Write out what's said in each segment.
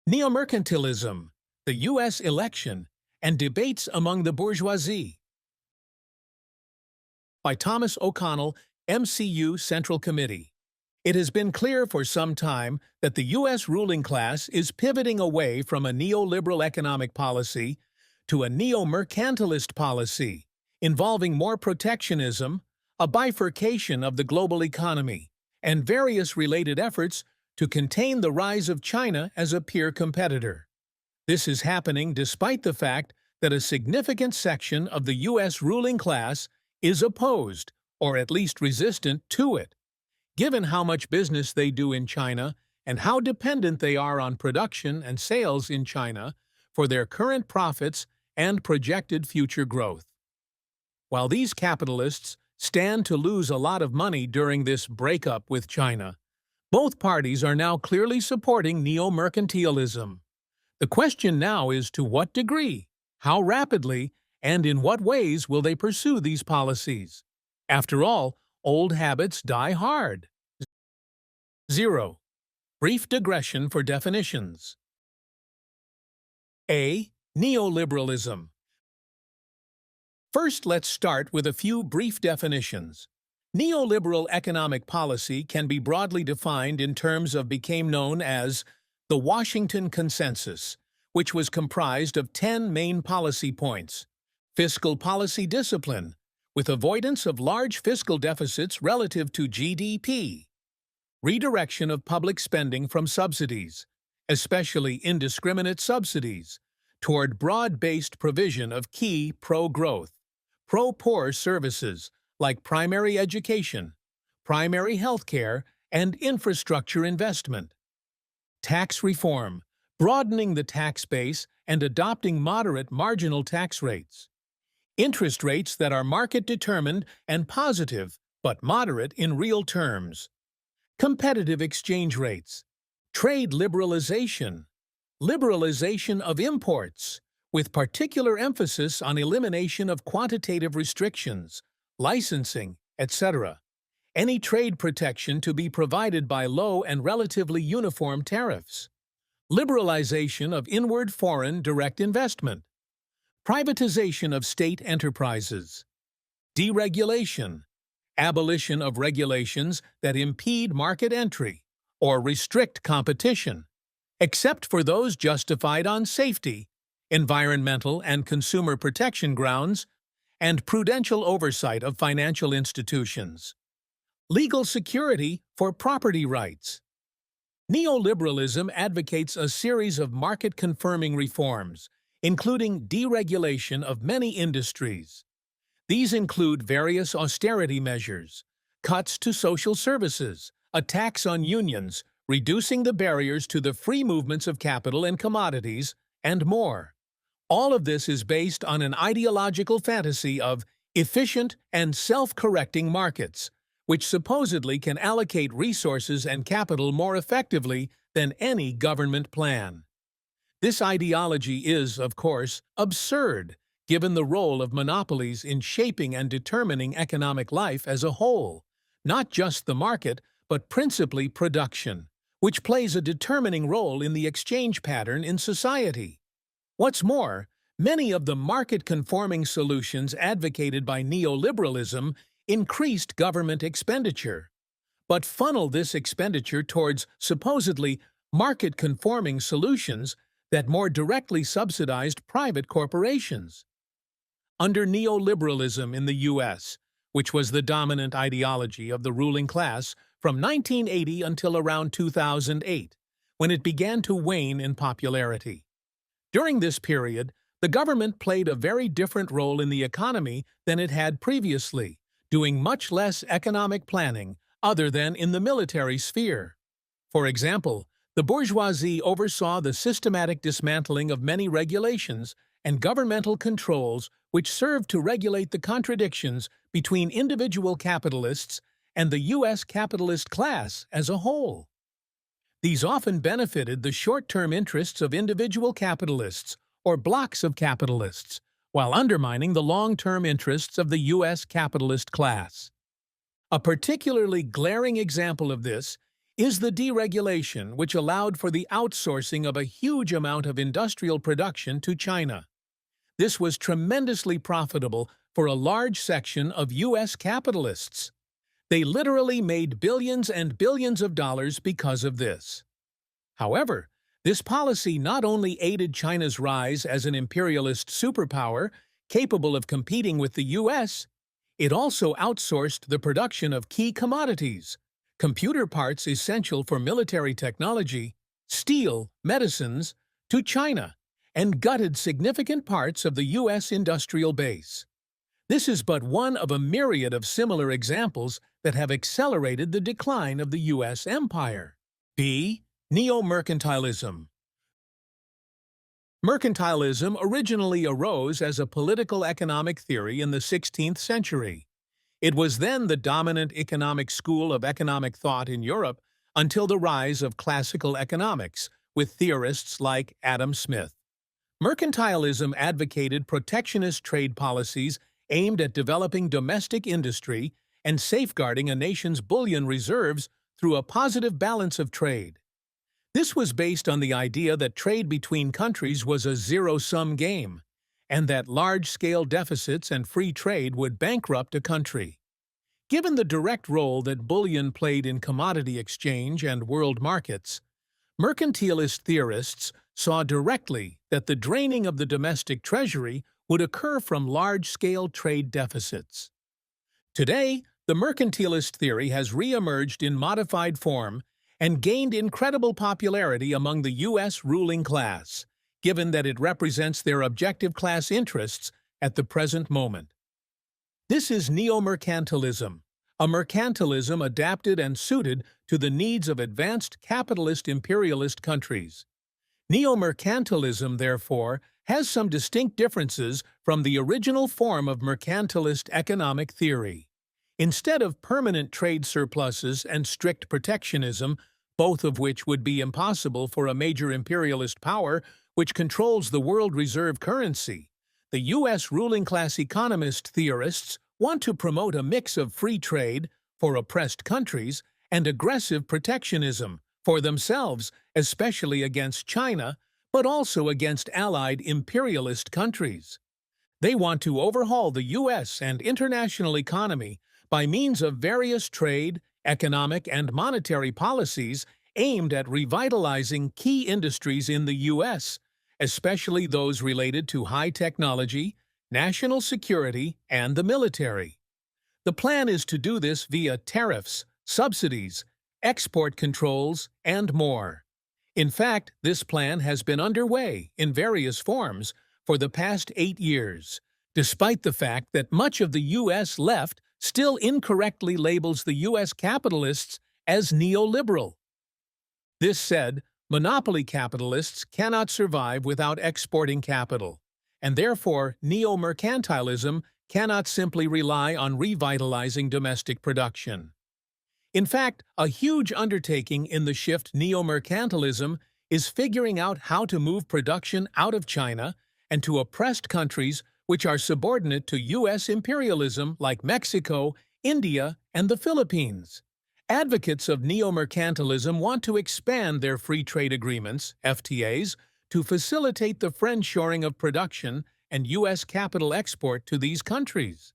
Neomercantilism, the U.S. Election, and Debates Among the Bourgeoisie. By Thomas O'Connell, MCU Central Committee. It has been clear for some time that the U.S. ruling class is pivoting away from a neoliberal economic policy to a neo-mercantilist policy, involving more protectionism, a bifurcation of the global economy, and various related efforts to contain the rise of China as a peer competitor. This is happening despite the fact that a significant section of the U.S. ruling class is opposed, or at least resistant, to it, given how much business they do in China and how dependent they are on production and sales in China for their current profits and projected future growth. While these capitalists stand to lose a lot of money during this breakup with China, both parties are now clearly supporting neo-mercantilism. The question now is to what degree, how rapidly, and in what ways will they pursue these policies? After all, old habits die hard. 0. Brief digression for definitions. A. Neoliberalism. First, let's start with a few brief definitions. Neoliberal economic policy can be broadly defined in terms of became known as the Washington Consensus, which was comprised of 10 main policy points. Fiscal policy discipline, with avoidance of large fiscal deficits relative to GDP. Redirection of public spending from subsidies, especially indiscriminate subsidies, toward broad-based provision of key pro-growth, pro-poor services like primary education, primary health care, and infrastructure investment. Tax reform, broadening the tax base and adopting moderate marginal tax rates. Interest rates that are market-determined and positive, but moderate in real terms. Competitive exchange rates. Trade liberalization. Liberalization of imports, with particular emphasis on elimination of quantitative restrictions, licensing, etc. Any trade protection to be provided by low and relatively uniform tariffs. Liberalization of inward foreign direct investment. Privatization of state enterprises. Deregulation. Abolition of regulations that impede market entry or restrict competition, except for those justified on safety, environmental and consumer protection grounds, and prudential oversight of financial institutions. Legal security for property rights. Neoliberalism advocates a series of market-confirming reforms, including deregulation of many industries. These include various austerity measures, cuts to social services, a tax on unions, reducing the barriers to the free movements of capital and commodities, and more. All of this is based on an ideological fantasy of efficient and self-correcting markets, which supposedly can allocate resources and capital more effectively than any government plan. This ideology is, of course, absurd, given the role of monopolies in shaping and determining economic life as a whole, not just the market, but principally production, which plays a determining role in the exchange pattern in society. What's more, many of the market-conforming solutions advocated by neoliberalism increased government expenditure, but funnel this expenditure towards supposedly market-conforming solutions that more directly subsidized private corporations. Under neoliberalism in the U.S., which was the dominant ideology of the ruling class from 1980 until around 2008, when it began to wane in popularity. During this period, the government played a very different role in the economy than it had previously, doing much less economic planning other than in the military sphere. For example, the bourgeoisie oversaw the systematic dismantling of many regulations and governmental controls which served to regulate the contradictions between individual capitalists and the U.S. capitalist class as a whole. These often benefited the short-term interests of individual capitalists or blocks of capitalists, while undermining the long-term interests of the U.S. capitalist class. A particularly glaring example of this is the deregulation, which allowed for the outsourcing of a huge amount of industrial production to China. This was tremendously profitable for a large section of U.S. capitalists. They literally made billions and billions of dollars because of this. However, this policy not only aided China's rise as an imperialist superpower capable of competing with the U.S., it also outsourced the production of key commodities, computer parts essential for military technology, steel, medicines, to China, and gutted significant parts of the U.S. industrial base. This is but one of a myriad of similar examples that have accelerated the decline of the U.S. empire. B. Neomercantilism. Mercantilism originally arose as a political economic theory in the 16th century. It was then the dominant economic school of economic thought in Europe until the rise of classical economics, with theorists like Adam Smith. Mercantilism advocated protectionist trade policies aimed at developing domestic industry and safeguarding a nation's bullion reserves through a positive balance of trade. This was based on the idea that trade between countries was a zero-sum game, and that large-scale deficits and free trade would bankrupt a country. Given the direct role that bullion played in commodity exchange and world markets, mercantilist theorists saw directly that the draining of the domestic treasury would occur from large-scale trade deficits. Today, the mercantilist theory has re-emerged in modified form and gained incredible popularity among the U.S. ruling class, given that it represents their objective class interests at the present moment. This is neomercantilism, a mercantilism adapted and suited to the needs of advanced capitalist imperialist countries. Neomercantilism, therefore, has some distinct differences from the original form of mercantilist economic theory. Instead of permanent trade surpluses and strict protectionism, both of which would be impossible for a major imperialist power which controls the world reserve currency, the U.S. ruling class economist theorists want to promote a mix of free trade for oppressed countries and aggressive protectionism for themselves, especially against China, but also against allied imperialist countries. They want to overhaul the U.S. and international economy by means of various trade, economic, and monetary policies aimed at revitalizing key industries in the U.S., especially those related to high technology, national security, and the military. The plan is to do this via tariffs, subsidies, export controls, and more. In fact, this plan has been underway in various forms for the past 8 years, despite the fact that much of the U.S. left still incorrectly labels the U.S. capitalists as neoliberal. This said, monopoly capitalists cannot survive without exporting capital, and therefore neomercantilism cannot simply rely on revitalizing domestic production. In fact, a huge undertaking in the shift neomercantilism is figuring out how to move production out of China and to oppressed countries which are subordinate to U.S. imperialism like Mexico, India, and the Philippines. Advocates of neomercantilism want to expand their free trade agreements, FTAs, to facilitate the friendshoring of production and U.S. capital export to these countries.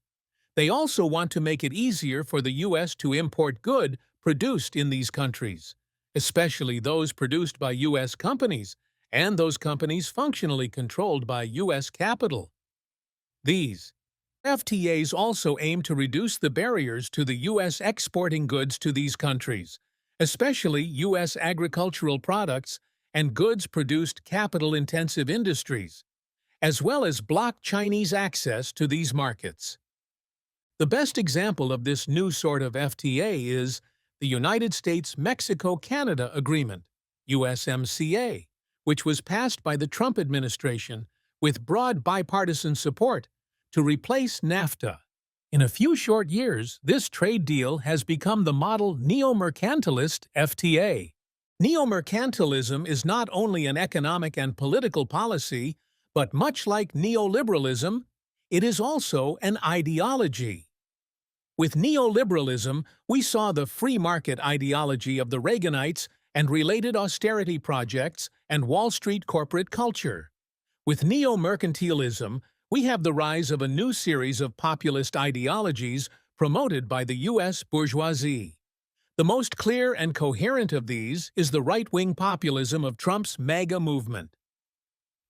They also want to make it easier for the U.S. to import goods produced in these countries, especially those produced by U.S. companies and those companies functionally controlled by U.S. capital. These FTAs also aim to reduce the barriers to the U.S. exporting goods to these countries, especially U.S. agricultural products and goods produced capital-intensive industries, as well as block Chinese access to these markets. The best example of this new sort of FTA is the United States-Mexico-Canada Agreement, USMCA, which was passed by the Trump administration with broad bipartisan support to replace NAFTA. In a few short years, this trade deal has become the model neo-mercantilist FTA. Neo-mercantilism is not only an economic and political policy, but much like neoliberalism, it is also an ideology. With neoliberalism, we saw the free market ideology of the Reaganites and related austerity projects and Wall Street corporate culture. With neomercantilism, we have the rise of a new series of populist ideologies promoted by the U.S. bourgeoisie. The most clear and coherent of these is the right-wing populism of Trump's MAGA movement.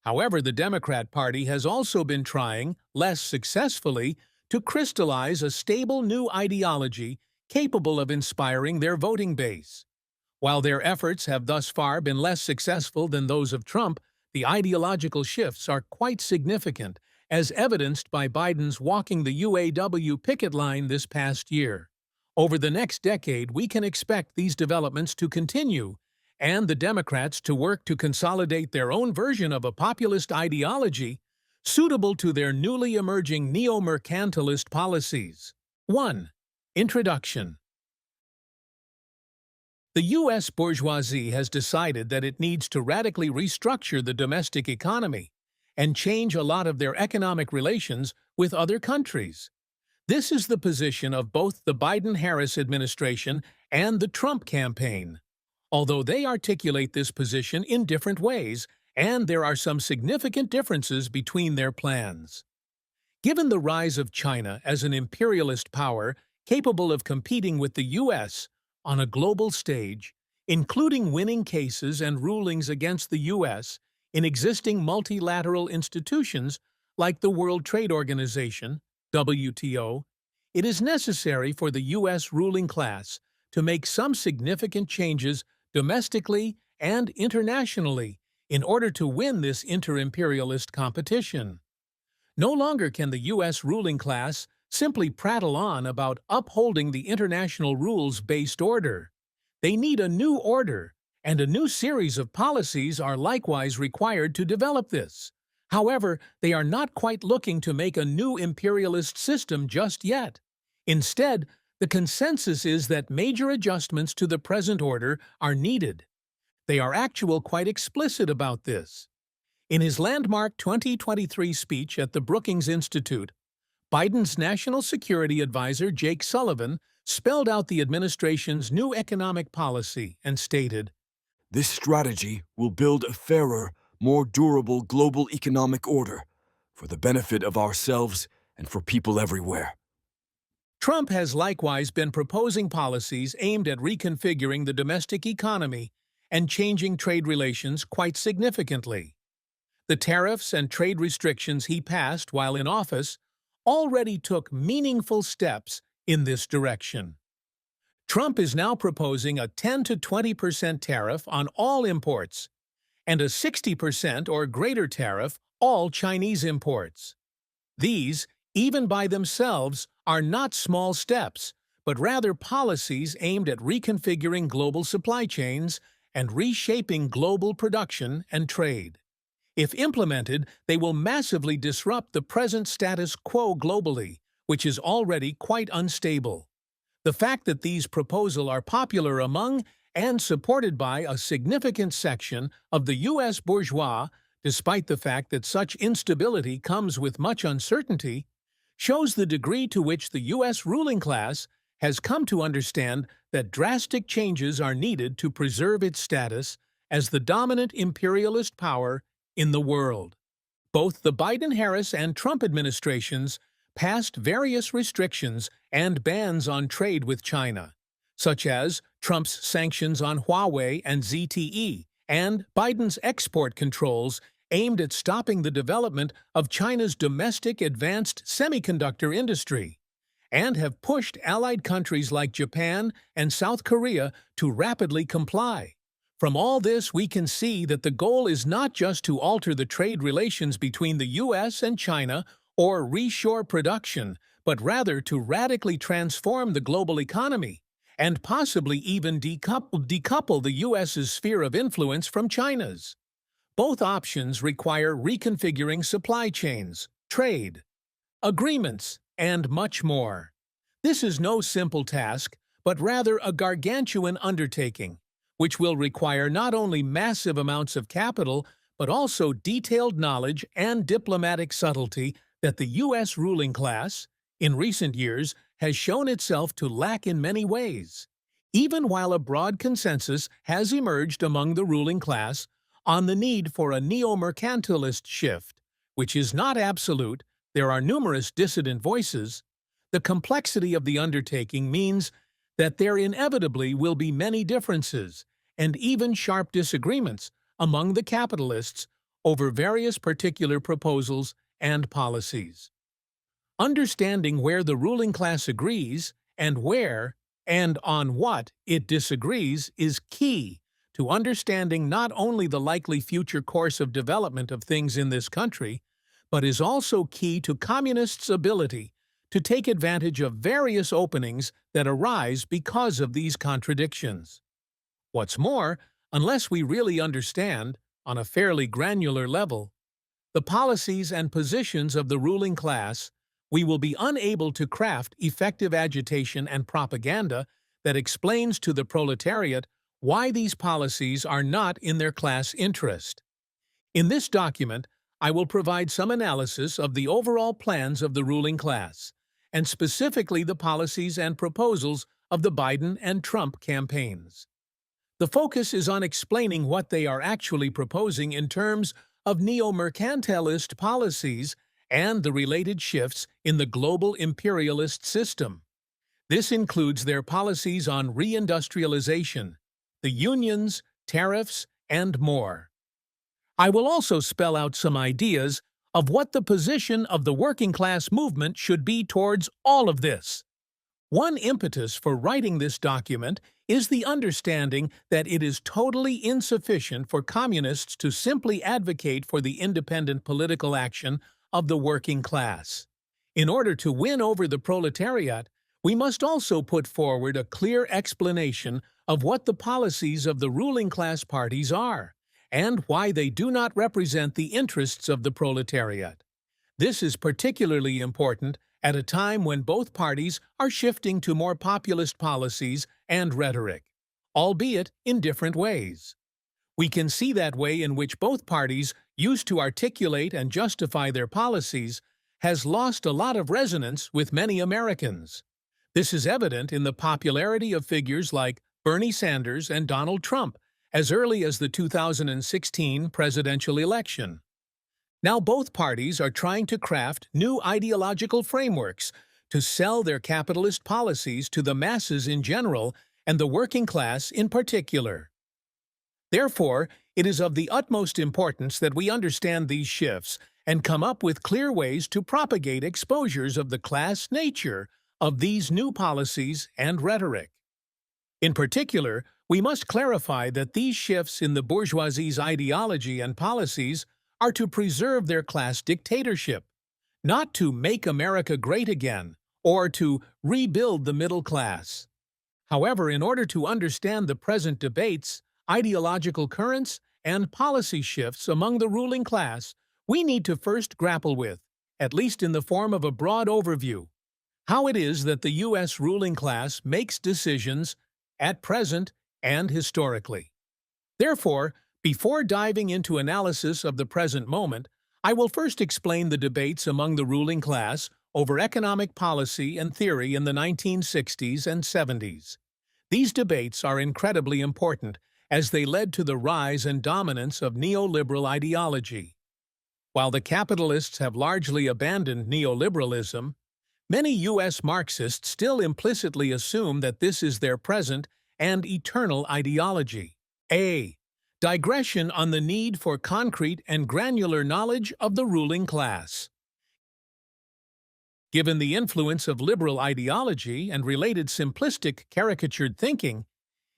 However, the Democrat Party has also been trying, less successfully, to crystallize a stable new ideology capable of inspiring their voting base. While their efforts have thus far been less successful than those of Trump, the ideological shifts are quite significant, as evidenced by Biden's walking the UAW picket line this past year. Over the next decade, we can expect these developments to continue, and the Democrats to work to consolidate their own version of a populist ideology suitable to their newly emerging neo-mercantilist policies. 1. Introduction. The U.S. bourgeoisie has decided that it needs to radically restructure the domestic economy and change a lot of their economic relations with other countries. This is the position of both the Biden-Harris administration and the Trump campaign, although they articulate this position in different ways, and there are some significant differences between their plans. Given the rise of China as an imperialist power capable of competing with the U.S. on a global stage, including winning cases and rulings against the U.S. in existing multilateral institutions like the World Trade Organization, WTO, it is necessary for the U.S. ruling class to make some significant changes domestically and internationally in order to win this inter-imperialist competition. No longer can the U.S. ruling class simply prattle on about upholding the international rules-based order. They need a new order, and a new series of policies are likewise required to develop this. However, they are not quite looking to make a new imperialist system just yet. Instead, the consensus is that major adjustments to the present order are needed. They are actually quite explicit about this. In his landmark 2023 speech at the Brookings Institute, Biden's National Security Advisor Jake Sullivan spelled out the administration's new economic policy and stated, "This strategy will build a fairer, more durable global economic order for the benefit of ourselves and for people everywhere." Trump has likewise been proposing policies aimed at reconfiguring the domestic economy and changing trade relations quite significantly. The tariffs and trade restrictions he passed while in office already took meaningful steps in this direction. Trump is now proposing a 10 to 20% tariff on all imports and a 60% or greater tariff all Chinese imports. These, even by themselves, are not small steps, but rather policies aimed at reconfiguring global supply chains and reshaping global production and trade. If implemented, they will massively disrupt the present status quo globally, which is already quite unstable. The fact that these proposals are popular among and supported by a significant section of the U.S. bourgeois, despite the fact that such instability comes with much uncertainty, shows the degree to which the U.S. ruling class has come to understand that drastic changes are needed to preserve its status as the dominant imperialist power in the world. Both the Biden-Harris and Trump administrations passed various restrictions and bans on trade with China, such as Trump's sanctions on Huawei and ZTE, and Biden's export controls aimed at stopping the development of China's domestic advanced semiconductor industry, and have pushed allied countries like Japan and South Korea to rapidly comply. From all this, we can see that the goal is not just to alter the trade relations between the U.S. and China or reshore production, but rather to radically transform the global economy and possibly even decouple the U.S.'s sphere of influence from China's. Both options require reconfiguring supply chains, trade, agreements, and much more. This is no simple task, but rather a gargantuan undertaking, which will require not only massive amounts of capital, but also detailed knowledge and diplomatic subtlety that the U.S. ruling class, in recent years, has shown itself to lack in many ways, even while a broad consensus has emerged among the ruling class on the need for a neo-mercantilist shift, which is not absolute. There are numerous dissident voices. The complexity of the undertaking means that there inevitably will be many differences and even sharp disagreements among the capitalists over various particular proposals and policies. Understanding where the ruling class agrees and where and on what it disagrees is key to understanding not only the likely future course of development of things in this country, but is also key to communists' ability to take advantage of various openings that arise because of these contradictions. What's more, unless we really understand, on a fairly granular level, the policies and positions of the ruling class, we will be unable to craft effective agitation and propaganda that explains to the proletariat why these policies are not in their class interest. In this document, I will provide some analysis of the overall plans of the ruling class, and specifically the policies and proposals of the Biden and Trump campaigns. The focus is on explaining what they are actually proposing in terms of neo-mercantilist policies and the related shifts in the global imperialist system. This includes their policies on reindustrialization, the unions, tariffs, and more. I will also spell out some ideas of what the position of the working class movement should be towards all of this. One impetus for writing this document is the understanding that it is totally insufficient for communists to simply advocate for the independent political action of the working class. In order to win over the proletariat, we must also put forward a clear explanation of what the policies of the ruling class parties are, and why they do not represent the interests of the proletariat. This is particularly important at a time when both parties are shifting to more populist policies and rhetoric, albeit in different ways. We can see that way in which both parties used to articulate and justify their policies has lost a lot of resonance with many Americans. This is evident in the popularity of figures like Bernie Sanders and Donald Trump as early as the 2016 presidential election. Now both parties are trying to craft new ideological frameworks to sell their capitalist policies to the masses in general and the working class in particular. Therefore, it is of the utmost importance that we understand these shifts and come up with clear ways to propagate exposures of the class nature of these new policies and rhetoric. In particular, we must clarify that these shifts in the bourgeoisie's ideology and policies are to preserve their class dictatorship, not to make America great again or to rebuild the middle class. However, in order to understand the present debates, ideological currents, and policy shifts among the ruling class, we need to first grapple with, at least in the form of a broad overview, how it is that the U.S. ruling class makes decisions at present and historically. Therefore, before diving into analysis of the present moment, I will first explain the debates among the ruling class over economic policy and theory in the 1960s and 70s. These debates are incredibly important as they led to the rise and dominance of neoliberal ideology. While the capitalists have largely abandoned neoliberalism, many U.S. Marxists still implicitly assume that this is their present and eternal ideology. A. Digression on the need for concrete and granular knowledge of the ruling class. Given the influence of liberal ideology and related simplistic caricatured thinking,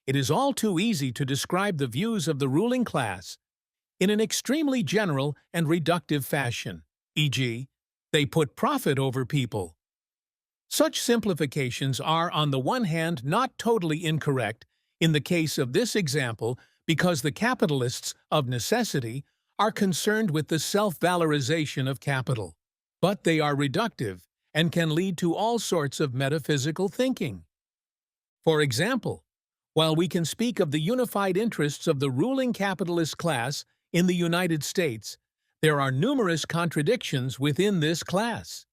it is all too easy to describe the views of the ruling class in an extremely general and reductive fashion, e.g., they put profit over people. Such simplifications are, on the one hand, not totally incorrect in the case of this example because the capitalists, of necessity, are concerned with the self-valorization of capital, but they are reductive and can lead to all sorts of metaphysical thinking. For example, while we can speak of the unified interests of the ruling capitalist class in the United States, there are numerous contradictions within this class.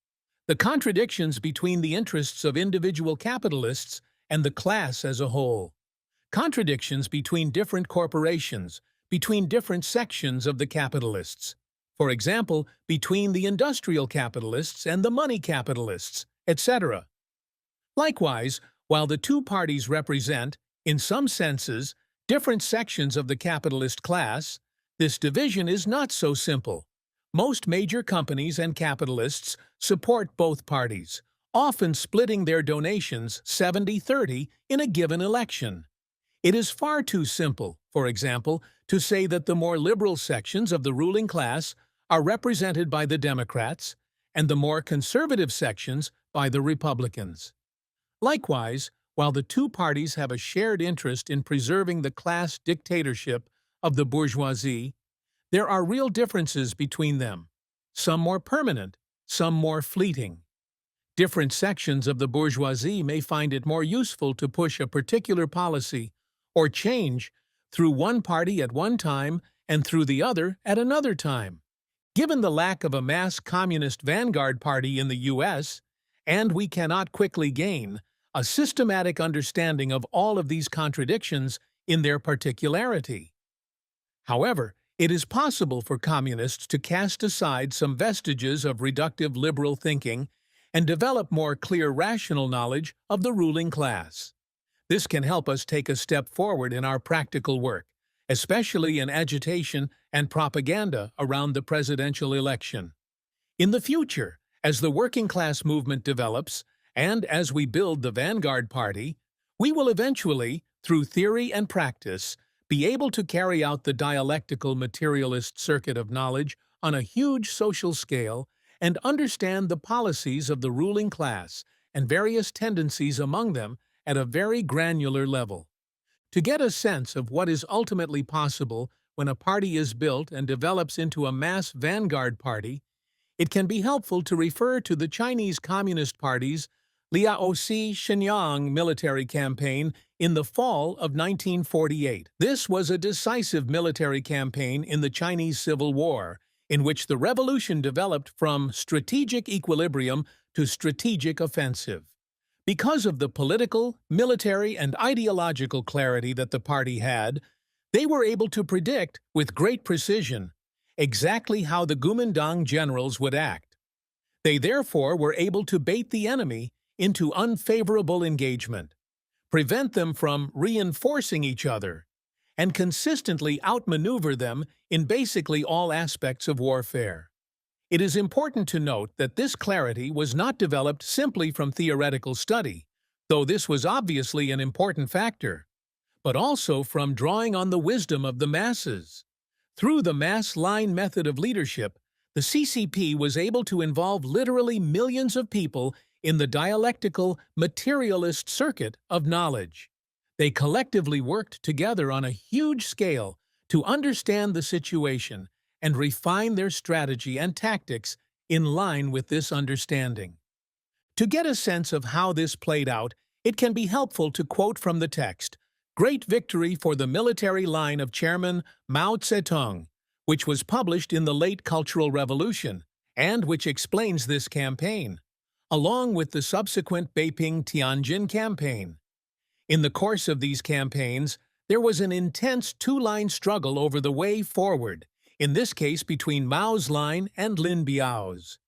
The contradictions between the interests of individual capitalists and the class as a whole. Contradictions between different corporations, between different sections of the capitalists. For example, between the industrial capitalists and the money capitalists, etc. Likewise, while the two parties represent, in some senses, different sections of the capitalist class, this division is not so simple. Most major companies and capitalists support both parties, often splitting their donations 70-30 in a given election. It is far too simple, for example, to say that the more liberal sections of the ruling class are represented by the Democrats and the more conservative sections by the Republicans. Likewise, while the two parties have a shared interest in preserving the class dictatorship of the bourgeoisie, there are real differences between them, some more permanent, some more fleeting. Different sections of the bourgeoisie may find it more useful to push a particular policy or change through one party at one time and through the other at another time. Given the lack of a mass communist vanguard party in the U.S., and we cannot quickly gain a systematic understanding of all of these contradictions in their particularity. However, it is possible for communists to cast aside some vestiges of reductive liberal thinking and develop more clear rational knowledge of the ruling class. This can help us take a step forward in our practical work, especially in agitation and propaganda around the presidential election. In the future, as the working class movement develops, and as we build the vanguard party, we will eventually, through theory and practice, be able to carry out the dialectical materialist circuit of knowledge on a huge social scale and understand the policies of the ruling class and various tendencies among them at a very granular level. To get a sense of what is ultimately possible when a party is built and develops into a mass vanguard party, it can be helpful to refer to the Chinese Communist Party's Liaosi Shenyang military campaign in the fall of 1948. This was a decisive military campaign in the Chinese Civil War, in which the revolution developed from strategic equilibrium to strategic offensive. Because of the political, military, and ideological clarity that the party had, they were able to predict, with great precision, exactly how the Kuomintang generals would act. They therefore were able to bait the enemy into unfavorable engagement, prevent them from reinforcing each other, and consistently outmaneuver them in basically all aspects of warfare. It is important to note that this clarity was not developed simply from theoretical study, though this was obviously an important factor, but also from drawing on the wisdom of the masses. Through the mass line method of leadership, the CCP was able to involve literally millions of people in the dialectical, materialist circuit of knowledge. They collectively worked together on a huge scale to understand the situation and refine their strategy and tactics in line with this understanding. To get a sense of how this played out, it can be helpful to quote from the text, "Great Victory for the Military Line of Chairman Mao Zedong," which was published in the late Cultural Revolution, and which explains this campaign, along with the subsequent Beiping-Tianjin campaign. In the course of these campaigns, there was an intense two-line struggle over the way forward, in this case between Mao's line and Lin Biao's.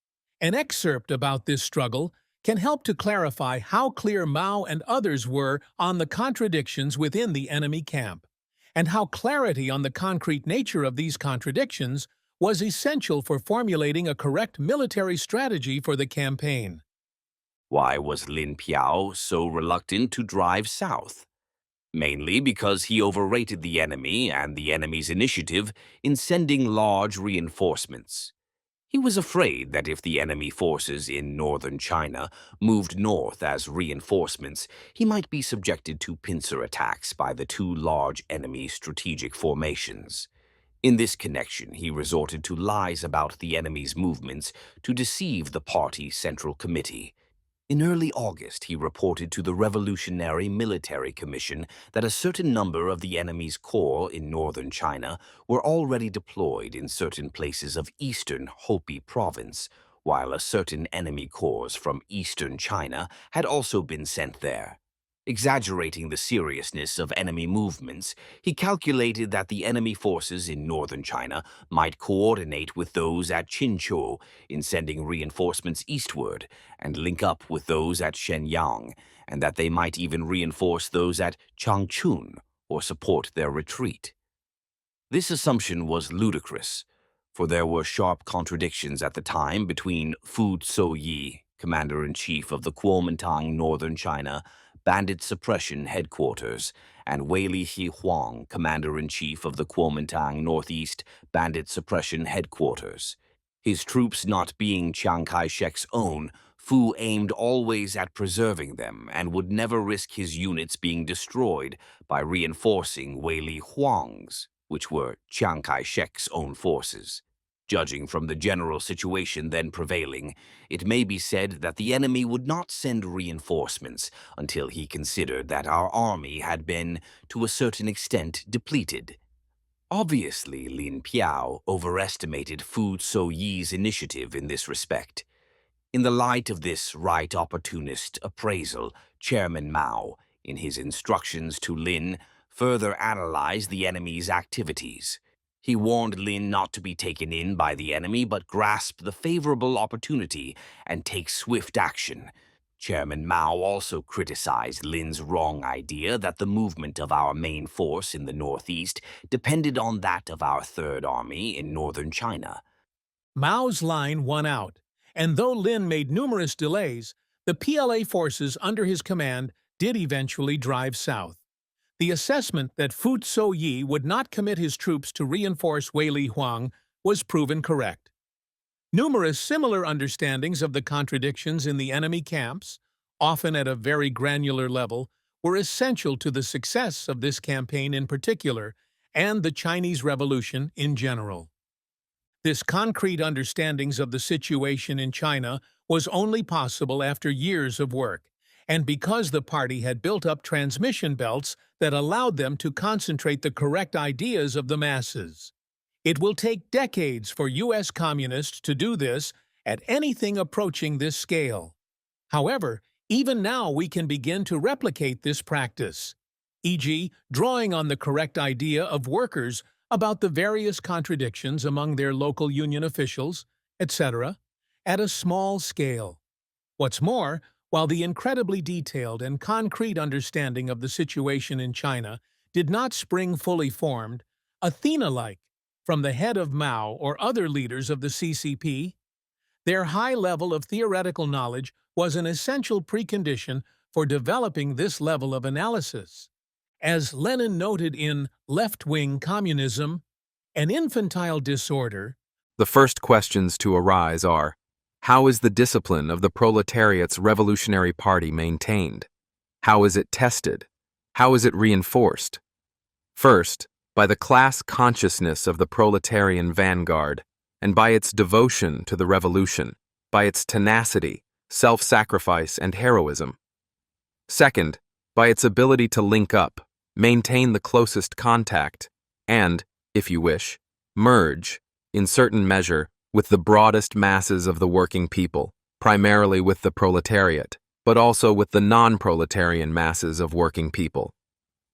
An excerpt about this struggle can help to clarify how clear Mao and others were on the contradictions within the enemy camp, and how clarity on the concrete nature of these contradictions was essential for formulating a correct military strategy for the campaign. Why was Lin Biao so reluctant to drive south? Mainly because he overrated the enemy and the enemy's initiative in sending large reinforcements. He was afraid that if the enemy forces in northern China moved north as reinforcements, he might be subjected to pincer attacks by the two large enemy strategic formations. In this connection, he resorted to lies about the enemy's movements to deceive the party's Central Committee. In early August, he reported to the Revolutionary Military Commission that a certain number of the enemy's corps in northern China were already deployed in certain places of eastern Hopi province, while a certain enemy corps from eastern China had also been sent there. Exaggerating the seriousness of enemy movements, he calculated that the enemy forces in northern China might coordinate with those at Qinzhou in sending reinforcements eastward and link up with those at Shenyang, and that they might even reinforce those at Changchun or support their retreat. This assumption was ludicrous, for there were sharp contradictions at the time between Fu Zhouyi, commander-in-chief of the Kuomintang Northern China Bandit Suppression Headquarters, and Wei Li Huang, commander-in-chief of the Kuomintang Northeast Bandit Suppression Headquarters. His troops not being Chiang Kai-shek's own, Fu aimed always at preserving them and would never risk his units being destroyed by reinforcing Wei Li Huang's, which were Chiang Kai-shek's own forces. Judging from the general situation then prevailing, it may be said that the enemy would not send reinforcements until he considered that our army had been, to a certain extent, depleted. Obviously, Lin Piao overestimated Fu Zhouyi's initiative in this respect. In the light of this right opportunist appraisal, Chairman Mao, in his instructions to Lin, further analyzed the enemy's activities. He warned Lin not to be taken in by the enemy, but grasp the favorable opportunity and take swift action. Chairman Mao also criticized Lin's wrong idea that the movement of our main force in the northeast depended on that of our Third Army in northern China. Mao's line won out, and though Lin made numerous delays, the PLA forces under his command did eventually drive south. The assessment that Fu Zhouyi would not commit his troops to reinforce Wei Li Huang was proven correct. Numerous similar understandings of the contradictions in the enemy camps, often at a very granular level, were essential to the success of this campaign in particular and the Chinese Revolution in general. This concrete understandings of the situation in China was only possible after years of work, and because the party had built up transmission belts that allowed them to concentrate the correct ideas of the masses. It will take decades for U.S. communists to do this at anything approaching this scale. However, even now we can begin to replicate this practice, e.g., drawing on the correct idea of workers about the various contradictions among their local union officials, etc., at a small scale. What's more, while the incredibly detailed and concrete understanding of the situation in China did not spring fully formed, Athena-like, from the head of Mao or other leaders of the CCP, their high level of theoretical knowledge was an essential precondition for developing this level of analysis. As Lenin noted in Left-Wing Communism, an infantile disorder. The first questions to arise are, how is the discipline of the proletariat's revolutionary party maintained? How is it tested? How is it reinforced? First, by the class consciousness of the proletarian vanguard, and by its devotion to the revolution, by its tenacity, self-sacrifice, and heroism. Second, by its ability to link up, maintain the closest contact, and, if you wish, merge, in certain measure, with the broadest masses of the working people, primarily with the proletariat, but also with the non-proletarian masses of working people.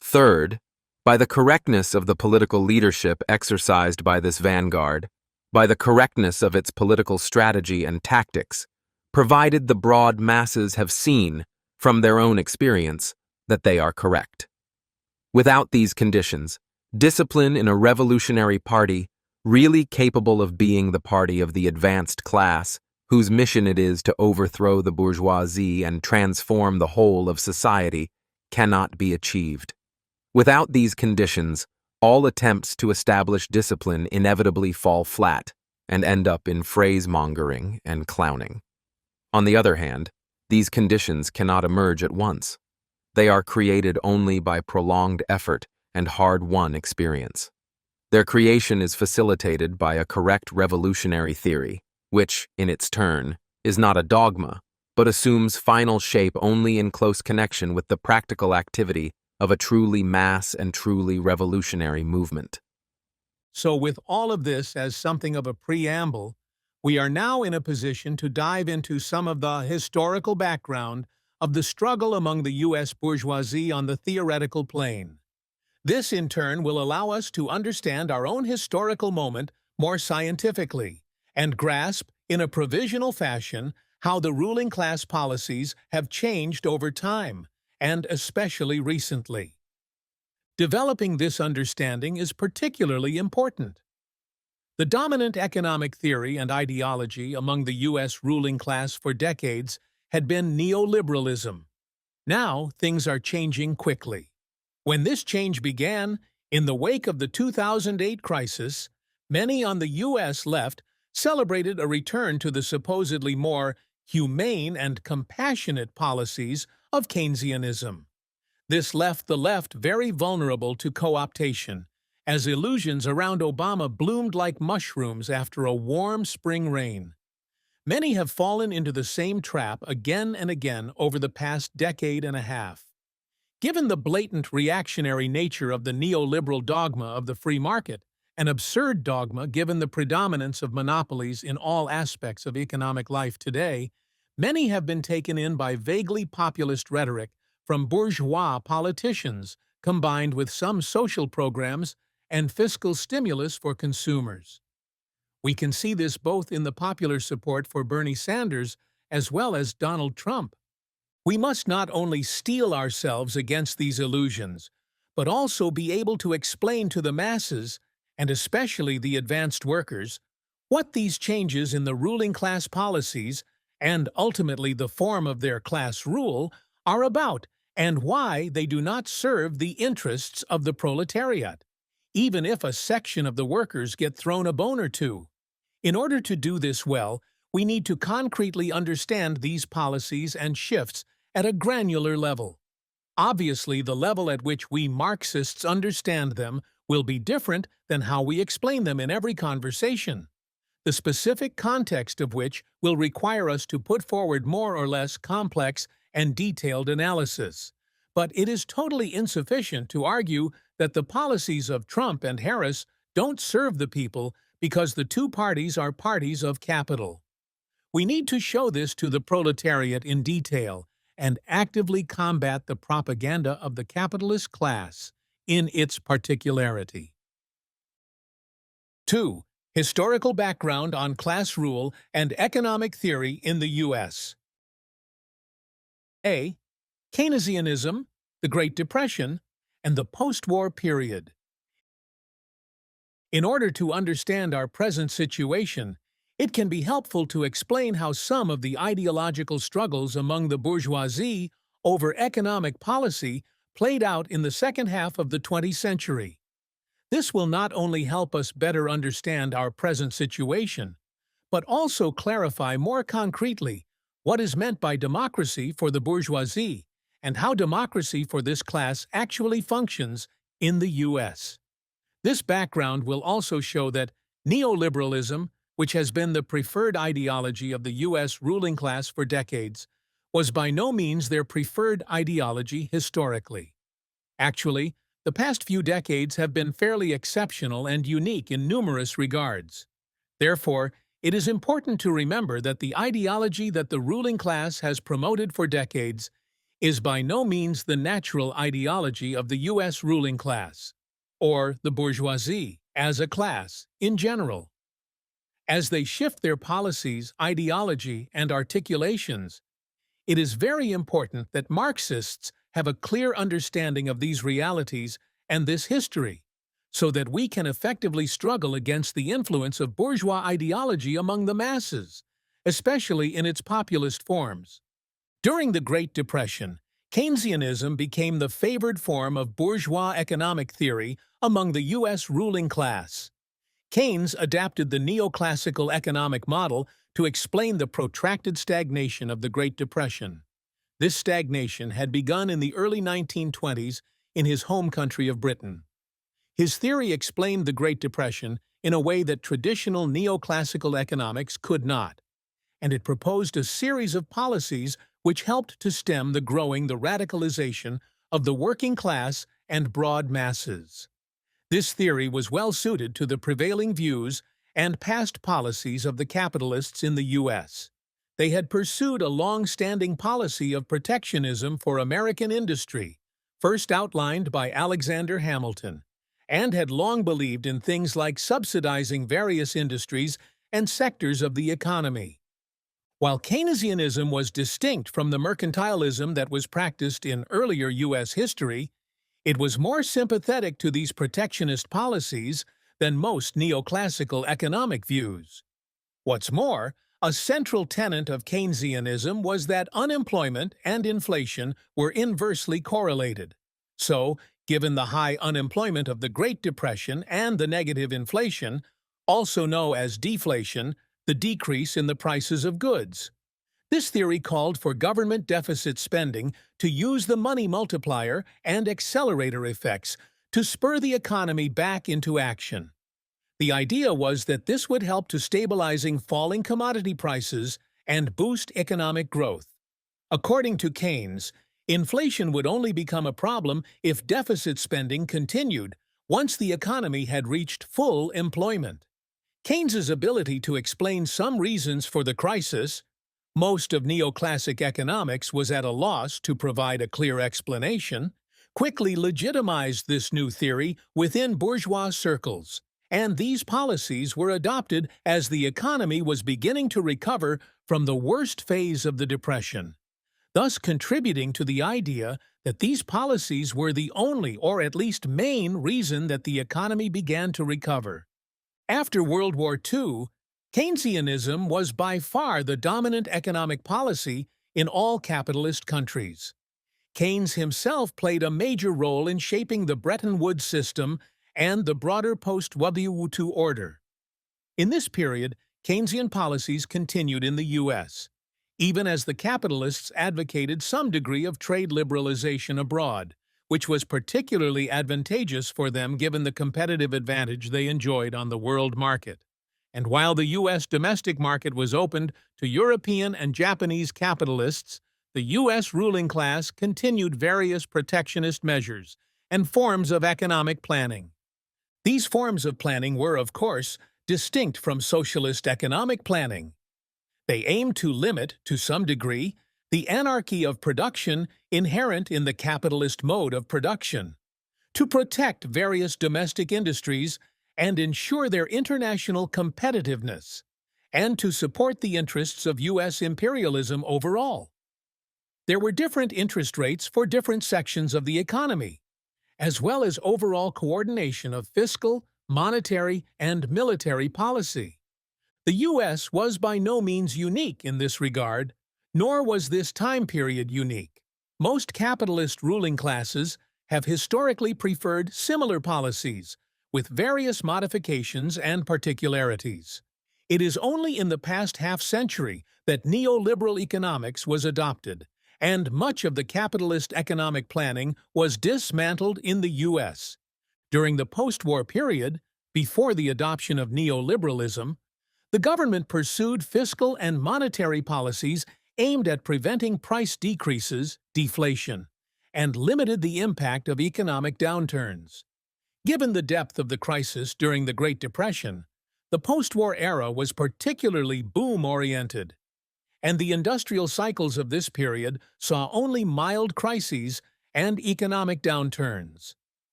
Third, by the correctness of the political leadership exercised by this vanguard, by the correctness of its political strategy and tactics, provided the broad masses have seen, from their own experience, that they are correct. Without these conditions, discipline in a revolutionary party, really capable of being the party of the advanced class, whose mission it is to overthrow the bourgeoisie and transform the whole of society, cannot be achieved. Without these conditions, all attempts to establish discipline inevitably fall flat and end up in phrase-mongering and clowning. On the other hand, these conditions cannot emerge at once. They are created only by prolonged effort and hard-won experience. Their creation is facilitated by a correct revolutionary theory, which, in its turn, is not a dogma, but assumes final shape only in close connection with the practical activity of a truly mass and truly revolutionary movement. So with all of this as something of a preamble, We are now in a position to dive into some of the historical background of the struggle among the U.S. bourgeoisie on the theoretical plane. This, in turn, will allow us to understand our own historical moment more scientifically and grasp, in a provisional fashion, how the ruling class policies have changed over time, and especially recently. Developing this understanding is particularly important. The dominant economic theory and ideology among the U.S. ruling class for decades had been neoliberalism. Now, things are changing quickly. When this change began, in the wake of the 2008 crisis, many on the U.S. left celebrated a return to the supposedly more humane and compassionate policies of Keynesianism. This left the left very vulnerable to co-optation, as illusions around Obama bloomed like mushrooms after a warm spring rain. Many have fallen into the same trap again and again over the past decade and a half. Given the blatant reactionary nature of the neoliberal dogma of the free market, an absurd dogma given the predominance of monopolies in all aspects of economic life today, many have been taken in by vaguely populist rhetoric from bourgeois politicians, combined with some social programs and fiscal stimulus for consumers. We can see this both in the popular support for Bernie Sanders as well as Donald Trump. We must not only steel ourselves against these illusions, but also be able to explain to the masses, and especially the advanced workers, what these changes in the ruling class policies, and ultimately the form of their class rule, are about, and why they do not serve the interests of the proletariat, even if a section of the workers get thrown a bone or two. In order to do this well, we need to concretely understand these policies and shifts at a granular level. Obviously, the level at which we Marxists understand them will be different than how we explain them in every conversation, the specific context of which will require us to put forward more or less complex and detailed analysis. But it is totally insufficient to argue that the policies of Trump and Harris don't serve the people because the two parties are parties of capital. We need to show this to the proletariat in detail and actively combat the propaganda of the capitalist class in its particularity. 2. Historical background on class rule and economic theory in the U.S. A. Keynesianism, the Great Depression, and the post-war period. In order to understand our present situation, it can be helpful to explain how some of the ideological struggles among the bourgeoisie over economic policy played out in the second half of the 20th century. This will not only help us better understand our present situation, but also clarify more concretely what is meant by democracy for the bourgeoisie and how democracy for this class actually functions in the U.S. This background will also show that neoliberalism, which has been the preferred ideology of the U.S. ruling class for decades, was by no means their preferred ideology historically. Actually, the past few decades have been fairly exceptional and unique in numerous regards. Therefore, it is important to remember that the ideology that the ruling class has promoted for decades is by no means the natural ideology of the U.S. ruling class, or the bourgeoisie as a class in general. As they shift their policies, ideology, and articulations, it is very important that Marxists have a clear understanding of these realities and this history, so that we can effectively struggle against the influence of bourgeois ideology among the masses, especially in its populist forms. During the Great Depression, Keynesianism became the favored form of bourgeois economic theory among the U.S. ruling class. Keynes adapted the neoclassical economic model to explain the protracted stagnation of the Great Depression. This stagnation had begun in the early 1920s in his home country of Britain. His theory explained the Great Depression in a way that traditional neoclassical economics could not, and it proposed a series of policies which helped to stem the radicalization of the working class and broad masses. This theory was well suited to the prevailing views and past policies of the capitalists in the U.S. They had pursued a long-standing policy of protectionism for American industry, first outlined by Alexander Hamilton, and had long believed in things like subsidizing various industries and sectors of the economy. While Keynesianism was distinct from the mercantilism that was practiced in earlier U.S. history, it was more sympathetic to these protectionist policies than most neoclassical economic views. What's more, a central tenet of Keynesianism was that unemployment and inflation were inversely correlated. So, given the high unemployment of the Great Depression and the negative inflation, also known as deflation, the decrease in the prices of goods. This theory called for government deficit spending to use the money multiplier and accelerator effects to spur the economy back into action. The idea was that this would help to stabilizing falling commodity prices and boost economic growth. According to Keynes, inflation would only become a problem if deficit spending continued once the economy had reached full employment. Keynes's ability to explain some reasons for the crisis, most of neoclassic economics was at a loss to provide a clear explanation, quickly legitimized this new theory within bourgeois circles, and these policies were adopted as the economy was beginning to recover from the worst phase of the Depression, thus contributing to the idea that these policies were the only or at least main reason that the economy began to recover. After World War II, Keynesianism was by far the dominant economic policy in all capitalist countries. Keynes himself played a major role in shaping the Bretton Woods system and the broader post-World War II order. In this period, Keynesian policies continued in the U.S., even as the capitalists advocated some degree of trade liberalization abroad, which was particularly advantageous for them given the competitive advantage they enjoyed on the world market. And while the U.S. domestic market was opened to European and Japanese capitalists, the U.S. ruling class continued various protectionist measures and forms of economic planning. These forms of planning were, of course, distinct from socialist economic planning. They aimed to limit, to some degree, the anarchy of production inherent in the capitalist mode of production, to protect various domestic industries and ensure their international competitiveness, and to support the interests of U.S. imperialism overall. There were different interest rates for different sections of the economy, as well as overall coordination of fiscal, monetary, and military policy. The U.S. was by no means unique in this regard, nor was this time period unique. Most capitalist ruling classes have historically preferred similar policies, with various modifications and particularities. It is only in the past half-century that neoliberal economics was adopted, and much of the capitalist economic planning was dismantled in the U.S. During the post-war period, before the adoption of neoliberalism, the government pursued fiscal and monetary policies aimed at preventing price decreases, deflation, and limited the impact of economic downturns. Given the depth of the crisis during the Great Depression, the post-war era was particularly boom-oriented, and the industrial cycles of this period saw only mild crises and economic downturns.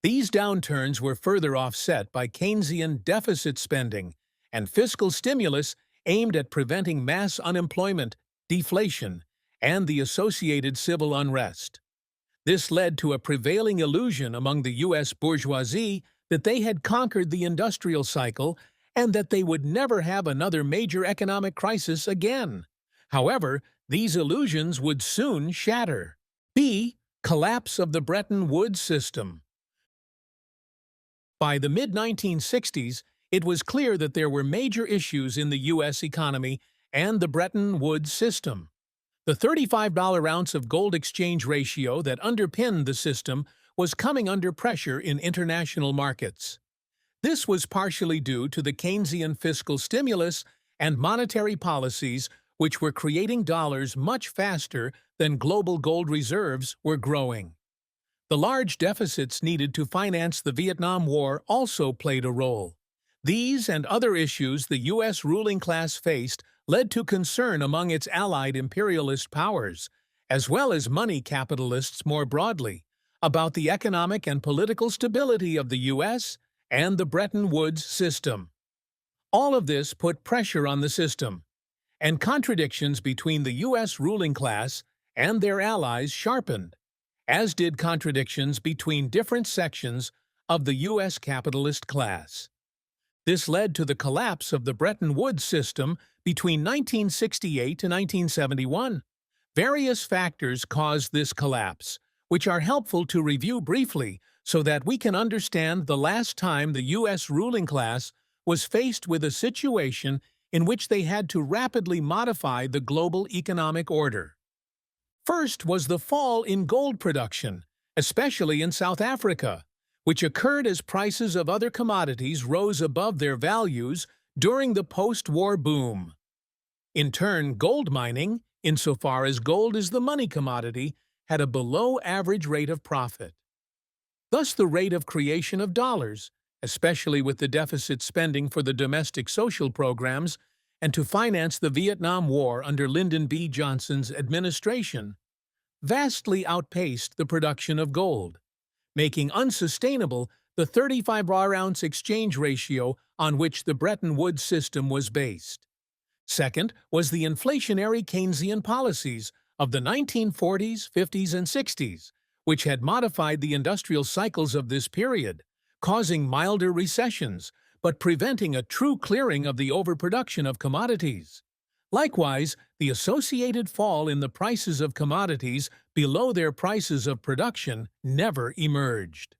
These downturns were further offset by Keynesian deficit spending and fiscal stimulus aimed at preventing mass unemployment, deflation, and the associated civil unrest. This led to a prevailing illusion among the U.S. bourgeoisie that they had conquered the industrial cycle and that they would never have another major economic crisis again. However, these illusions would soon shatter. B. Collapse of the Bretton Woods system. By the mid-1960s, it was clear that there were major issues in the U.S. economy and the Bretton Woods system. The $35 ounce of gold exchange ratio that underpinned the system was coming under pressure in international markets. This was partially due to the Keynesian fiscal stimulus and monetary policies which were creating dollars much faster than global gold reserves were growing. The large deficits needed to finance the Vietnam War also played a role. These and other issues the U.S. ruling class faced led to concern among its allied imperialist powers, as well as money capitalists more broadly, about the economic and political stability of the U.S. and the Bretton Woods system. All of this put pressure on the system, and contradictions between the U.S. ruling class and their allies sharpened, as did contradictions between different sections of the U.S. capitalist class. This led to the collapse of the Bretton Woods system between 1968 to 1971. Various factors caused this collapse, which are helpful to review briefly so that we can understand the last time the U.S. ruling class was faced with a situation in which they had to rapidly modify the global economic order. First was the fall in gold production, especially in South Africa, which occurred as prices of other commodities rose above their values during the post-war boom. In turn, gold mining, insofar as gold is the money commodity, had a below-average rate of profit. Thus, the rate of creation of dollars, especially with the deficit spending for the domestic social programs and to finance the Vietnam War under Lyndon B. Johnson's administration, vastly outpaced the production of gold, making unsustainable the 35-ounce exchange ratio on which the Bretton Woods system was based. Second was the inflationary Keynesian policies of the 1940s, 50s, and 60s, which had modified the industrial cycles of this period, causing milder recessions, but preventing a true clearing of the overproduction of commodities. Likewise, the associated fall in the prices of commodities below their prices of production never emerged.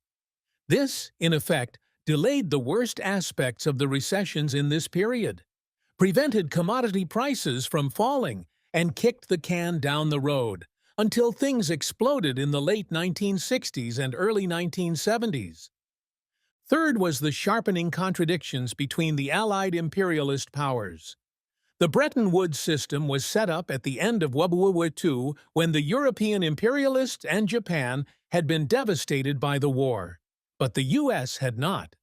This, in effect, delayed the worst aspects of the recessions in this period, prevented commodity prices from falling, and kicked the can down the road until things exploded in the late 1960s and early 1970s. Third was the sharpening contradictions between the Allied imperialist powers. The Bretton Woods system was set up at the end of World War II when the European imperialists and Japan had been devastated by the war, but the U.S. had not.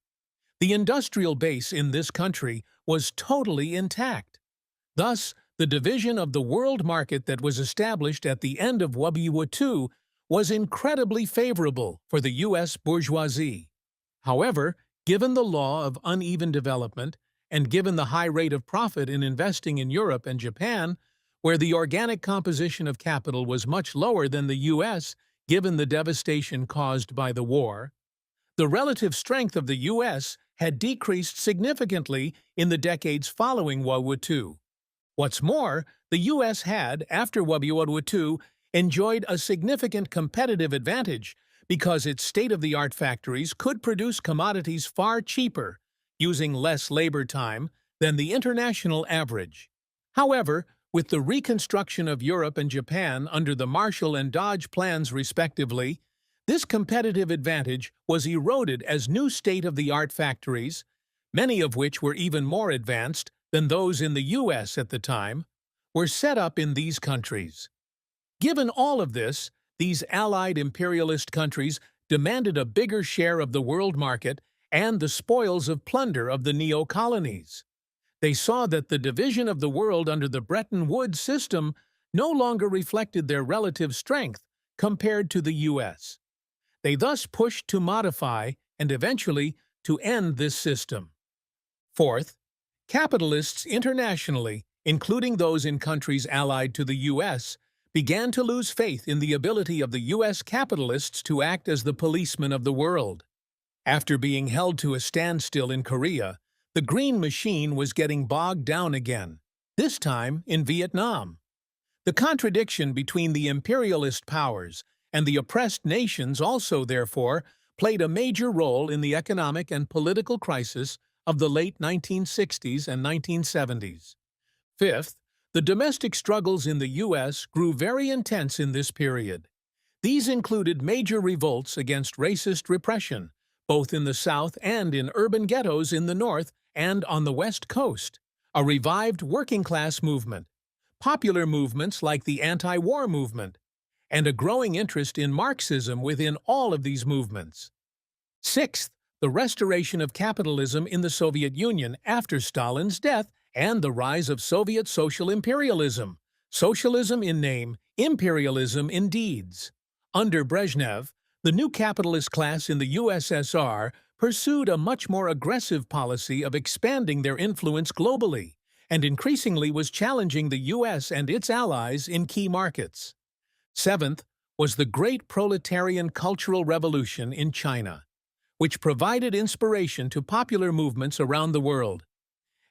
The industrial base in this country was totally intact. Thus, the division of the world market that was established at the end of World War II was incredibly favorable for the U.S. bourgeoisie. However, given the law of uneven development, and given the high rate of profit in investing in Europe and Japan, where the organic composition of capital was much lower than the U.S. given the devastation caused by the war, the relative strength of the U.S. had decreased significantly in the decades following World War II. What's more, the U.S. had, after World War II, enjoyed a significant competitive advantage because its state-of-the-art factories could produce commodities far cheaper, using less labor time, than the international average. However, with the reconstruction of Europe and Japan under the Marshall and Dodge plans respectively, this competitive advantage was eroded as new state-of-the-art factories, many of which were even more advanced than those in the U.S. at the time, were set up in these countries. Given all of this, these Allied imperialist countries demanded a bigger share of the world market and the spoils of plunder of the neo-colonies. They saw that the division of the world under the Bretton Woods system no longer reflected their relative strength compared to the U.S. They thus pushed to modify and eventually to end this system. Fourth, capitalists internationally, including those in countries allied to the U.S., began to lose faith in the ability of the U.S. capitalists to act as the policemen of the world. After being held to a standstill in Korea, the green machine was getting bogged down again, this time in Vietnam. The contradiction between the imperialist powers and the oppressed nations also, therefore, played a major role in the economic and political crisis of the late 1960s and 1970s. Fifth, the domestic struggles in the U.S. grew very intense in this period. These included major revolts against racist repression, both in the South and in urban ghettos in the North and on the West Coast, a revived working-class movement, popular movements like the anti-war movement, and a growing interest in Marxism within all of these movements. Sixth, the restoration of capitalism in the Soviet Union after Stalin's death, and the rise of Soviet social imperialism. Socialism in name, imperialism in deeds. Under Brezhnev, the new capitalist class in the USSR pursued a much more aggressive policy of expanding their influence globally, and increasingly was challenging the US and its allies in key markets. Seventh was the Great Proletarian Cultural Revolution in China, which provided inspiration to popular movements around the world,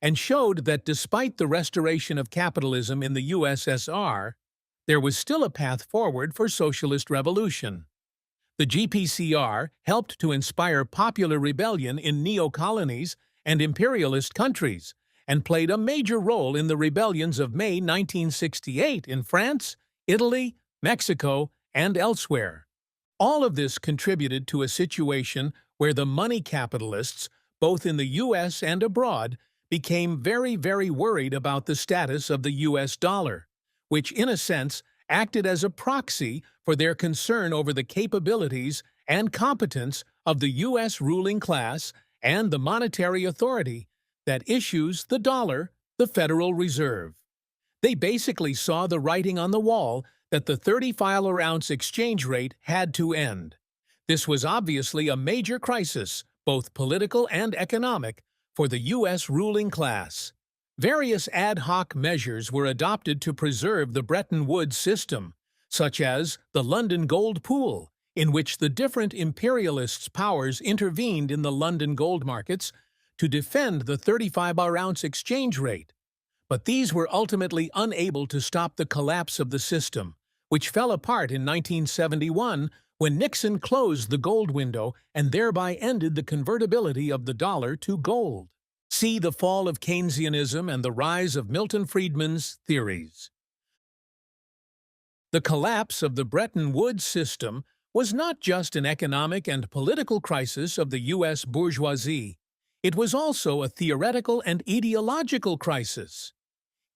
and showed that despite the restoration of capitalism in the USSR, there was still a path forward for socialist revolution. The GPCR helped to inspire popular rebellion in neo-colonies and imperialist countries, and played a major role in the rebellions of May 1968 in France, Italy, Mexico, and elsewhere. All of this contributed to a situation where the money capitalists, both in the US and abroad, became very worried about the status of the US dollar, which in a sense acted as a proxy for their concern over the capabilities and competence of the US ruling class and the monetary authority that issues the dollar, the Federal Reserve. They basically saw the writing on the wall that the 30-ounce exchange rate had to end. This was obviously a major crisis, both political and economic, for the U.S. ruling class. Various ad hoc measures were adopted to preserve the Bretton Woods system, such as the London Gold Pool, in which the different imperialists' powers intervened in the London gold markets to defend the 35-ounce exchange rate. But these were ultimately unable to stop the collapse of the system, which fell apart in 1971 when Nixon closed the gold window and thereby ended the convertibility of the dollar to gold. See the fall of Keynesianism and the rise of Milton Friedman's theories. The collapse of the Bretton Woods system was not just an economic and political crisis of the U.S. bourgeoisie. It was also a theoretical and ideological crisis.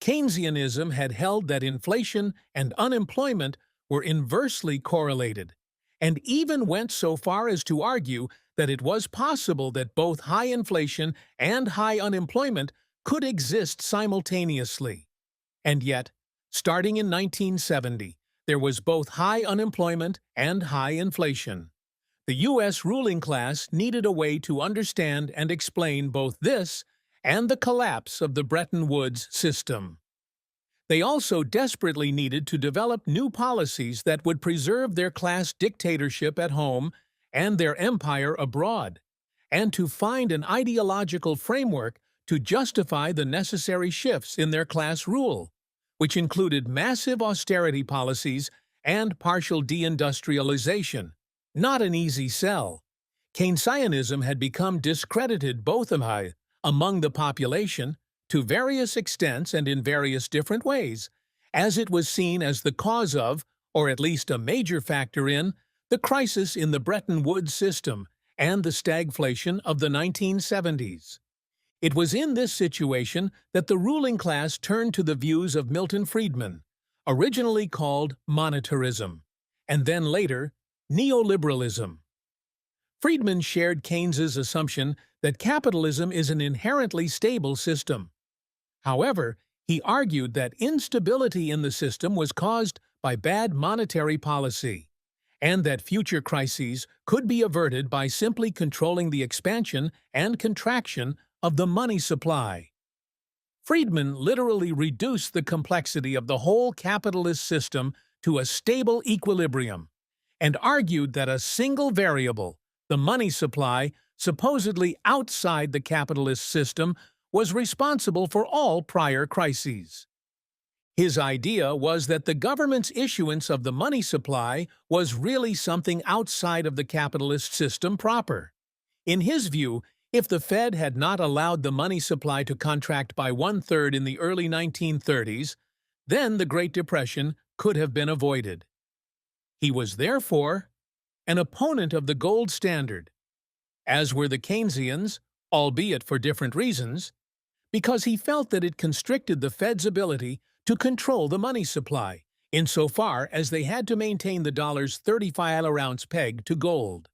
Keynesianism had held that inflation and unemployment were inversely correlated, and even went so far as to argue that it was possible that both high inflation and high unemployment could exist simultaneously. And yet, starting in 1970, there was both high unemployment and high inflation. The U.S. ruling class needed a way to understand and explain both this and the collapse of the Bretton Woods system. They also desperately needed to develop new policies that would preserve their class dictatorship at home and their empire abroad, and to find an ideological framework to justify the necessary shifts in their class rule, which included massive austerity policies and partial deindustrialization. Not an easy sell. Keynesianism had become discredited both among the population, to various extents and in various different ways, as it was seen as the cause of, or at least a major factor in, the crisis in the Bretton Woods system and the stagflation of the 1970s. It was in this situation that the ruling class turned to the views of Milton Friedman, originally called monetarism, and then later, neoliberalism. Friedman shared Keynes's assumption that capitalism is an inherently stable system. However, he argued that instability in the system was caused by bad monetary policy, and that future crises could be averted by simply controlling the expansion and contraction of the money supply. Friedman literally reduced the complexity of the whole capitalist system to a stable equilibrium, and argued that a single variable, the money supply, supposedly outside the capitalist system, was responsible for all prior crises. His idea was that the government's issuance of the money supply was really something outside of the capitalist system proper. In his view, if the Fed had not allowed the money supply to contract by 1/3 in the early 1930s, then the Great Depression could have been avoided. He was therefore an opponent of the gold standard, as were the Keynesians, albeit for different reasons, because he felt that it constricted the Fed's ability to control the money supply, insofar as they had to maintain the dollar's 35-ounce peg to gold.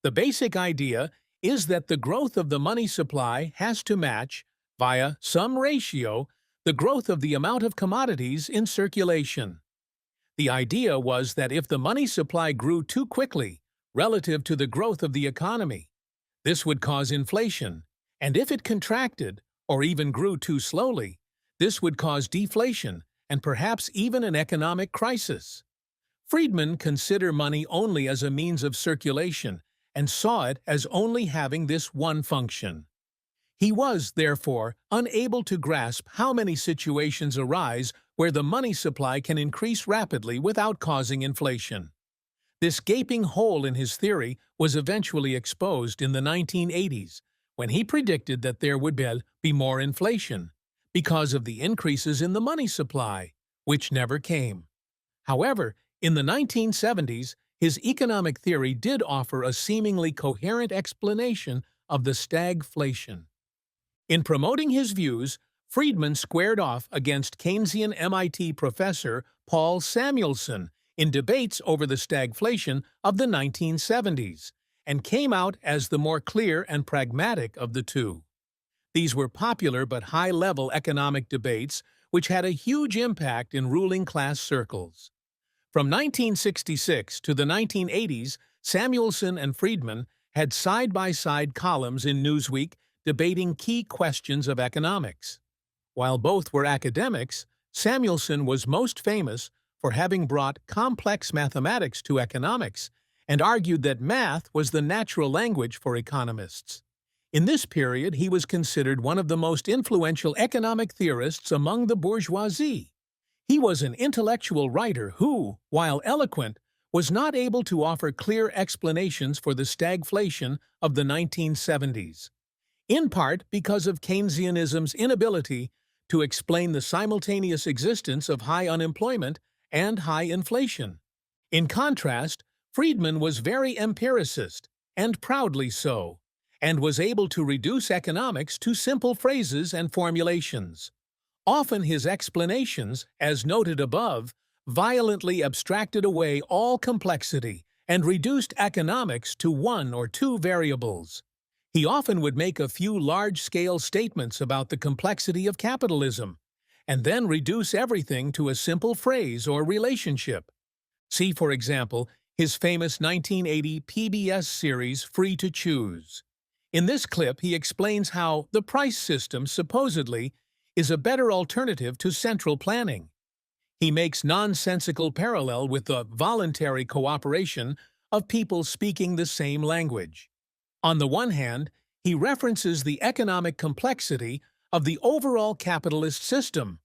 The basic idea is that the growth of the money supply has to match, via some ratio, the growth of the amount of commodities in circulation. The idea was that if the money supply grew too quickly relative to the growth of the economy, this would cause inflation, and if it contracted, or even grew too slowly, this would cause deflation and perhaps even an economic crisis. Friedman considered money only as a means of circulation and saw it as only having this one function. He was, therefore, unable to grasp how many situations arise where the money supply can increase rapidly without causing inflation. This gaping hole in his theory was eventually exposed in the 1980s, when he predicted that there would be more inflation because of the increases in the money supply, which never came. However, in the 1970s, his economic theory did offer a seemingly coherent explanation of the stagflation. In promoting his views, Friedman squared off against Keynesian MIT professor Paul Samuelson in debates over the stagflation of the 1970s, and came out as the more clear and pragmatic of the two. These were popular but high-level economic debates which had a huge impact in ruling class circles. From 1966 to the 1980s, Samuelson and Friedman had side-by-side columns in Newsweek debating key questions of economics. While both were academics, Samuelson was most famous for having brought complex mathematics to economics and argued that math was the natural language for economists. In this period, he was considered one of the most influential economic theorists among the bourgeoisie. He was an intellectual writer who, while eloquent, was not able to offer clear explanations for the stagflation of the 1970s, in part because of Keynesianism's inability to explain the simultaneous existence of high unemployment and high inflation. In contrast, Friedman was very empiricist, and proudly so, and was able to reduce economics to simple phrases and formulations. Often his explanations, as noted above, violently abstracted away all complexity and reduced economics to one or two variables. He often would make a few large-scale statements about the complexity of capitalism, and then reduce everything to a simple phrase or relationship. See, for example, his famous 1980 PBS series Free to Choose. In this clip, he explains how the price system supposedly is a better alternative to central planning. He makes nonsensical parallel with the voluntary cooperation of people speaking the same language. On the one hand, he references the economic complexity of the overall capitalist system,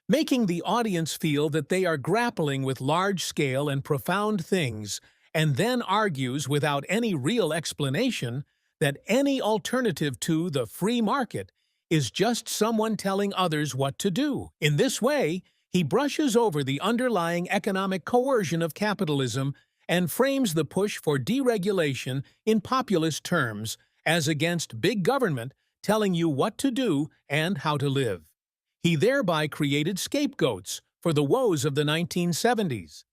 making the audience feel that they are grappling with large-scale and profound things, and then argues without any real explanation that any alternative to the free market is just someone telling others what to do. In this way, he brushes over the underlying economic coercion of capitalism and frames the push for deregulation in populist terms as against big government telling you what to do and how to live. He thereby created scapegoats for the woes of the 1970s.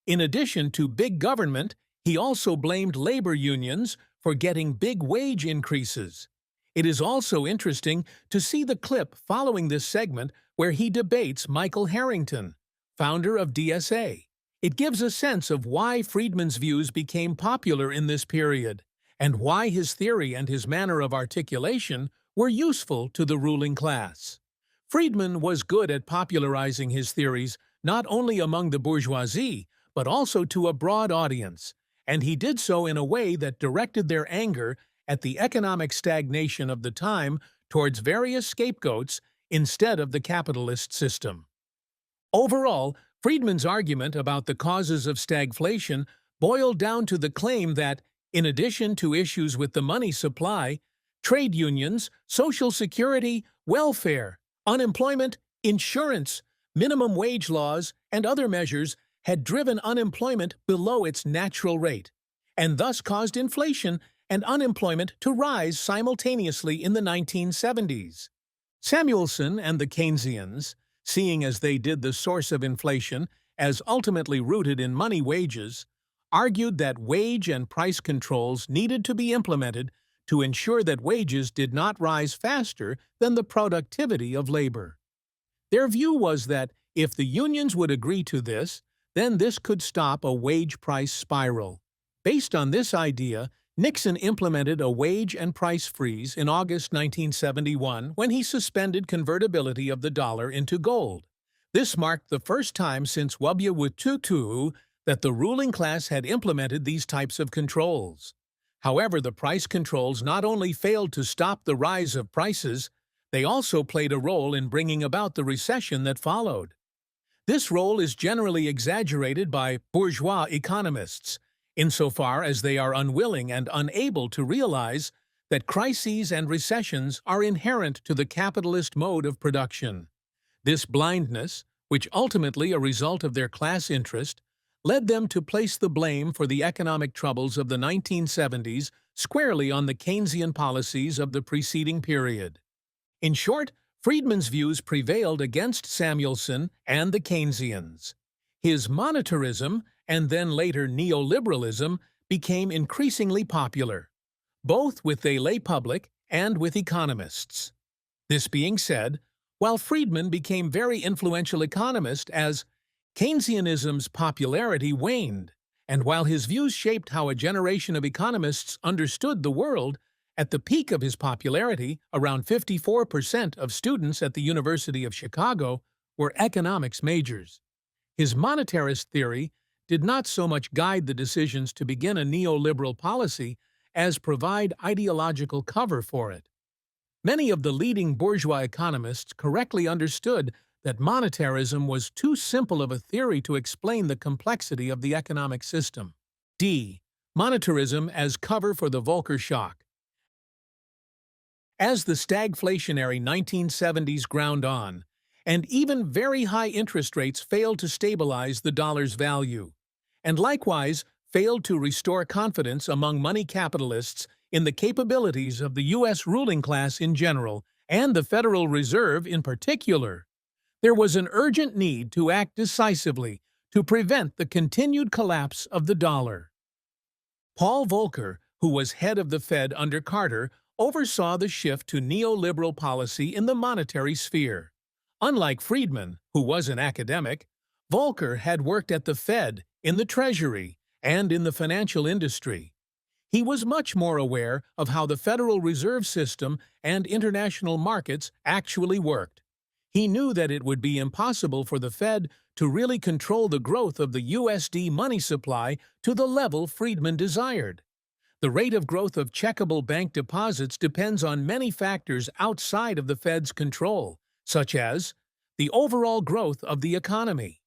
In addition to big government, he also blamed labor unions for getting big wage increases. It is also interesting to see the clip following this segment where he debates Michael Harrington, founder of DSA. It gives a sense of why Friedman's views became popular in this period, and why his theory and his manner of articulation were useful to the ruling class. Friedman was good at popularizing his theories not only among the bourgeoisie, but also to a broad audience, and he did so in a way that directed their anger at the economic stagnation of the time towards various scapegoats instead of the capitalist system. Overall, Friedman's argument about the causes of stagflation boiled down to the claim that, in addition to issues with the money supply, trade unions, social security, welfare, unemployment, insurance, minimum wage laws, and other measures had driven unemployment below its natural rate, and thus caused inflation and unemployment to rise simultaneously in the 1970s. Samuelson and the Keynesians, seeing as they did the source of inflation as ultimately rooted in money wages, argued that wage and price controls needed to be implemented to ensure that wages did not rise faster than the productivity of labor. Their view was that if the unions would agree to this, then this could stop a wage price spiral. Based on this idea, Nixon implemented a wage and price freeze in August 1971 when he suspended convertibility of the dollar into gold. This marked the first time since WWII that the ruling class had implemented these types of controls. However, the price controls not only failed to stop the rise of prices, they also played a role in bringing about the recession that followed. This role is generally exaggerated by bourgeois economists, insofar as they are unwilling and unable to realize that crises and recessions are inherent to the capitalist mode of production. This blindness, which ultimately a result of their class interest, led them to place the blame for the economic troubles of the 1970s squarely on the Keynesian policies of the preceding period. In short, Friedman's views prevailed against Samuelson and the Keynesians. His monetarism, and then later neoliberalism, became increasingly popular, both with the lay public and with economists. This being said, while Friedman became very influential economist as Keynesianism's popularity waned, and while his views shaped how a generation of economists understood the world, at the peak of his popularity, around 54% of students at the University of Chicago were economics majors. His monetarist theory did not so much guide the decisions to begin a neoliberal policy as provide ideological cover for it. Many of the leading bourgeois economists correctly understood that monetarism was too simple of a theory to explain the complexity of the economic system. D. Monetarism as cover for the Volcker shock. As the stagflationary 1970s ground on, and even very high interest rates failed to stabilize the dollar's value, and likewise failed to restore confidence among money capitalists in the capabilities of the U.S. ruling class in general and the Federal Reserve in particular, there was an urgent need to act decisively to prevent the continued collapse of the dollar. Paul Volcker, who was head of the Fed under Carter, oversaw the shift to neoliberal policy in the monetary sphere. Unlike Friedman, who was an academic, Volcker had worked at the Fed, in the Treasury, and in the financial industry. He was much more aware of how the Federal Reserve System and international markets actually worked. He knew that it would be impossible for the Fed to really control the growth of the USD money supply to the level Friedman desired. The rate of growth of checkable bank deposits depends on many factors outside of the Fed's control, such as the overall growth of the economy.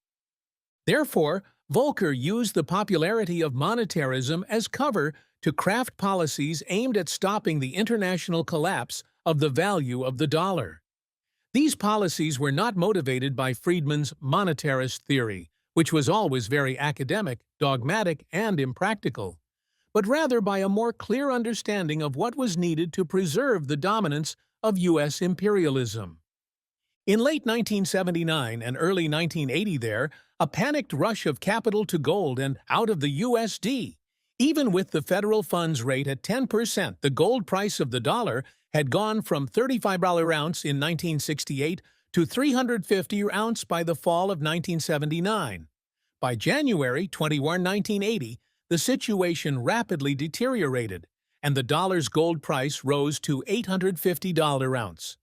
Therefore, Volcker used the popularity of monetarism as cover to craft policies aimed at stopping the international collapse of the value of the dollar. These policies were not motivated by Friedman's monetarist theory, which was always very academic, dogmatic, and impractical, but rather by a more clear understanding of what was needed to preserve the dominance of U.S. imperialism. In late 1979 and early 1980 a panicked rush of capital to gold and out of the USD. Even with the federal funds rate at 10%, the gold price of the dollar had gone from $35 per ounce in 1968 to $350 per ounce by the fall of 1979. By January 21, 1980, the situation rapidly deteriorated, and the dollar's gold price rose to $850 per ounce.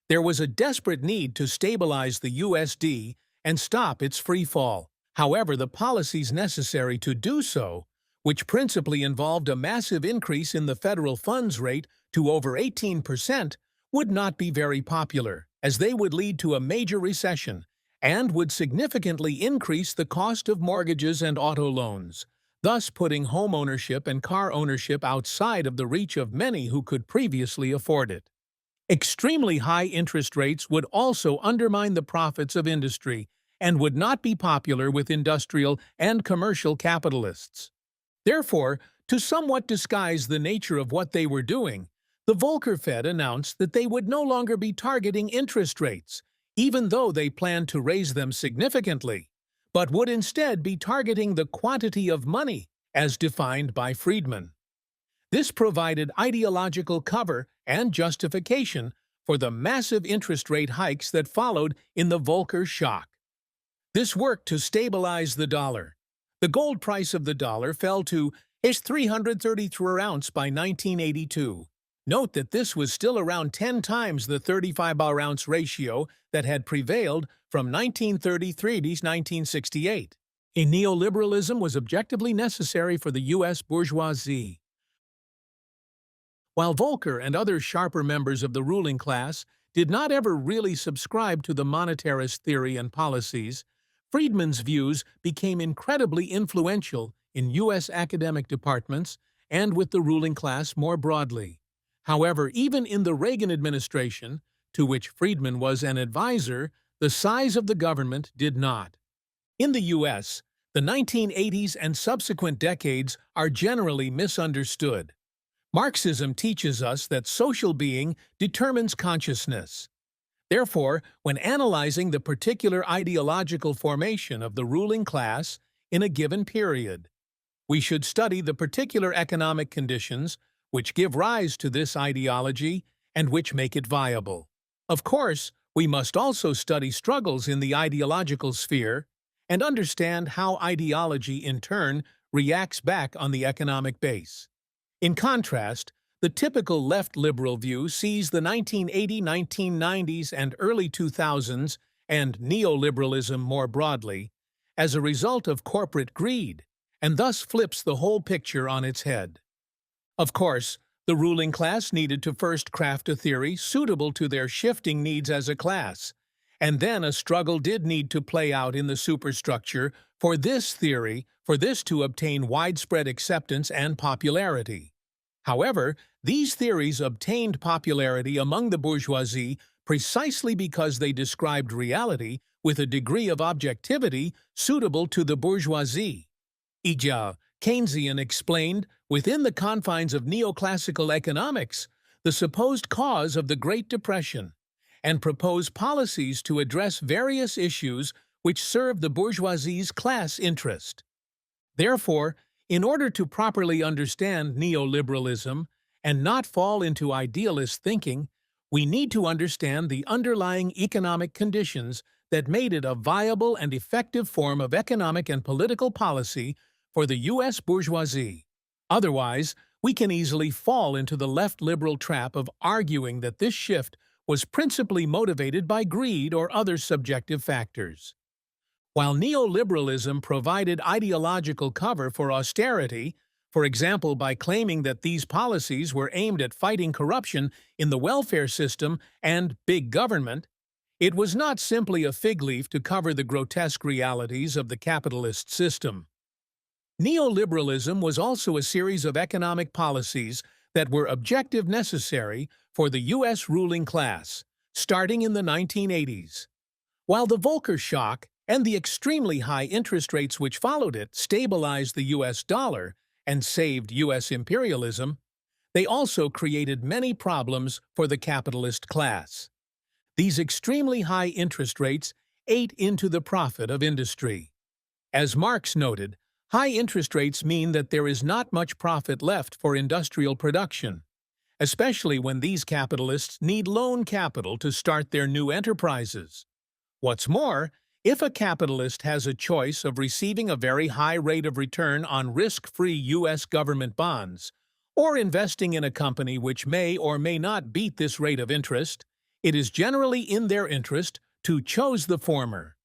There was a desperate need to stabilize the USD and stop its free fall. However, the policies necessary to do so, which principally involved a massive increase in the federal funds rate to over 18%, would not be very popular, as they would lead to a major recession and would significantly increase the cost of mortgages and auto loans, thus putting home ownership and car ownership outside of the reach of many who could previously afford it. Extremely high interest rates would also undermine the profits of industry and would not be popular with industrial and commercial capitalists. Therefore, to somewhat disguise the nature of what they were doing, the Volcker Fed announced that they would no longer be targeting interest rates, even though they planned to raise them significantly, but would instead be targeting the quantity of money, as defined by Friedman. This provided ideological cover and justification for the massive interest rate hikes that followed in the Volcker shock. This worked to stabilize the dollar. The gold price of the dollar fell to 333 per ounce by 1982. Note that this was still around 10 times the 35 per ounce ratio that had prevailed from 1933 to 1968. A neoliberalism was objectively necessary for the U.S. bourgeoisie. While Volcker and other sharper members of the ruling class did not ever really subscribe to the monetarist theory and policies, Friedman's views became incredibly influential in U.S. academic departments and with the ruling class more broadly. However, even in the Reagan administration, to which Friedman was an advisor, the size of the government did not. In the U.S., the 1980s and subsequent decades are generally misunderstood. Marxism teaches us that social being determines consciousness. Therefore, when analyzing the particular ideological formation of the ruling class in a given period, we should study the particular economic conditions which give rise to this ideology and which make it viable. Of course, we must also study struggles in the ideological sphere and understand how ideology in turn reacts back on the economic base. In contrast, the typical left liberal view sees the 1980s, 1990s, and early 2000s, and neoliberalism more broadly, as a result of corporate greed, and thus flips the whole picture on its head. Of course, the ruling class needed to first craft a theory suitable to their shifting needs as a class, and then a struggle did need to play out in the superstructure for this theory, for this to obtain widespread acceptance and popularity. However, these theories obtained popularity among the bourgeoisie precisely because they described reality with a degree of objectivity suitable to the bourgeoisie. E.g., Keynesian explained, within the confines of neoclassical economics, the supposed cause of the Great Depression, and proposed policies to address various issues which serve the bourgeoisie's class interest. Therefore, in order to properly understand neoliberalism and not fall into idealist thinking, we need to understand the underlying economic conditions that made it a viable and effective form of economic and political policy for the U.S. bourgeoisie. Otherwise, we can easily fall into the left liberal trap of arguing that this shift was principally motivated by greed or other subjective factors. While neoliberalism provided ideological cover for austerity, for example by claiming that these policies were aimed at fighting corruption in the welfare system and big government, it was not simply a fig leaf to cover the grotesque realities of the capitalist system. Neoliberalism was also a series of economic policies that were objective necessary for the U.S. ruling class, starting in the 1980s. While the Volcker shock and the extremely high interest rates which followed it stabilized the U.S. dollar and saved U.S. imperialism, they also created many problems for the capitalist class. These extremely high interest rates ate into the profit of industry. As Marx noted, high interest rates mean that there is not much profit left for industrial production, especially when these capitalists need loan capital to start their new enterprises. What's more, if a capitalist has a choice of receiving a very high rate of return on risk-free U.S. government bonds, or investing in a company which may or may not beat this rate of interest, it is generally in their interest to choose the former.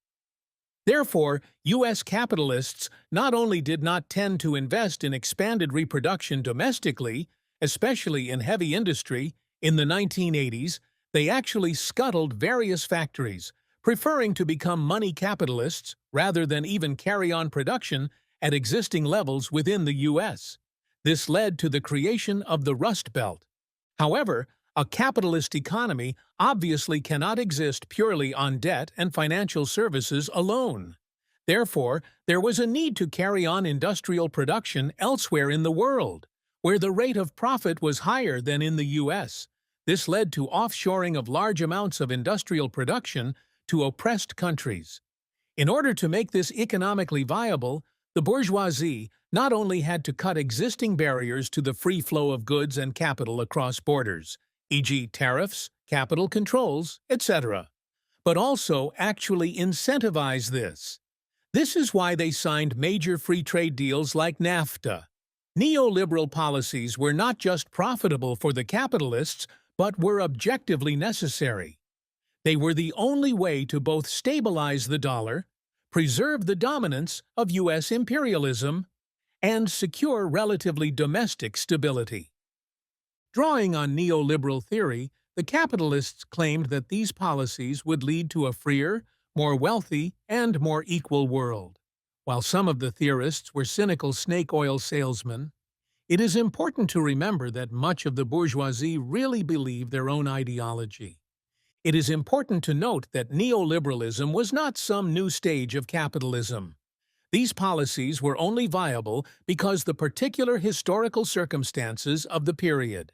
Therefore, U.S. capitalists not only did not tend to invest in expanded reproduction domestically, especially in heavy industry, in the 1980s, they actually scuttled various factories, preferring to become money capitalists rather than even carry on production at existing levels within the U.S. This led to the creation of the Rust Belt. However, a capitalist economy obviously cannot exist purely on debt and financial services alone. Therefore, there was a need to carry on industrial production elsewhere in the world, where the rate of profit was higher than in the U.S. This led to offshoring of large amounts of industrial production to oppressed countries. In order to make this economically viable, The bourgeoisie not only had to cut existing barriers to the free flow of goods and capital across borders, e.g. tariffs, capital controls, etc., but also actually incentivize this. This is why they signed major free trade deals like NAFTA. Neoliberal policies were not just profitable for the capitalists, but were objectively necessary. They were the only way to both stabilize the dollar, preserve the dominance of U.S. imperialism, and secure relatively domestic stability. Drawing on neoliberal theory, the capitalists claimed that these policies would lead to a freer, more wealthy, and more equal world. While some of the theorists were cynical snake oil salesmen, it is important to remember that much of the bourgeoisie really believed their own ideology. It is important to note that neoliberalism was not some new stage of capitalism. These policies were only viable because the particular historical circumstances of the period.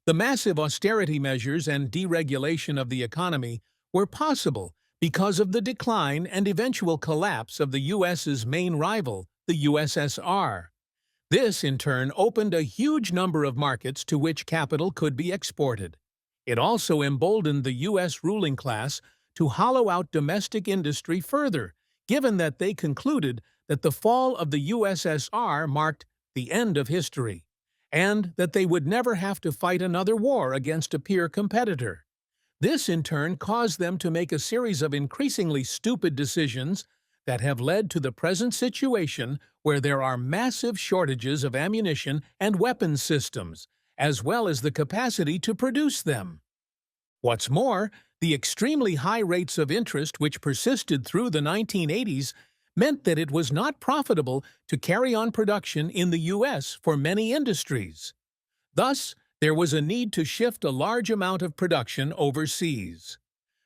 The massive austerity measures and deregulation of the economy were possible because of the decline and eventual collapse of the U.S.'s main rival, the USSR. This, in turn, opened a huge number of markets to which capital could be exported. It also emboldened the U.S. ruling class to hollow out domestic industry further, given that they concluded that the fall of the USSR marked the end of history, and that they would never have to fight another war against a peer competitor. This, in turn, caused them to make a series of increasingly stupid decisions that have led to the present situation where there are massive shortages of ammunition and weapons systems, as well as the capacity to produce them. What's more, the extremely high rates of interest which persisted through the 1980s meant that it was not profitable to carry on production in the U.S. for many industries. Thus, there was a need to shift a large amount of production overseas.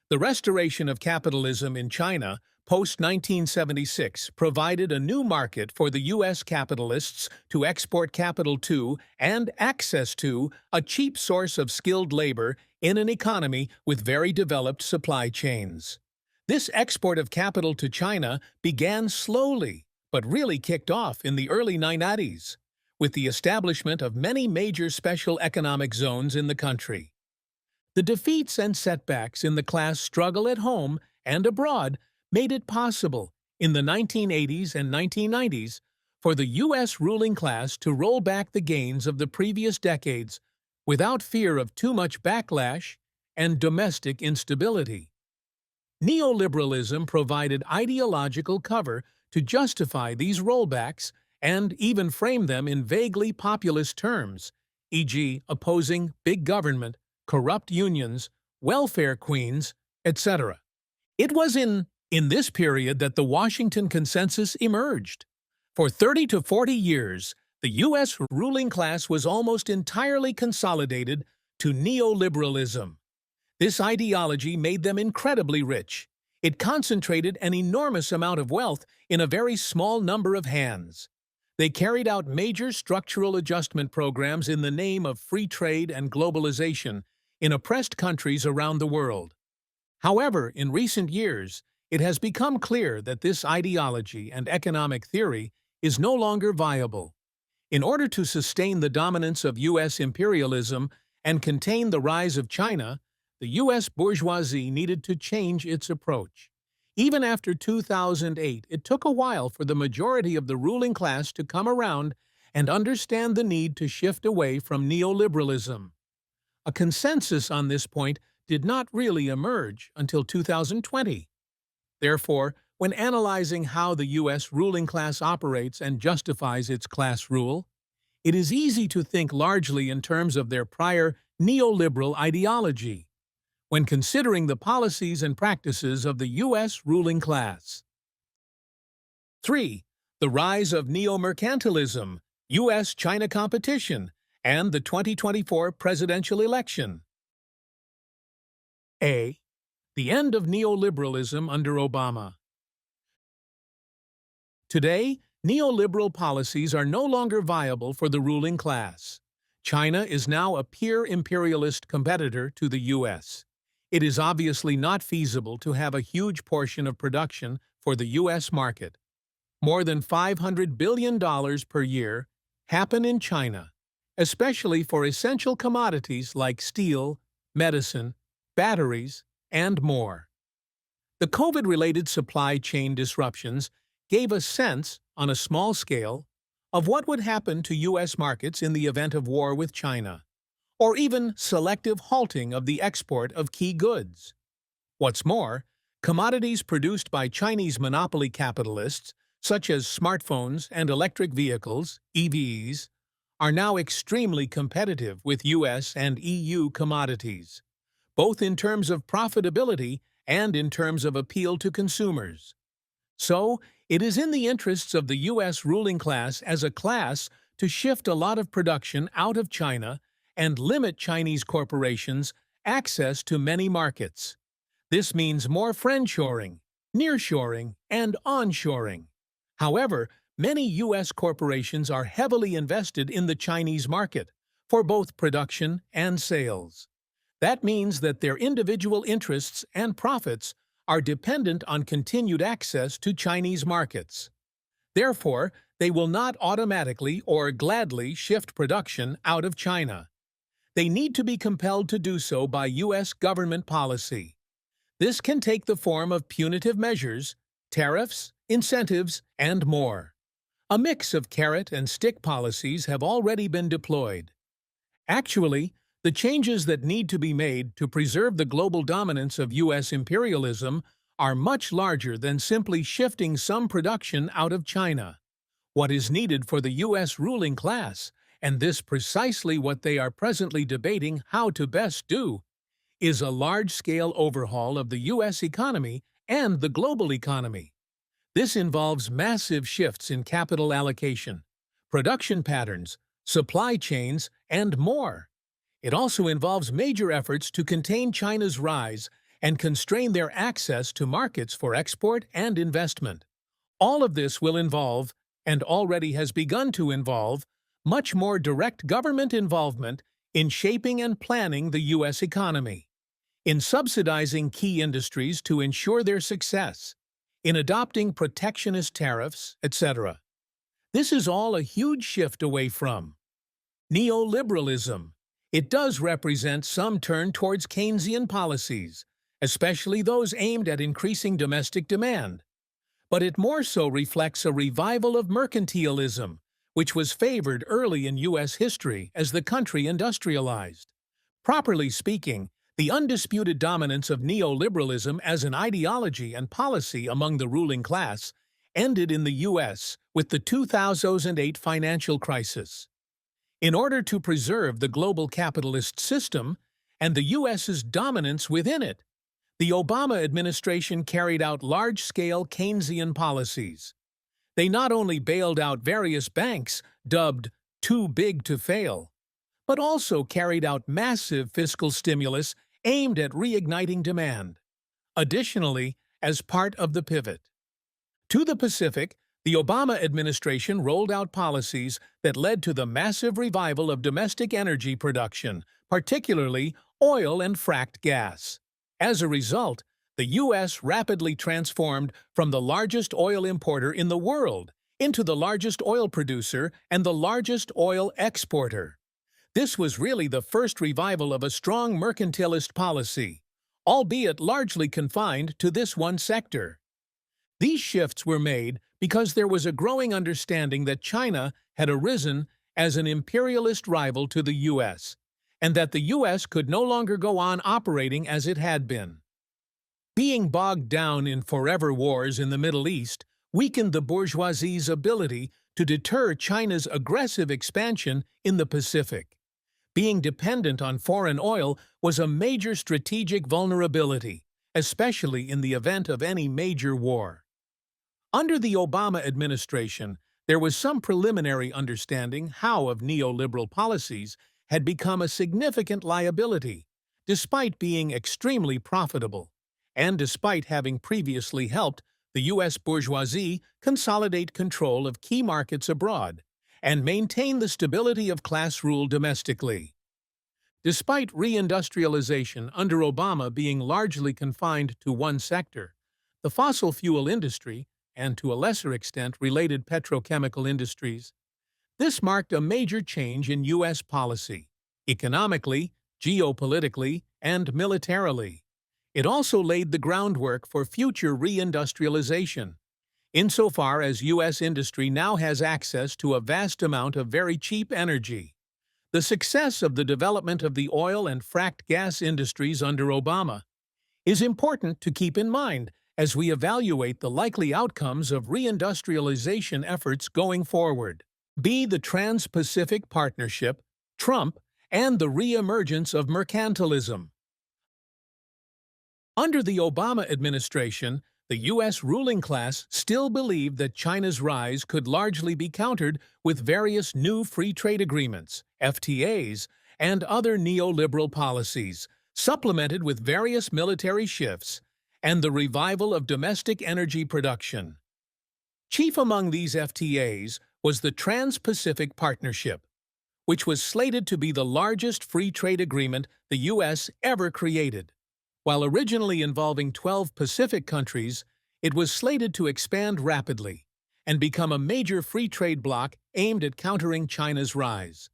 The restoration of capitalism in China post-1976 provided a new market for the U.S. capitalists to export capital to and access to a cheap source of skilled labor in an economy with very developed supply chains. This export of capital to China began slowly, but really kicked off in the early 1990s, with the establishment of many major special economic zones in the country. The defeats and setbacks in the class struggle at home and abroad made it possible, in the 1980s and 1990s, for the U.S. ruling class to roll back the gains of the previous decades without fear of too much backlash and domestic instability. Neoliberalism provided ideological cover to justify these rollbacks and even frame them in vaguely populist terms, e.g. opposing big government, corrupt unions, welfare queens, etc. It was in this period that the Washington Consensus emerged. For 30 to 40 years, the U.S. ruling class was almost entirely consolidated to neoliberalism. This ideology made them incredibly rich. It concentrated an enormous amount of wealth in a very small number of hands. They carried out major structural adjustment programs in the name of free trade and globalization in oppressed countries around the world. However, in recent years, it has become clear that this ideology and economic theory is no longer viable. In order to sustain the dominance of U.S. imperialism and contain the rise of China, the U.S. bourgeoisie needed to change its approach. Even after 2008, it took a while for the majority of the ruling class to come around and understand the need to shift away from neoliberalism. A consensus on this point did not really emerge until 2020. Therefore, when analyzing how the U.S. ruling class operates and justifies its class rule, it is easy to think largely in terms of their prior neoliberal ideology when considering the policies and practices of the U.S. ruling class. 3. The rise of Neomercantilism, U.S.-China competition, and the 2024 presidential election. A. The end of neoliberalism under Obama. Today, neoliberal policies are no longer viable for the ruling class. China is now a peer imperialist competitor to the U.S. It is obviously not feasible to have a huge portion of production for the U.S. market. more than $500 billion per year, happen in China, especially for essential commodities like steel, medicine, batteries, and more. The COVID-related supply chain disruptions gave a sense, on a small scale, of what would happen to U.S. markets in the event of war with China, or even selective halting of the export of key goods. What's more, commodities produced by Chinese monopoly capitalists, such as smartphones and electric vehicles, EVs, are now extremely competitive with U.S. and EU commodities, both in terms of profitability and in terms of appeal to consumers. So, it is in the interests of the U.S. ruling class as a class to shift a lot of production out of China and limit Chinese corporations' access to many markets. This means more friendshoring, nearshoring, and onshoring. However, many U.S. corporations are heavily invested in the Chinese market for both production and sales. That means that their individual interests and profits are dependent on continued access to Chinese markets. Therefore, they will not automatically or gladly shift production out of China. They need to be compelled to do so by U.S. government policy. This can take the form of punitive measures, tariffs, incentives, and more. A mix of carrot and stick policies have already been deployed. Actually, the changes that need to be made to preserve the global dominance of U.S. imperialism are much larger than simply shifting some production out of China. What is needed for the U.S. ruling class, and this precisely what they are presently debating how to best do, is a large-scale overhaul of the U.S. economy and the global economy. This involves massive shifts in capital allocation, production patterns, supply chains, and more. It also involves major efforts to contain China's rise and constrain their access to markets for export and investment. All of this will involve, and already has begun to involve, much more direct government involvement in shaping and planning the U.S. economy, in subsidizing key industries to ensure their success, in adopting protectionist tariffs, etc. This is all a huge shift away from neoliberalism. It does represent some turn towards Keynesian policies, especially those aimed at increasing domestic demand. But it more so reflects a revival of mercantilism, which was favored early in U.S. history as the country industrialized. Properly speaking, the undisputed dominance of neoliberalism as an ideology and policy among the ruling class ended in the U.S. with the 2008 financial crisis. In order to preserve the global capitalist system and the U.S.'s dominance within it, the Obama administration carried out large-scale Keynesian policies. They not only bailed out various banks dubbed too big to fail, but also carried out massive fiscal stimulus aimed at reigniting demand. Additionally, as part of the pivot to the Pacific, the Obama administration rolled out policies that led to the massive revival of domestic energy production, particularly oil and fracked gas. As a result, the U.S. rapidly transformed from the largest oil importer in the world into the largest oil producer and the largest oil exporter. This was really the first revival of a strong mercantilist policy, albeit largely confined to this one sector. These shifts were made because there was a growing understanding that China had arisen as an imperialist rival to the U.S., and that the U.S. could no longer go on operating as it had been. Being bogged down in forever wars in the Middle East weakened the bourgeoisie's ability to deter China's aggressive expansion in the Pacific. Being dependent on foreign oil was a major strategic vulnerability, especially in the event of any major war. Under the Obama administration, there was some preliminary understanding how of neoliberal policies had become a significant liability, despite being extremely profitable, and despite having previously helped the U.S. bourgeoisie consolidate control of key markets abroad and maintain the stability of class rule domestically. Despite reindustrialization under Obama being largely confined to one sector, the fossil fuel industry, and to a lesser extent related petrochemical industries. This marked a major change in U.S. policy, economically, geopolitically, and militarily. It also laid the groundwork for future reindustrialization, insofar as U.S. industry now has access to a vast amount of very cheap energy. The success of the development of the oil and fracked gas industries under Obama is important to keep in mind as we evaluate the likely outcomes of reindustrialization efforts going forward. B. The Trans-Pacific Partnership, Trump, and the re-emergence of mercantilism. Under the Obama administration, the U.S. ruling class still believed that China's rise could largely be countered with various new free trade agreements, FTAs, and other neoliberal policies, supplemented with various military shifts and the revival of domestic energy production. Chief among these FTAs was the Trans-Pacific Partnership, which was slated to be the largest free trade agreement the U.S. ever created. While originally involving 12 Pacific countries, it was slated to expand rapidly and become a major free trade bloc aimed at countering China's rise.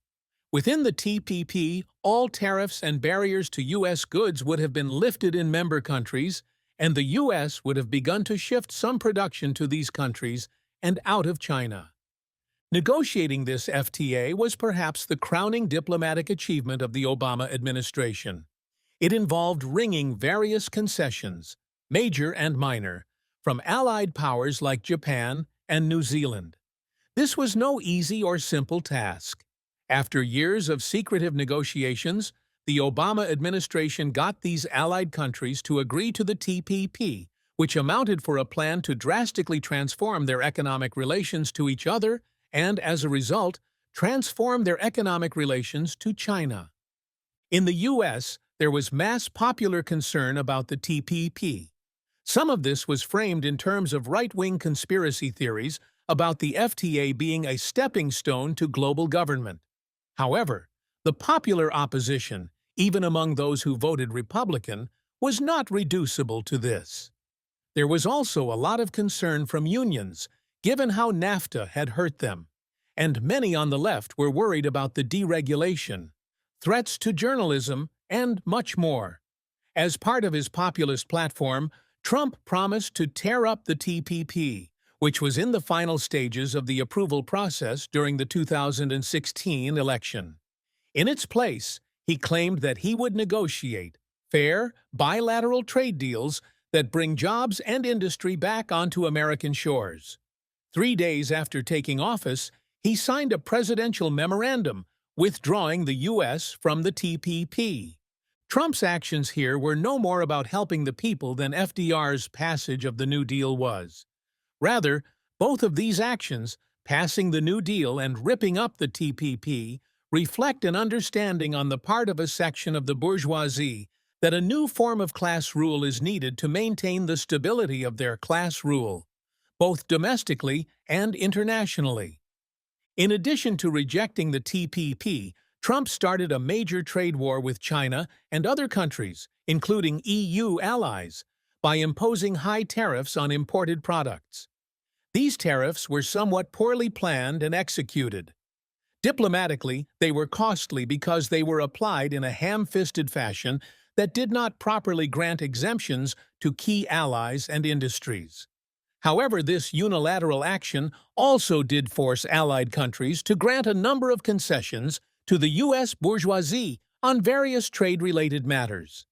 Within the TPP, all tariffs and barriers to U.S. goods would have been lifted in member countries, and the U.S. would have begun to shift some production to these countries and out of China. Negotiating this FTA was perhaps the crowning diplomatic achievement of the Obama administration. It involved wringing various concessions, major and minor, from allied powers like Japan and New Zealand. This was no easy or simple task. After years of secretive negotiations, the Obama administration got these allied countries to agree to the TPP, which amounted for a plan to drastically transform their economic relations to each other and, as a result, transform their economic relations to China. In the U.S., there was mass popular concern about the TPP. Some of this was framed in terms of right-wing conspiracy theories about the FTA being a stepping stone to global government. However, the popular opposition, even among those who voted Republican, was not reducible to this. There was also a lot of concern from unions, given how NAFTA had hurt them, and many on the left were worried about the deregulation, threats to journalism, and much more. As part of his populist platform, Trump promised to tear up the TPP, which was in the final stages of the approval process during the 2016 election. In its place, he claimed that he would negotiate fair, bilateral trade deals that bring jobs and industry back onto American shores. 3 days after taking office, he signed a presidential memorandum withdrawing the U.S. from the TPP. Trump's actions here were no more about helping the people than FDR's passage of the New Deal was. Rather, both of these actions, passing the New Deal and ripping up the TPP, reflect an understanding on the part of a section of the bourgeoisie that a new form of class rule is needed to maintain the stability of their class rule, both domestically and internationally. In addition to rejecting the TPP, Trump started a major trade war with China and other countries, including EU allies, by imposing high tariffs on imported products. These tariffs were somewhat poorly planned and executed. Diplomatically, they were costly because they were applied in a ham-fisted fashion that did not properly grant exemptions to key allies and industries. However, this unilateral action also did force allied countries to grant a number of concessions to the U.S. bourgeoisie on various trade-related matters.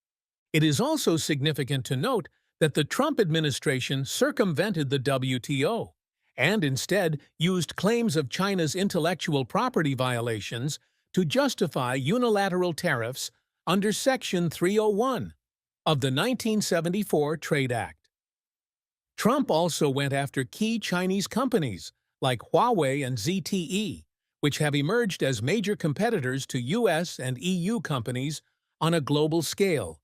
It is also significant to note that the Trump administration circumvented the WTO and instead used claims of China's intellectual property violations to justify unilateral tariffs under Section 301 of the 1974 Trade Act. Trump also went after key Chinese companies like Huawei and ZTE, which have emerged as major competitors to U.S. and EU companies on a global scale.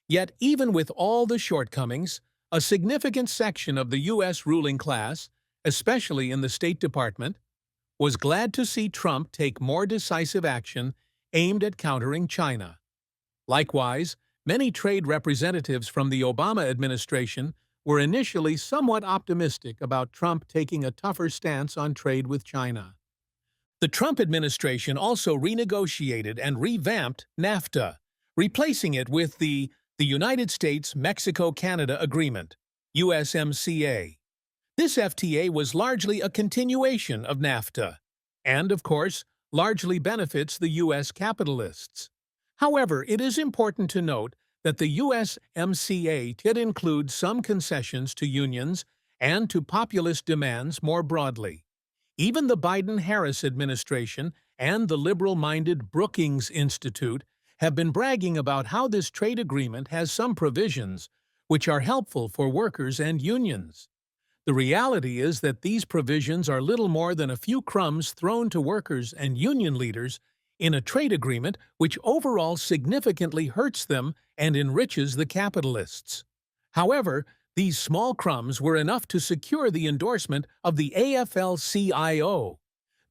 Yet, even with all the shortcomings, a significant section of the U.S. ruling class, especially in the State Department, was glad to see Trump take more decisive action aimed at countering China. Likewise, many trade representatives from the Obama administration were initially somewhat optimistic about Trump taking a tougher stance on trade with China. The Trump administration also renegotiated and revamped NAFTA, replacing it with the United States-Mexico-Canada Agreement, USMCA. This FTA was largely a continuation of NAFTA, and, of course, largely benefits the U.S. capitalists. However, it is important to note that the USMCA did include some concessions to unions and to populist demands more broadly. Even the Biden-Harris administration and the liberal-minded Brookings Institute have been bragging about how this trade agreement has some provisions which are helpful for workers and unions. The reality is that these provisions are little more than a few crumbs thrown to workers and union leaders in a trade agreement which overall significantly hurts them and enriches the capitalists. However, these small crumbs were enough to secure the endorsement of the AFL-CIO.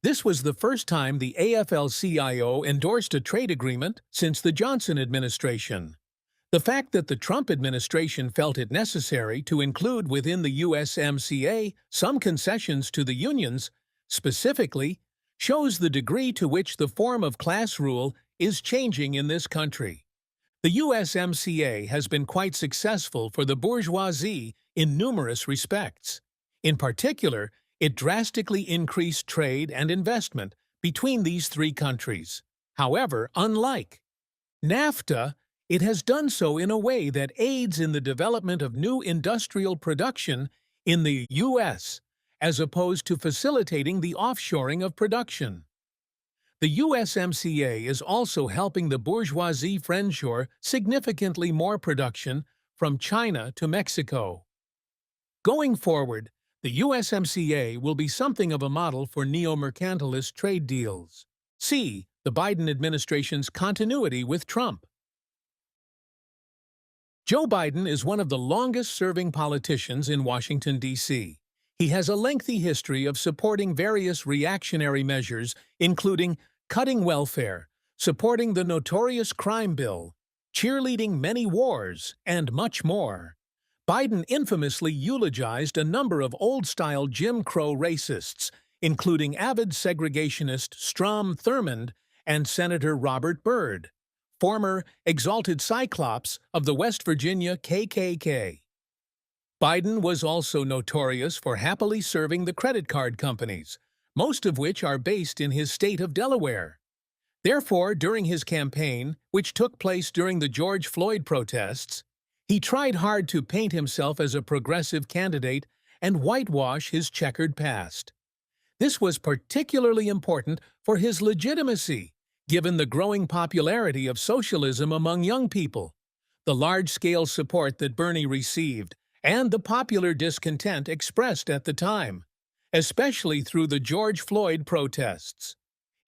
This was the first time the AFL-CIO endorsed a trade agreement since the Johnson administration. The fact that the Trump administration felt it necessary to include within the USMCA some concessions to the unions, specifically, shows the degree to which the form of class rule is changing in this country. The USMCA has been quite successful for the bourgeoisie in numerous respects. In particular, it drastically increased trade and investment between these three countries. However, unlike NAFTA, it has done so in a way that aids in the development of new industrial production in the U.S., as opposed to facilitating the offshoring of production. The USMCA is also helping the bourgeoisie friendshore significantly more production from China to Mexico. Going forward, the USMCA will be something of a model for neo-mercantilist trade deals. See the Biden administration's continuity with Trump. Joe Biden is one of the longest-serving politicians in Washington, D.C. He has a lengthy history of supporting various reactionary measures, including cutting welfare, supporting the notorious crime bill, cheerleading many wars, and much more. Biden infamously eulogized a number of old-style Jim Crow racists, including avid segregationist Strom Thurmond and Senator Robert Byrd, former exalted Cyclops of the West Virginia KKK. Biden was also notorious for happily serving the credit card companies, most of which are based in his state of Delaware. Therefore, during his campaign, which took place during the George Floyd protests, he tried hard to paint himself as a progressive candidate and whitewash his checkered past. This was particularly important for his legitimacy, given the growing popularity of socialism among young people, the large-scale support that Bernie received, and the popular discontent expressed at the time, especially through the George Floyd protests.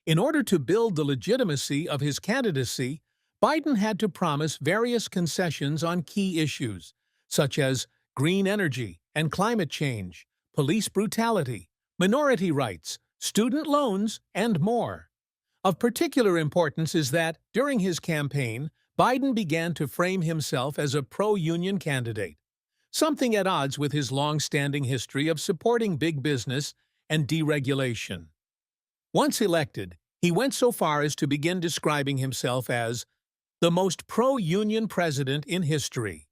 In order to build the legitimacy of his candidacy, Biden had to promise various concessions on key issues, such as green energy and climate change, police brutality, minority rights, student loans, and more. Of particular importance is that, during his campaign, Biden began to frame himself as a pro-union candidate, something at odds with his long-standing history of supporting big business and deregulation. Once elected, he went so far as to begin describing himself as the most pro-union president in history.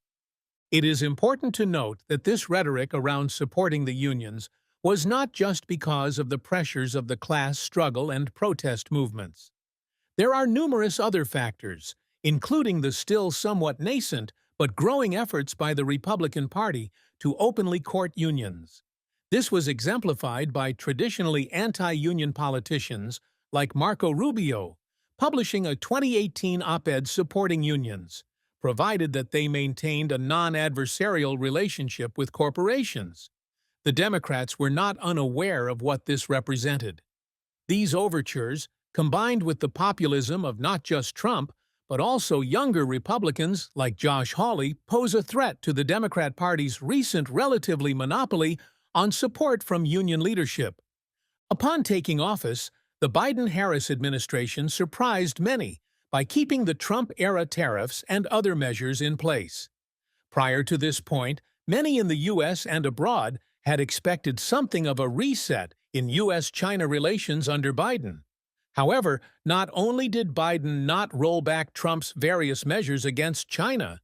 It is important to note that this rhetoric around supporting the unions was not just because of the pressures of the class struggle and protest movements. There are numerous other factors, including the still somewhat nascent but growing efforts by the Republican Party to openly court unions. This was exemplified by traditionally anti-union politicians like Marco Rubio, publishing a 2018 op-ed supporting unions, provided that they maintained a non-adversarial relationship with corporations. The Democrats were not unaware of what this represented. These overtures, combined with the populism of not just Trump, but also younger Republicans like Josh Hawley, pose a threat to the Democrat Party's recent relatively monopoly on support from union leadership. Upon taking office, the Biden-Harris administration surprised many by keeping the Trump-era tariffs and other measures in place. Prior to this point, Many in the U.S. and abroad had expected something of a reset in U.S.-China relations under Biden. However, not only did Biden not roll back Trump's various measures against China,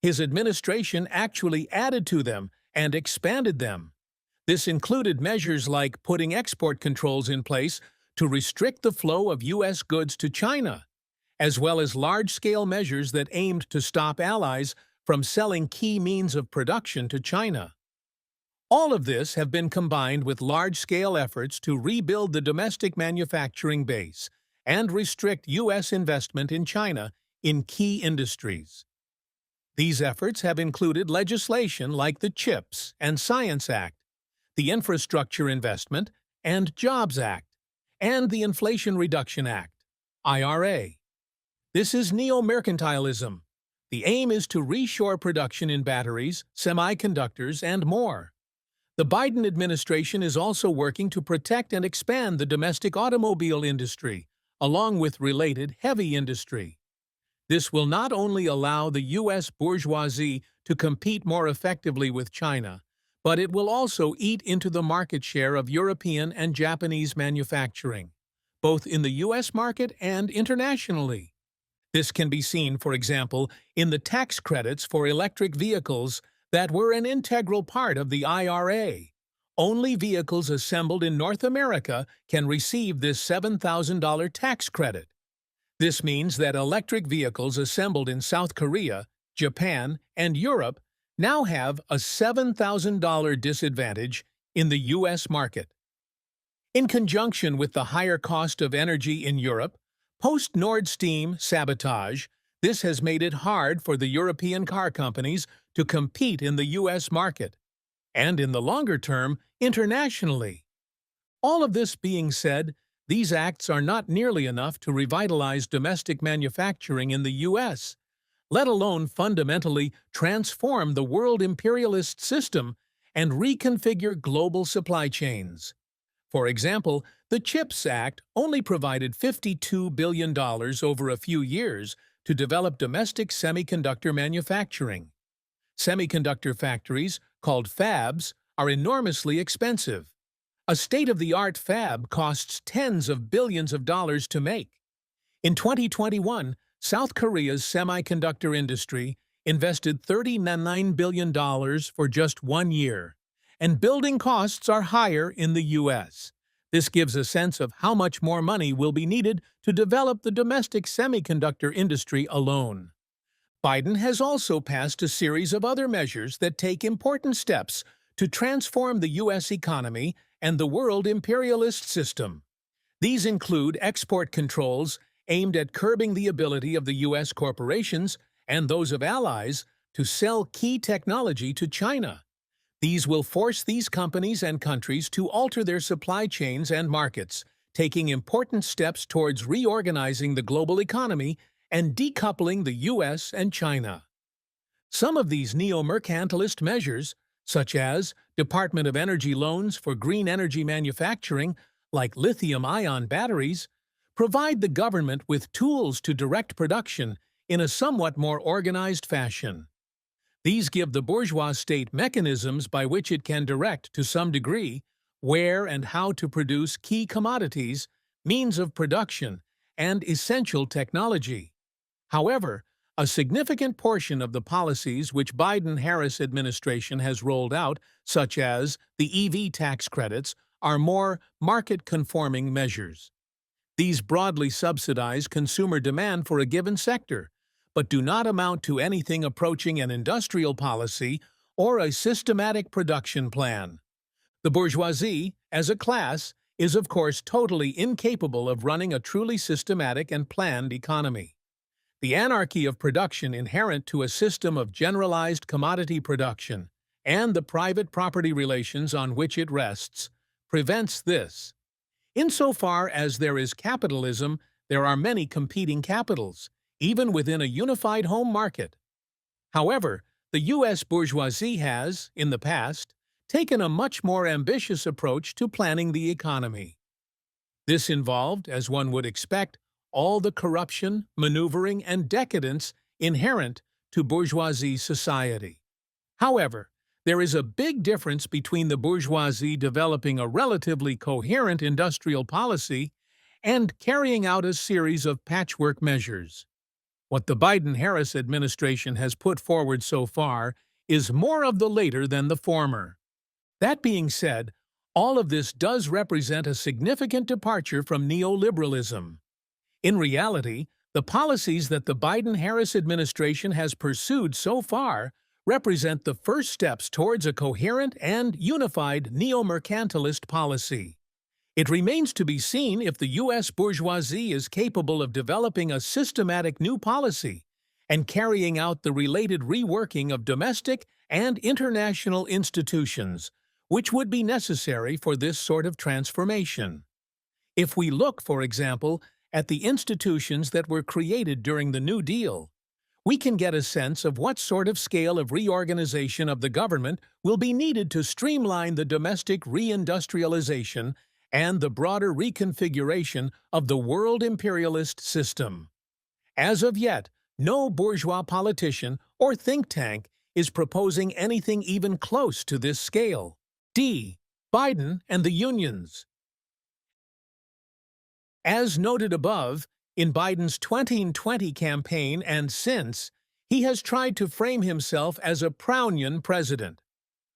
his administration actually added to them and expanded them. This included measures like putting export controls in place to restrict the flow of U.S. goods to China, as well as large-scale measures that aimed to stop allies from selling key means of production to China. All of this have been combined with large-scale efforts to rebuild the domestic manufacturing base and restrict U.S. investment in China in key industries. These efforts have included legislation like the CHIPS and Science Act, the Infrastructure Investment and Jobs Act, and the Inflation Reduction Act, IRA. This is neomercantilism. The aim is to reshore production in batteries, semiconductors, and more. The Biden administration is also working to protect and expand the domestic automobile industry, along with related heavy industry. This will not only allow the U.S. bourgeoisie to compete more effectively with China, but it will also eat into the market share of European and Japanese manufacturing, both in the U.S. market and internationally. This can be seen, for example, in the tax credits for electric vehicles that were an integral part of the IRA. Only vehicles assembled in North America can receive this $7,000 tax credit. This means that electric vehicles assembled in South Korea, Japan, and Europe now have a $7,000 disadvantage in the U.S. market. In conjunction with the higher cost of energy in Europe, post-Nord Stream sabotage, this has made it hard for the European car companies to compete in the U.S. market, and in the longer term, internationally. All of this being said, these acts are not nearly enough to revitalize domestic manufacturing in the U.S., let alone fundamentally transform the world imperialist system and reconfigure global supply chains. For example, the CHIPS Act only provided $52 billion over a few years to develop domestic semiconductor manufacturing. Semiconductor factories, called fabs, are enormously expensive. A state-of-the-art fab costs tens of billions of dollars to make. In 2021, South Korea's semiconductor industry invested $39 billion for just 1 year, and building costs are higher in the U.S. This gives a sense of how much more money will be needed to develop the domestic semiconductor industry alone. Biden has also passed a series of other measures that take important steps to transform the U.S. economy and the world imperialist system. These include export controls aimed at curbing the ability of the U.S. corporations and those of allies to sell key technology to China. These will force these companies and countries to alter their supply chains and markets, taking important steps towards reorganizing the global economy and decoupling the U.S. and China. Some of these neo-mercantilist measures, such as Department of Energy loans for green energy manufacturing, like lithium-ion batteries, provide the government with tools to direct production in a somewhat more organized fashion. These give the bourgeois state mechanisms by which it can direct, to some degree, where and how to produce key commodities, means of production, and essential technology. However, a significant portion of the policies which Biden-Harris administration has rolled out, such as the EV tax credits, are more market-conforming measures. These broadly subsidize consumer demand for a given sector, but do not amount to anything approaching an industrial policy or a systematic production plan. The bourgeoisie, as a class, is of course totally incapable of running a truly systematic and planned economy. The anarchy of production inherent to a system of generalized commodity production, and the private property relations on which it rests, prevents this. Insofar as there is capitalism, there are many competing capitals, even within a unified home market. However, the U.S. bourgeoisie has, in the past, taken a much more ambitious approach to planning the economy. This involved, as one would expect, all the corruption, maneuvering, and decadence inherent to bourgeoisie society. However, There is a big difference between the bourgeoisie developing a relatively coherent industrial policy and carrying out a series of patchwork measures. What the Biden-Harris administration has put forward so far is more of the latter than the former. That being said, all of this does represent a significant departure from neoliberalism. In reality, the policies that the Biden-Harris administration has pursued so far represent the first steps towards a coherent and unified neo-mercantilist policy. It remains to be seen if the U.S. bourgeoisie is capable of developing a systematic new policy and carrying out the related reworking of domestic and international institutions, which would be necessary for this sort of transformation. If we look, for example, at the institutions that were created during the New Deal, we can get a sense of what sort of scale of reorganization of the government will be needed to streamline the domestic reindustrialization and the broader reconfiguration of the world imperialist system. As of yet, no bourgeois politician or think tank is proposing anything even close to this scale. D. Biden and the unions. As noted above, in Biden's 2020 campaign and since, he has tried to frame himself as a Brownian president.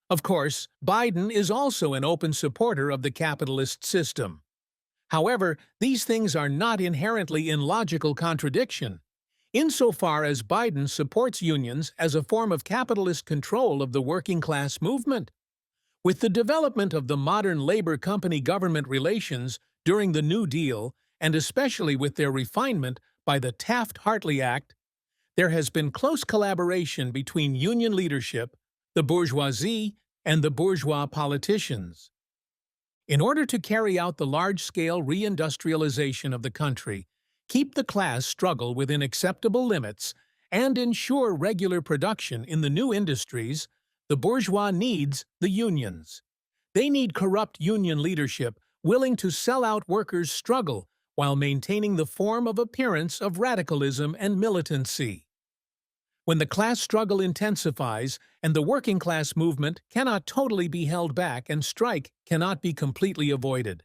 Of course, Biden is also an open supporter of the capitalist system. However, these things are not inherently in logical contradiction, insofar as Biden supports unions as a form of capitalist control of the working-class movement. With the development of the modern labor-company-government relations during the New Deal, and especially with their refinement by the Taft-Hartley Act, there has been close collaboration between union leadership, the bourgeoisie, and the bourgeois politicians. In order to carry out the large-scale reindustrialization of the country, keep the class struggle within acceptable limits, and ensure regular production in the new industries, the bourgeois needs the unions. They need corrupt union leadership willing to sell out workers' struggle while maintaining the form of appearance of radicalism and militancy. When the class struggle intensifies and the working class movement cannot totally be held back and strike cannot be completely avoided,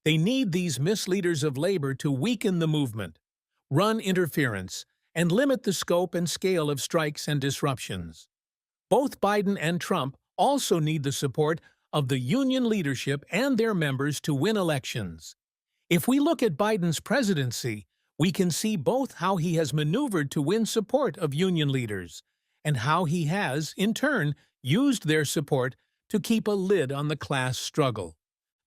they need these misleaders of labor to weaken the movement, run interference, and limit the scope and scale of strikes and disruptions. Both Biden and Trump also need the support of the union leadership and their members to win elections. If we look at Biden's presidency, we can see both how he has maneuvered to win support of union leaders and how he has, in turn, used their support to keep a lid on the class struggle.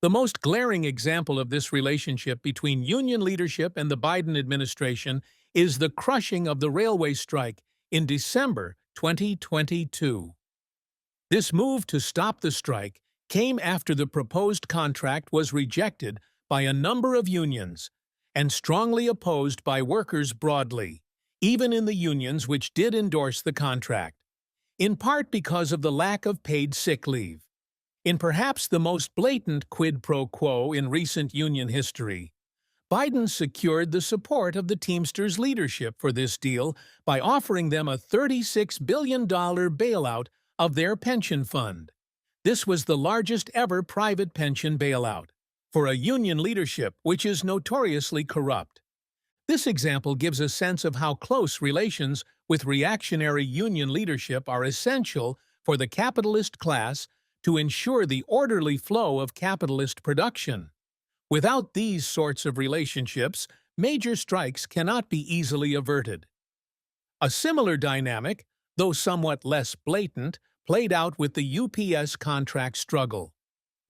The most glaring example of this relationship between union leadership and the Biden administration is the crushing of the railway strike in December 2022. This move to stop the strike came after the proposed contract was rejected by a number of unions and strongly opposed by workers broadly, even in the unions which did endorse the contract, in part because of the lack of paid sick leave. In perhaps the most blatant quid pro quo in recent union history, Biden secured the support of the Teamsters leadership for this deal by offering them a $36 billion bailout of their pension fund. This was the largest ever private pension bailout for a union leadership which is notoriously corrupt. This example gives a sense of how close relations with reactionary union leadership are essential for the capitalist class to ensure the orderly flow of capitalist production. Without these sorts of relationships, major strikes cannot be easily averted. A similar dynamic, though somewhat less blatant, played out with the UPS contract struggle.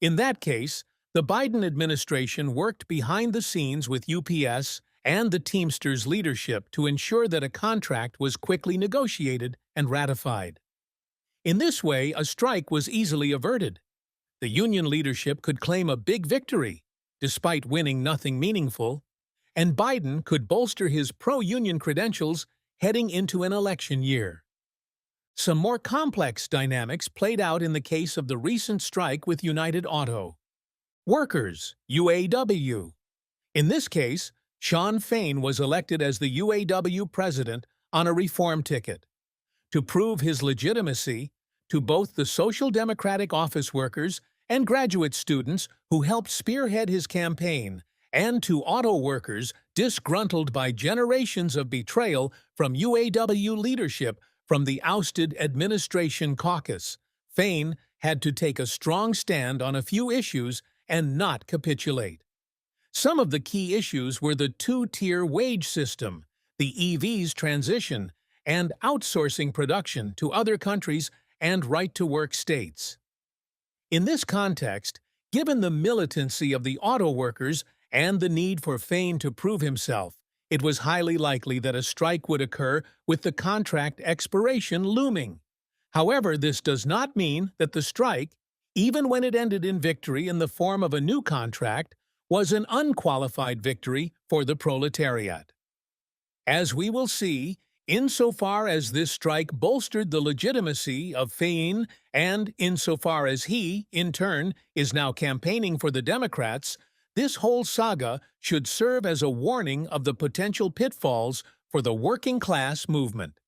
In that case, the Biden administration worked behind the scenes with UPS and the Teamsters leadership to ensure that a contract was quickly negotiated and ratified. In this way, a strike was easily averted. The union leadership could claim a big victory, despite winning nothing meaningful, and Biden could bolster his pro-union credentials heading into an election year. Some more complex dynamics played out in the case of the recent strike with United Auto Workers, UAW. In this case, Shawn Fain was elected as the UAW president on a reform ticket. To prove his legitimacy, to both the Social Democratic office workers and graduate students who helped spearhead his campaign, and to auto workers disgruntled by generations of betrayal from UAW leadership from the ousted administration caucus, Fain had to take a strong stand on a few issues and not capitulate. Some of the key issues were the two-tier wage system, the EV's transition, and outsourcing production to other countries and right-to-work states. In this context, given the militancy of the auto workers and the need for Fain to prove himself, it was highly likely that a strike would occur with the contract expiration looming. However, this does not mean that the strike, even when it ended in victory in the form of a new contract, was an unqualified victory for the proletariat. As we will see, insofar as this strike bolstered the legitimacy of Fain and insofar as he, in turn, is now campaigning for the Democrats, this whole saga should serve as a warning of the potential pitfalls for the working-class movement.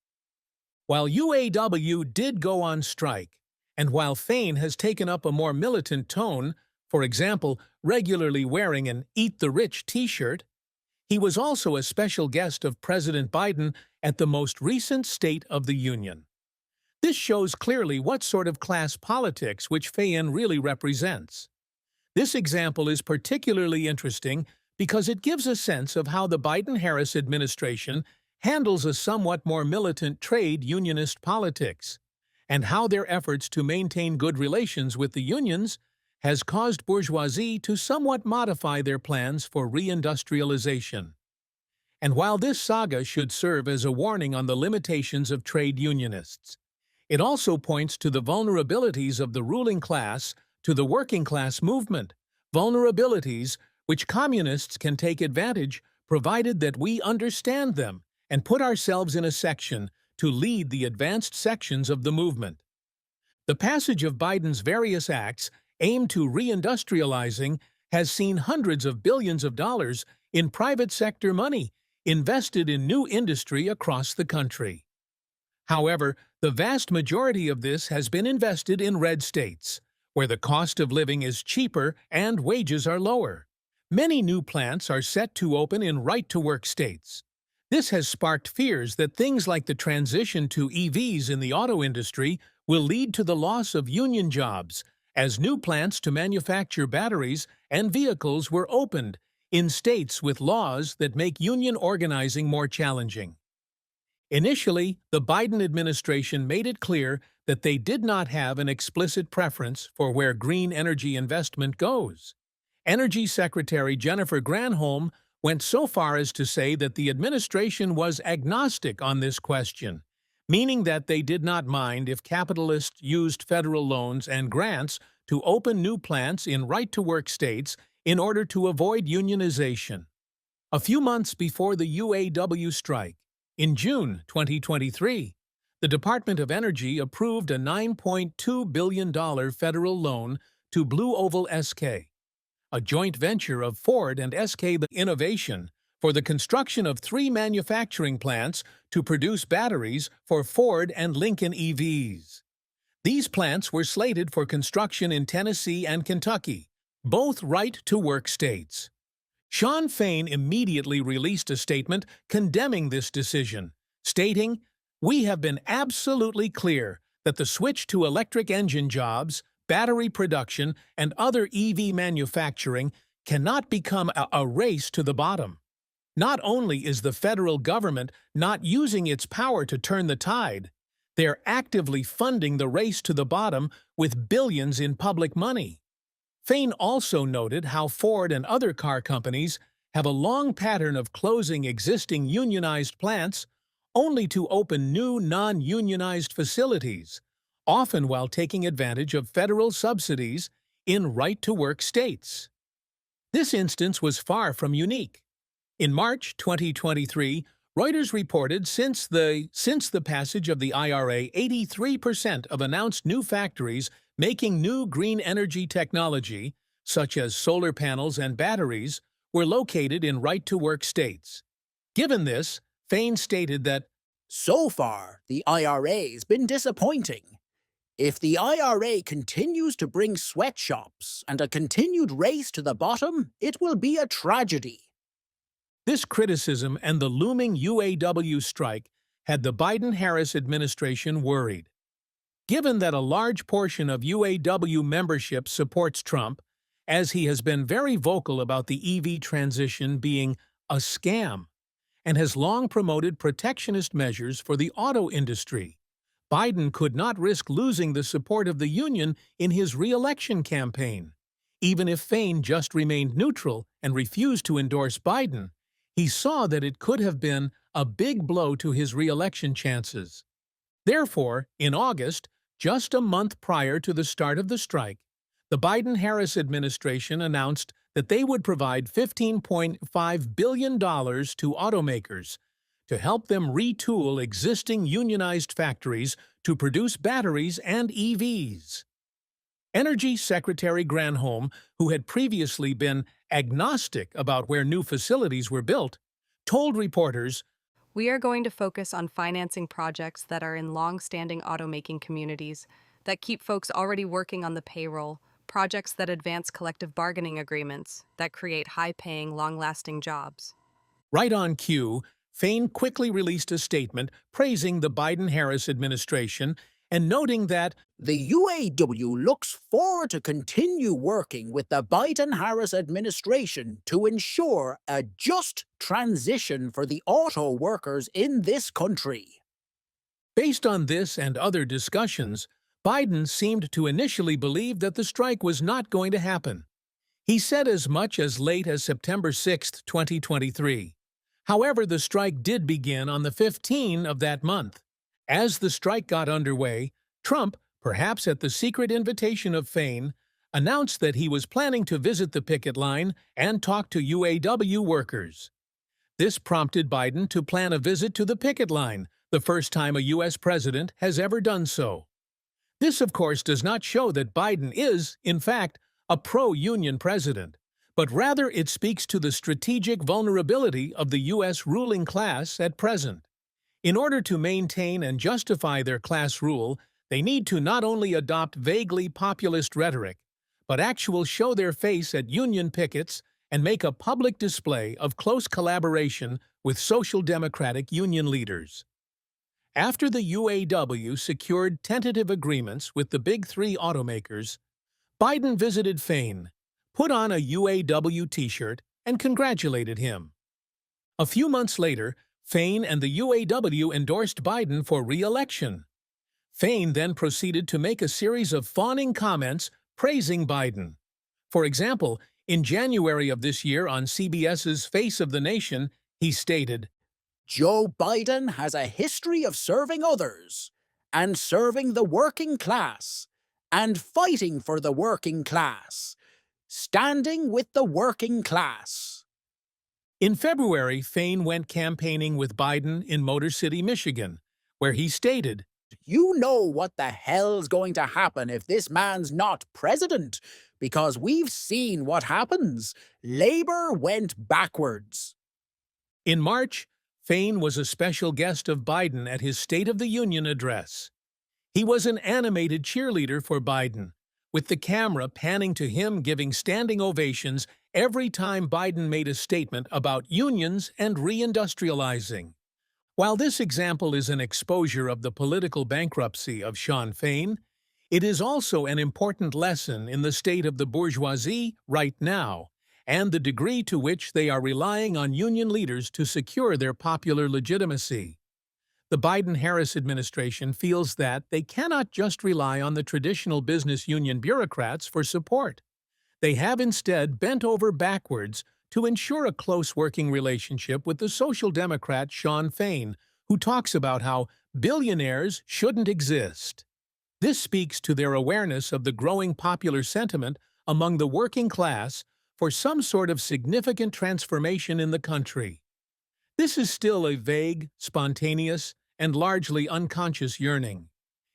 While UAW did go on strike, and while Fain has taken up a more militant tone, for example, regularly wearing an Eat the Rich t-shirt, he was also a special guest of President Biden at the most recent State of the Union. This shows clearly what sort of class politics which Fain really represents. This example is particularly interesting because it gives a sense of how the Biden-Harris administration handles a somewhat more militant trade unionist politics, and how their efforts to maintain good relations with the unions has caused bourgeoisie to somewhat modify their plans for reindustrialization. And while this saga should serve as a warning on the limitations of trade unionists, it also points to the vulnerabilities of the ruling class to the working class movement, vulnerabilities which communists can take advantage provided that we understand them and put ourselves in a section to lead the advanced sections of the movement. The passage of Biden's various acts aimed to reindustrializing has seen hundreds of billions of dollars in private sector money invested in new industry across the country. However, the vast majority of this has been invested in red states, where the cost of living is cheaper and wages are lower. Many new plants are set to open in right-to-work states. This has sparked fears that things like the transition to EVs in the auto industry will lead to the loss of union jobs, as new plants to manufacture batteries and vehicles were opened in states with laws that make union organizing more challenging. Initially, the Biden administration made it clear that they did not have an explicit preference for where green energy investment goes. Energy Secretary Jennifer Granholm went so far as to say that the administration was agnostic on this question, meaning that they did not mind if capitalists used federal loans and grants to open new plants in right-to-work states in order to avoid unionization. A few months before the UAW strike, in June 2023, the Department of Energy approved a $9.2 billion federal loan to Blue Oval SK, a joint venture of Ford and SK The Innovation, for the construction of 3 manufacturing plants to produce batteries for Ford and Lincoln EVs. These plants were slated for construction in Tennessee and Kentucky, both right-to-work states. Shawn Fain immediately released a statement condemning this decision, stating, "We have been absolutely clear that the switch to electric engine jobs, battery production, and other EV manufacturing cannot become a race to the bottom. Not only is the federal government not using its power to turn the tide, they're actively funding the race to the bottom with billions in public money." Fain also noted how Ford and other car companies have a long pattern of closing existing unionized plants only to open new non-unionized facilities, often while taking advantage of federal subsidies in right-to-work states. This instance was far from unique. In March 2023, Reuters reported since the passage of the IRA, 83% of announced new factories making new green energy technology, such as solar panels and batteries, were located in right-to-work states. Given this, Fain stated that, "So far, the IRA's been disappointing. If the IRA continues to bring sweatshops and a continued race to the bottom, it will be a tragedy. This criticism and the looming UAW strike had the Biden-Harris administration worried. Given that a large portion of UAW membership supports Trump, as he has been very vocal about the EV transition being a scam and has long promoted protectionist measures for the auto industry, Biden could not risk losing the support of the union in his re-election campaign. Even if Fain just remained neutral and refused to endorse Biden, he saw that it could have been a big blow to his re-election chances. Therefore, in August, just a month prior to the start of the strike, the Biden-Harris administration announced that they would provide $15.5 billion to automakers to help them retool existing unionized factories to produce batteries and EVs. Energy Secretary Granholm, who had previously been agnostic about where new facilities were built, told reporters, "We are going to focus on financing projects that are in long-standing automaking communities, that keep folks already working on the payroll, projects that advance collective bargaining agreements, that create high-paying, long-lasting jobs." Right on cue, Fain quickly released a statement praising the Biden-Harris administration and noting that The UAW looks forward to continue working with the Biden-Harris administration to ensure a just transition for the auto workers in this country. based on this and other discussions, Biden seemed to initially believe that the strike was not going to happen. He said as much as late as September 6, 2023. However, the strike did begin on the 15th of that month. As the strike got underway, Trump, perhaps at the secret invitation of Fain, announced that he was planning to visit the picket line and talk to UAW workers. This prompted Biden to plan a visit to the picket line, the first time a U.S. president has ever done so. This, of course, does not show that Biden is, in fact, a pro-union president, but rather it speaks to the strategic vulnerability of the U.S. ruling class at present. In order to maintain and justify their class rule, they need to not only adopt vaguely populist rhetoric, but actually show their face at union pickets and make a public display of close collaboration with social democratic union leaders. After the UAW secured tentative agreements with the big three automakers, Biden visited Fain, put on a UAW t-shirt, and congratulated him. A few months later, Fain and the UAW endorsed Biden for re-election. Fain then proceeded to make a series of fawning comments praising Biden. For example, in January of this year on CBS's Face of the Nation, he stated, Joe Biden has a history of serving others, and serving the working class, and fighting for the working class, standing with the working class. In February, Fain went campaigning with Biden in Motor City, Michigan, where he stated, You know what the hell's going to happen if this man's not president, because we've seen what happens. Labor went backwards. In March, Fain was a special guest of Biden at his State of the Union address. He was an animated cheerleader for Biden, with the camera panning to him giving standing ovations every time Biden made a statement about unions and reindustrializing. While this example is an exposure of the political bankruptcy of Shawn Fain, it is also an important lesson in the state of the bourgeoisie right now, and the degree to which they are relying on union leaders to secure their popular legitimacy. The Biden-Harris administration feels that they cannot just rely on the traditional business union bureaucrats for support. They have instead bent over backwards to ensure a close working relationship with the Social Democrat Shawn Fain, who talks about how billionaires shouldn't exist. This speaks to their awareness of the growing popular sentiment among the working class for some sort of significant transformation in the country. This is still a vague, spontaneous, and largely unconscious yearning.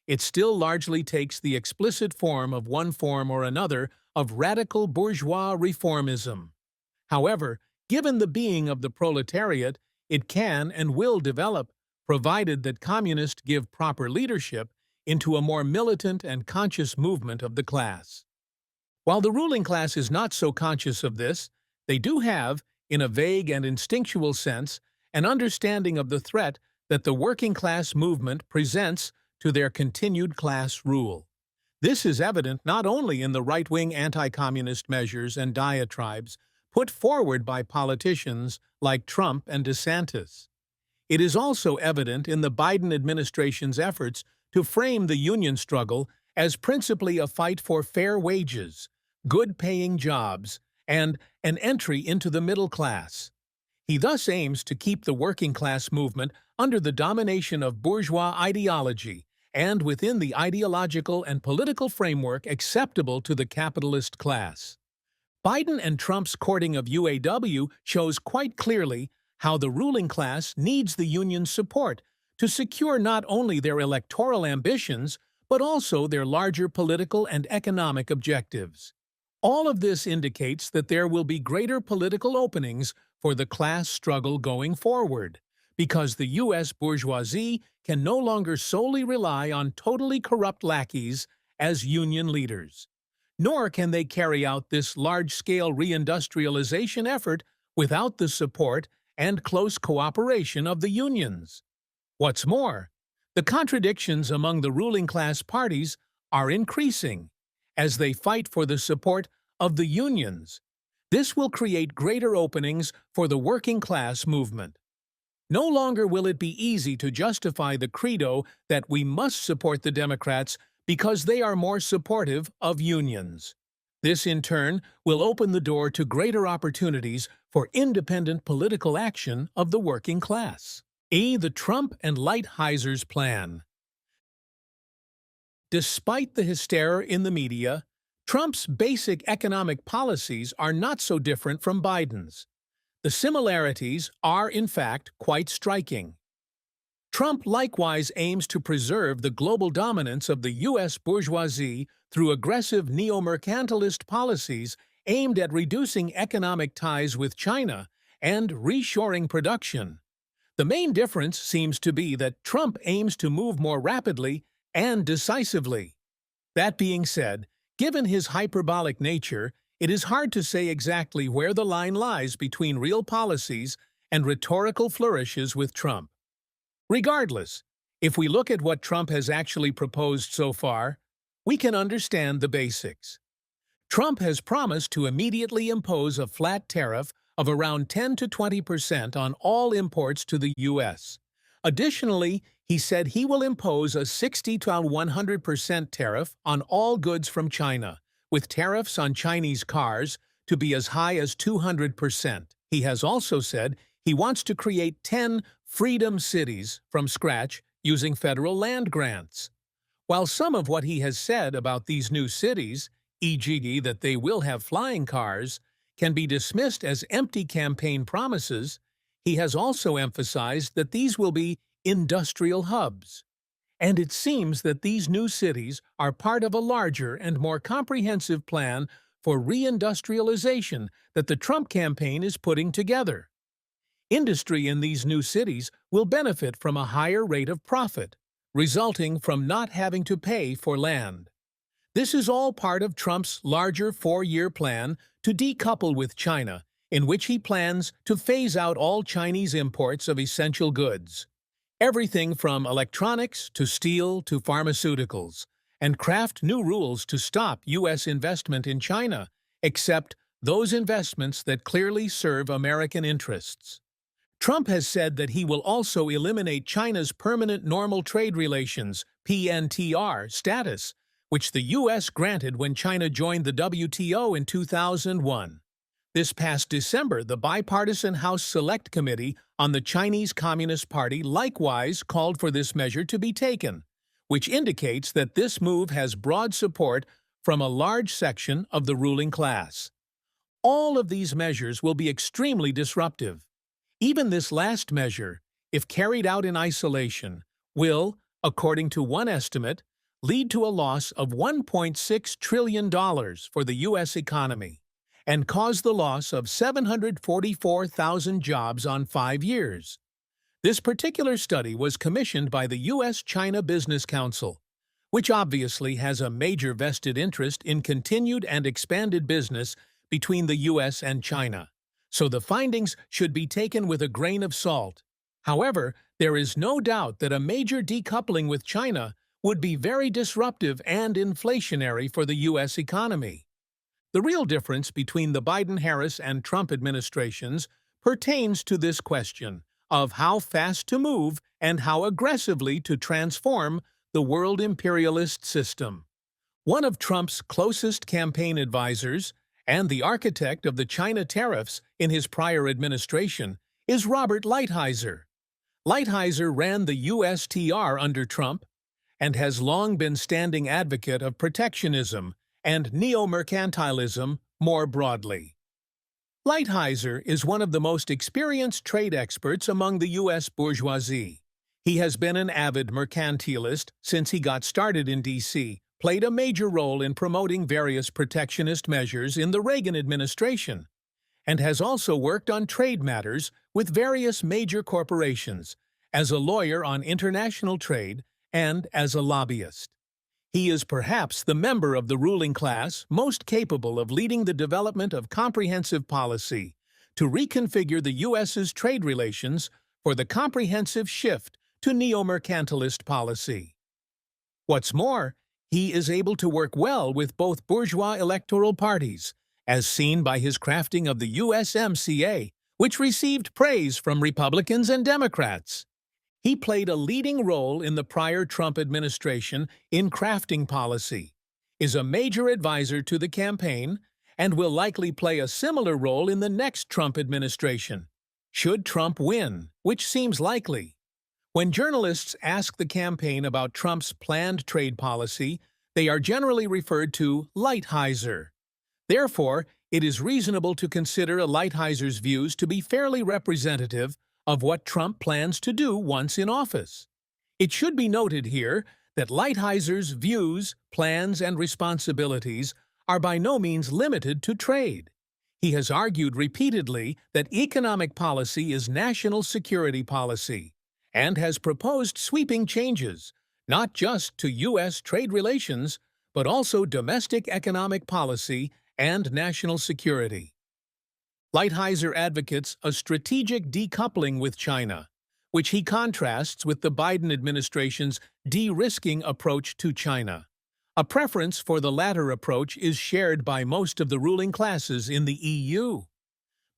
It still largely takes the explicit form of one form or another of radical bourgeois reformism. However, given the being of the proletariat, it can and will develop, provided that communists give proper leadership, into a more militant and conscious movement of the class. While the ruling class is not so conscious of this, they do have, in a vague and instinctual sense, an understanding of the threat that the working class movement presents to their continued class rule. This is evident not only in the right-wing anti-communist measures and diatribes put forward by politicians like Trump and DeSantis. It is also evident in the Biden administration's efforts to frame the union struggle as principally a fight for fair wages, good-paying jobs, and an entry into the middle class. He thus aims to keep the working class movement under the domination of bourgeois ideology and within the ideological and political framework acceptable to the capitalist class. Biden and Trump's courting of UAW shows quite clearly how the ruling class needs the union's support to secure not only their electoral ambitions, but also their larger political and economic objectives. All of this indicates that there will be greater political openings for the class struggle going forward, because the U.S. bourgeoisie can no longer solely rely on totally corrupt lackeys as union leaders. Nor can they carry out this large-scale reindustrialization effort without the support and close cooperation of the unions. What's more, the contradictions among the ruling class parties are increasing as they fight for the support of the unions. This will create greater openings for the working class movement. No longer will it be easy to justify the credo that we must support the Democrats because they are more supportive of unions. This, in turn, will open the door to greater opportunities for independent political action of the working class. The Trump and Lighthizer plan. Despite the hysteria in the media, Trump's basic economic policies are not so different from Biden's. The similarities are, in fact, quite striking. Trump likewise aims to preserve the global dominance of the U.S. bourgeoisie through aggressive neomercantilist policies aimed at reducing economic ties with China and reshoring production. The main difference seems to be that Trump aims to move more rapidly and decisively. That being said, given his hyperbolic nature, it is hard to say exactly where the line lies between real policies and rhetorical flourishes with Trump. Regardless, if we look at what Trump has actually proposed so far, we can understand the basics. Trump has promised to immediately impose a flat tariff of around 10 to 20% on all imports to the U.S. Additionally, he said he will impose a 60 to 100% tariff on all goods from China, with tariffs on Chinese cars to be as high as 200%. He has also said he wants to create 10 freedom cities from scratch using federal land grants. While some of what he has said about these new cities, e.g. that they will have flying cars, can be dismissed as empty campaign promises, he has also emphasized that these will be industrial hubs. And it seems that these new cities are part of a larger and more comprehensive plan for reindustrialization that the Trump campaign is putting together. Industry in these new cities will benefit from a higher rate of profit, resulting from not having to pay for land. This is all part of Trump's larger 4-year plan to decouple with China, in which he plans to phase out all Chinese imports of essential goods, everything from electronics to steel to pharmaceuticals, and craft new rules to stop U.S. investment in China, except those investments that clearly serve American interests. Trump has said that he will also eliminate China's Permanent Normal Trade Relations (PNTR) status, which the U.S. granted when China joined the WTO in 2001. This past December, the bipartisan House Select Committee on the Chinese Communist Party likewise called for this measure to be taken, which indicates that this move has broad support from a large section of the ruling class. All of these measures will be extremely disruptive. Even this last measure, if carried out in isolation, will, according to one estimate, lead to a loss of $1.6 trillion for the U.S. economy and cause the loss of 744,000 jobs on 5 years. This particular study was commissioned by the U.S.-China Business Council, which obviously has a major vested interest in continued and expanded business between the U.S. and China. So the findings should be taken with a grain of salt. However, there is no doubt that a major decoupling with China would be very disruptive and inflationary for the U.S. economy. The real difference between the Biden-Harris and Trump administrations pertains to this question of how fast to move and how aggressively to transform the world imperialist system. One of Trump's closest campaign advisors and the architect of the China tariffs in his prior administration is Robert Lighthizer. Lighthizer ran the USTR under Trump and has long been standing advocate of protectionism and neomercantilism more broadly. Lighthizer is one of the most experienced trade experts among the U.S. bourgeoisie. He has been an avid mercantilist since he got started in D.C., played a major role in promoting various protectionist measures in the Reagan administration, and has also worked on trade matters with various major corporations, as a lawyer on international trade and as a lobbyist. He is perhaps the member of the ruling class most capable of leading the development of comprehensive policy to reconfigure the U.S.'s trade relations for the comprehensive shift to neo-mercantilist policy. What's more, he is able to work well with both bourgeois electoral parties, as seen by his crafting of the USMCA, which received praise from Republicans and Democrats. He played a leading role in the prior Trump administration in crafting policy, is a major advisor to the campaign, and will likely play a similar role in the next Trump administration, should Trump win, which seems likely. When journalists ask the campaign about Trump's planned trade policy, they are generally referred to Lighthizer. Therefore, it is reasonable to consider Lighthizer's views to be fairly representative of what Trump plans to do once in office. It should be noted here that Lighthizer's views, plans, and responsibilities are by no means limited to trade. He has argued repeatedly that economic policy is national security policy, and has proposed sweeping changes, not just to U.S. trade relations, but also domestic economic policy and national security. Lighthizer advocates a strategic decoupling with China, which he contrasts with the Biden administration's de-risking approach to China. A preference for the latter approach is shared by most of the ruling classes in the EU.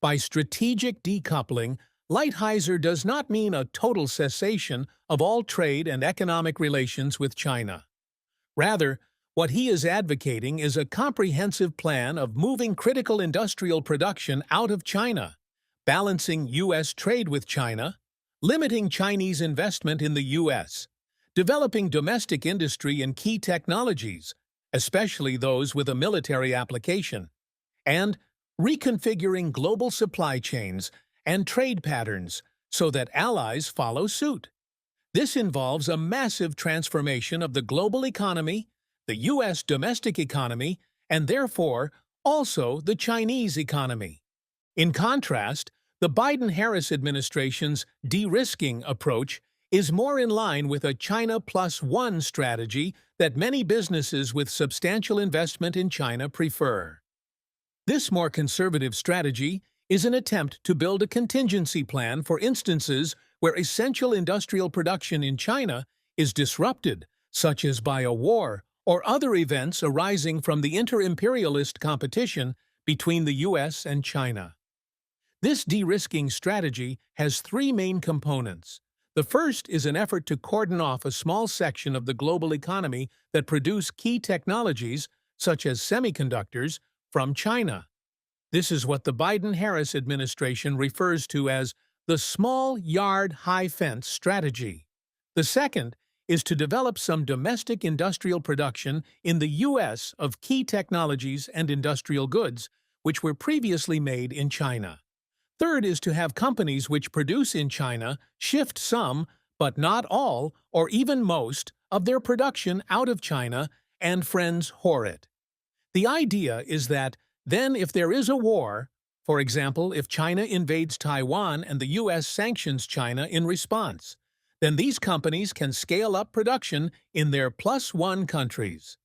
By strategic decoupling, Lighthizer does not mean a total cessation of all trade and economic relations with China. Rather, what he is advocating is a comprehensive plan of moving critical industrial production out of China, balancing U.S. trade with China, limiting Chinese investment in the U.S., developing domestic industry in key technologies, especially those with a military application, and reconfiguring global supply chains and trade patterns so that allies follow suit. This involves a massive transformation of the global economy, the U.S. domestic economy, and therefore also the Chinese economy. In contrast, the Biden-Harris administration's de-risking approach is more in line with a China plus one strategy that many businesses with substantial investment in China prefer. This more conservative strategy is an attempt to build a contingency plan for instances where essential industrial production in China is disrupted, such as by a war or other events arising from the inter-imperialist competition between the U.S. and China. This de-risking strategy has three main components. The first is an effort to cordon off a small section of the global economy that produce key technologies, such as semiconductors, from China. This is what the Biden-Harris administration refers to as the small yard high fence strategy. The second is to develop some domestic industrial production in the U.S. of key technologies and industrial goods, which were previously made in China. Third is to have companies which produce in China shift some, but not all, or even most, of their production out of China and friends whore it. The idea is that then if there is a war, for example, if China invades Taiwan and the U.S. sanctions China in response, then these companies can scale up production in their +1 countries.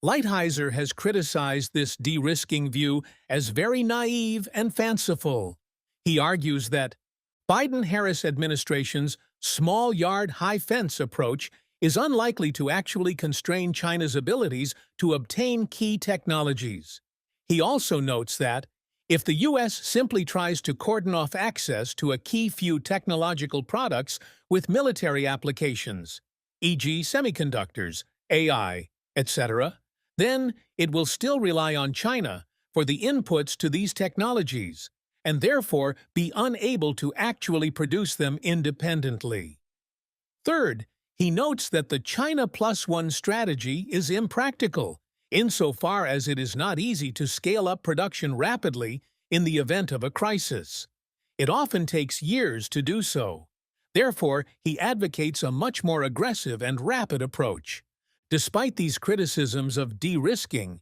Lighthizer has criticized this de-risking view as very naive and fanciful. He argues that Biden-Harris administration's small yard, high fence approach is unlikely to actually constrain China's abilities to obtain key technologies. He also notes that if the U.S. simply tries to cordon off access to a key few technological products with military applications, e.g. semiconductors, AI, etc., then it will still rely on China for the inputs to these technologies, and therefore be unable to actually produce them independently. Third, he notes that the China +1 strategy is impractical, insofar as it is not easy to scale up production rapidly in the event of a crisis. It often takes years to do so. Therefore, he advocates a much more aggressive and rapid approach. Despite these criticisms of de-risking,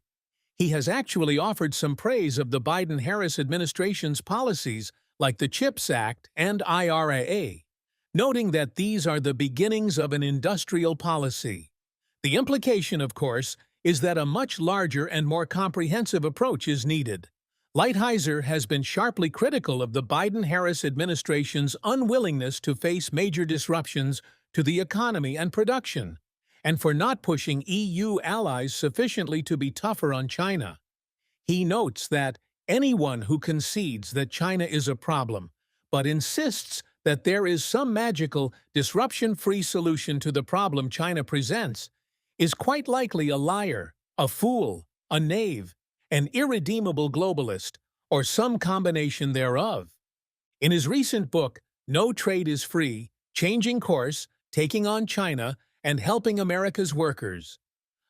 he has actually offered some praise of the Biden-Harris administration's policies like the CHIPS Act and IRA, noting that these are the beginnings of an industrial policy. The implication, of course, is that a much larger and more comprehensive approach is needed. Lighthizer has been sharply critical of the Biden-Harris administration's unwillingness to face major disruptions to the economy and production, and for not pushing EU allies sufficiently to be tougher on China. He notes that anyone who concedes that China is a problem, but insists that there is some magical, disruption-free solution to the problem China presents, is quite likely a liar, a fool, a knave, an irredeemable globalist, or some combination thereof. In his recent book, No Trade is Free, Changing Course, Taking on China, and Helping America's Workers,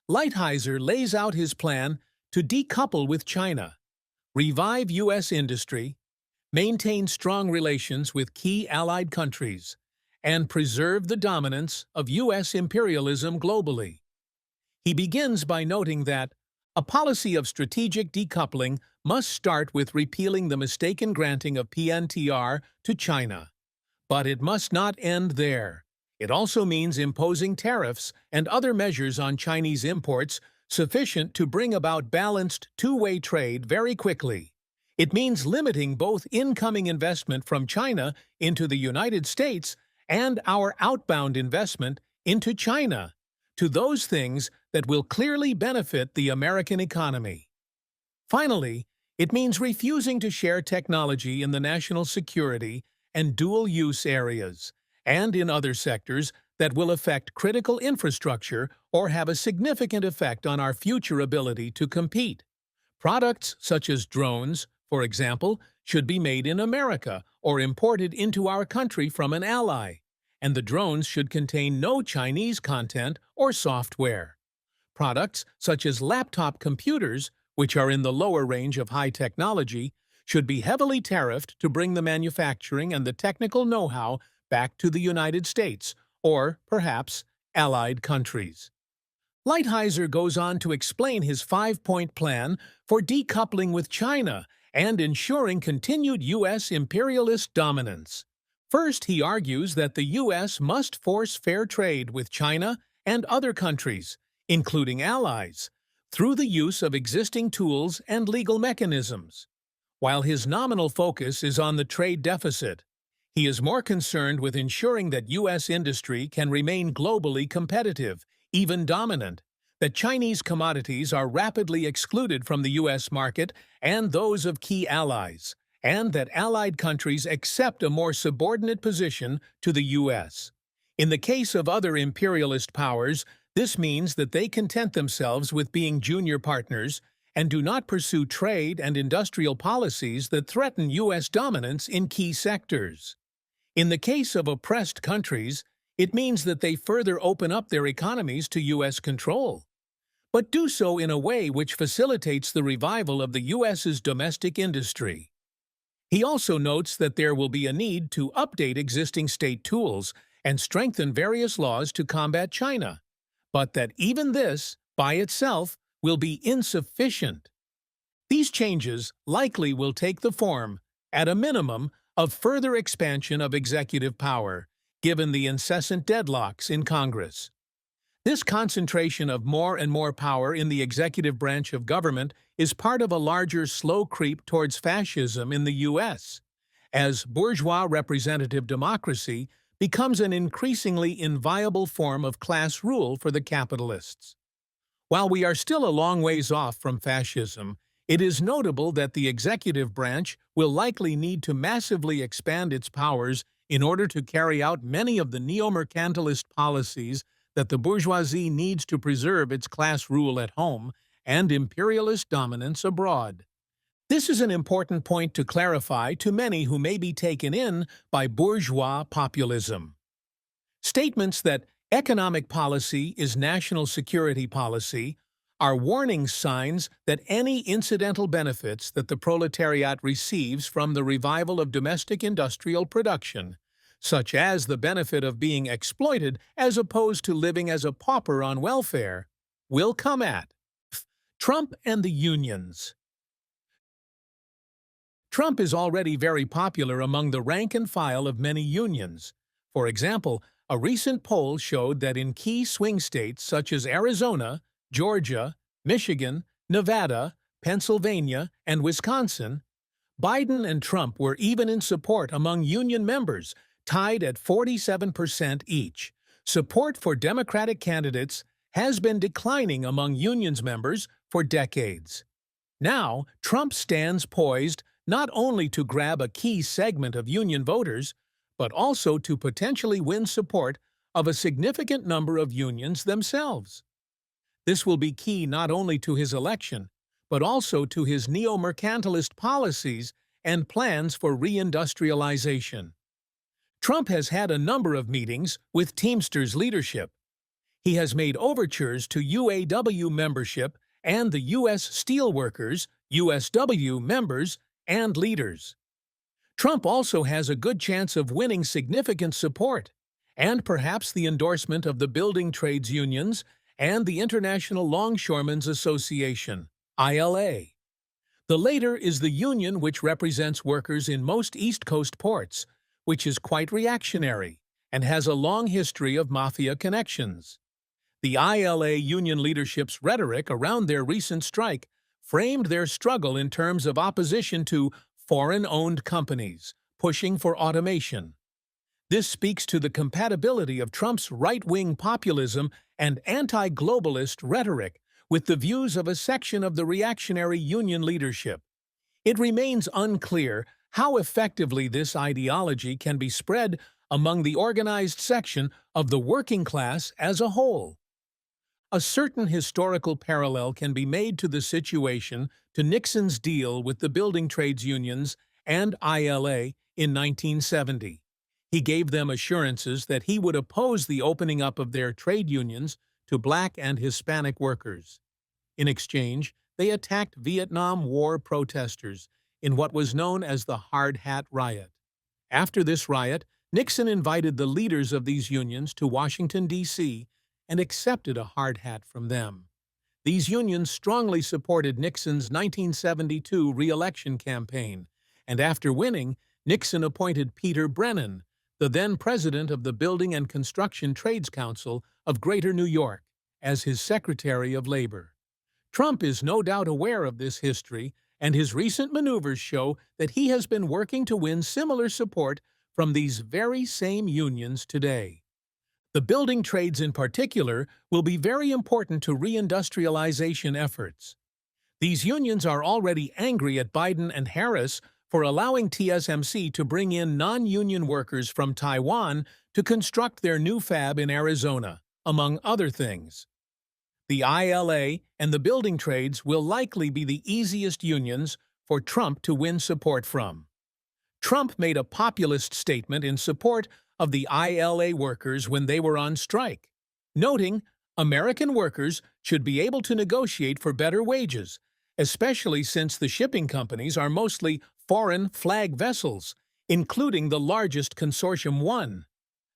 Lighthizer lays out his plan to decouple with China, revive U.S. industry, maintain strong relations with key allied countries, and preserve the dominance of U.S. imperialism globally. He begins by noting that a policy of strategic decoupling must start with repealing the mistaken granting of PNTR to China. But it must not end there. It also means imposing tariffs and other measures on Chinese imports sufficient to bring about balanced two-way trade very quickly. It means limiting both incoming investment from China into the United States and our outbound investment into China to those things that will clearly benefit the American economy. Finally, it means refusing to share technology in the national security and dual-use areas, and in other sectors that will affect critical infrastructure or have a significant effect on our future ability to compete. Products such as drones, for example, should be made in America or imported into our country from an ally, and the drones should contain no Chinese content or software. Products such as laptop computers, which are in the lower range of high technology, should be heavily tariffed to bring the manufacturing and the technical know-how back to the United States, or, perhaps, allied countries. Lighthizer goes on to explain his five-point plan for decoupling with China and ensuring continued U.S. imperialist dominance. First, he argues that the U.S. must force fair trade with China and other countries, including allies, through the use of existing tools and legal mechanisms. While his nominal focus is on the trade deficit, he is more concerned with ensuring that U.S. industry can remain globally competitive, even dominant, that Chinese commodities are rapidly excluded from the U.S. market and those of key allies, and that allied countries accept a more subordinate position to the U.S. In the case of other imperialist powers, this means that they content themselves with being junior partners and do not pursue trade and industrial policies that threaten U.S. dominance in key sectors. In the case of oppressed countries, it means that they further open up their economies to U.S. control, but do so in a way which facilitates the revival of the U.S.'s domestic industry. He also notes that there will be a need to update existing state tools and strengthen various laws to combat China, but that even this, by itself, will be insufficient. These changes likely will take the form, at a minimum, of further expansion of executive power, given the incessant deadlocks in Congress. This concentration of more and more power in the executive branch of government is part of a larger slow creep towards fascism in the U.S., as bourgeois representative democracy becomes an increasingly inviable form of class rule for the capitalists. While we are still a long ways off from fascism, it is notable that the executive branch will likely need to massively expand its powers in order to carry out many of the neo-mercantilist policies that the bourgeoisie needs to preserve its class rule at home and imperialist dominance abroad. This is an important point to clarify to many who may be taken in by bourgeois populism. Statements that economic policy is national security policy are warning signs that any incidental benefits that the proletariat receives from the revival of domestic industrial production, such as the benefit of being exploited as opposed to living as a pauper on welfare, will come at Trump and the unions. Trump is already very popular among the rank and file of many unions. For example, a recent poll showed that in key swing states such as Arizona, Georgia, Michigan, Nevada, Pennsylvania, and Wisconsin, Biden and Trump were even in support among union members, tied at 47% each. Support for Democratic candidates has been declining among unions members for decades. Now, Trump stands poised not only to grab a key segment of union voters, but also to potentially win support of a significant number of unions themselves. This will be key not only to his election, but also to his neo-mercantilist policies and plans for reindustrialization. Trump has had a number of meetings with Teamsters leadership. He has made overtures to UAW membership and the U.S. Steelworkers, USW members, and leaders. Trump also has a good chance of winning significant support, and perhaps the endorsement of the building trades unions and the International Longshoremen's Association, ILA. The latter is the union which represents workers in most East Coast ports, which is quite reactionary and has a long history of mafia connections. The ILA union leadership's rhetoric around their recent strike framed their struggle in terms of opposition to foreign-owned companies pushing for automation. This speaks to the compatibility of Trump's right-wing populism and anti-globalist rhetoric with the views of a section of the reactionary union leadership. It remains unclear how effectively this ideology can be spread among the organized section of the working class as a whole. A certain historical parallel can be made to the situation to Nixon's deal with the building trades unions and ILA in 1970. He gave them assurances that he would oppose the opening up of their trade unions to Black and Hispanic workers. In exchange, they attacked Vietnam War protesters in what was known as the Hard Hat Riot. After this riot, Nixon invited the leaders of these unions to Washington, D.C., and accepted a hard hat from them. These unions strongly supported Nixon's 1972 re-election campaign, and after winning, Nixon appointed Peter Brennan, the then president of the Building and Construction Trades Council of Greater New York, as his Secretary of Labor. Trump is no doubt aware of this history, and his recent maneuvers show that he has been working to win similar support from these very same unions today. The building trades in particular will be very important to reindustrialization efforts. These unions are already angry at Biden and Harris for allowing TSMC to bring in non-union workers from Taiwan to construct their new fab in Arizona, among other things. The ILA and the building trades will likely be the easiest unions for Trump to win support from. Trump made a populist statement in support of the ILA workers when they were on strike, noting American workers should be able to negotiate for better wages, especially since the shipping companies are mostly foreign flag vessels, including the largest Consortium 1.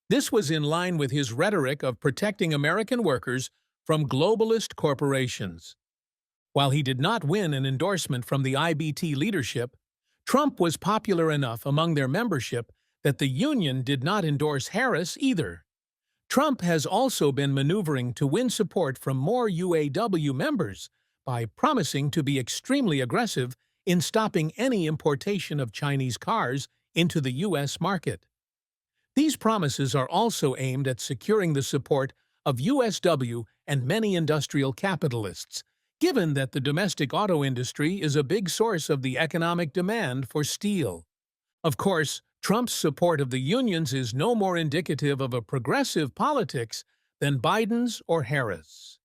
This was in line with his rhetoric of protecting American workers from globalist corporations. While he did not win an endorsement from the IBT leadership, Trump was popular enough among their membership that the Union did not endorse Harris either. Trump has also been maneuvering to win support from more UAW members by promising to be extremely aggressive in stopping any importation of Chinese cars into the U.S. market. These promises are also aimed at securing the support of USW and many industrial capitalists, given that the domestic auto industry is a big source of the economic demand for steel. Of course, Trump's support of the unions is no more indicative of a progressive politics than Biden's or Harris.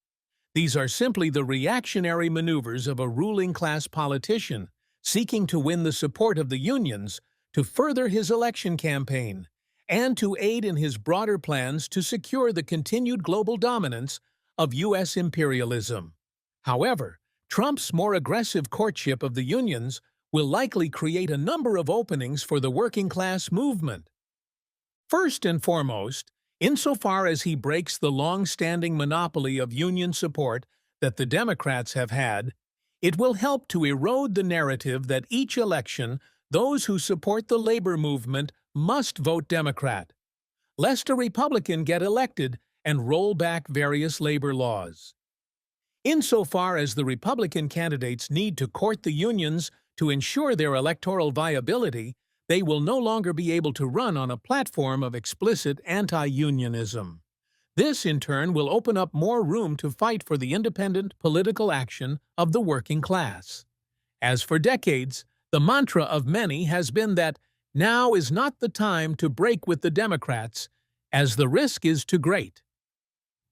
These are simply the reactionary maneuvers of a ruling-class politician seeking to win the support of the unions to further his election campaign and to aid in his broader plans to secure the continued global dominance of U.S. imperialism. However, Trump's more aggressive courtship of the unions will likely create a number of openings for the working-class movement. First and foremost, insofar as he breaks the long-standing monopoly of union support that the Democrats have had, it will help to erode the narrative that each election those who support the labor movement must vote Democrat, lest a Republican get elected and roll back various labor laws. Insofar as the Republican candidates need to court the unions to ensure their electoral viability, they will no longer be able to run on a platform of explicit anti-unionism. This, in turn, will open up more room to fight for the independent political action of the working class. As for decades, the mantra of many has been that now is not the time to break with the Democrats, as the risk is too great.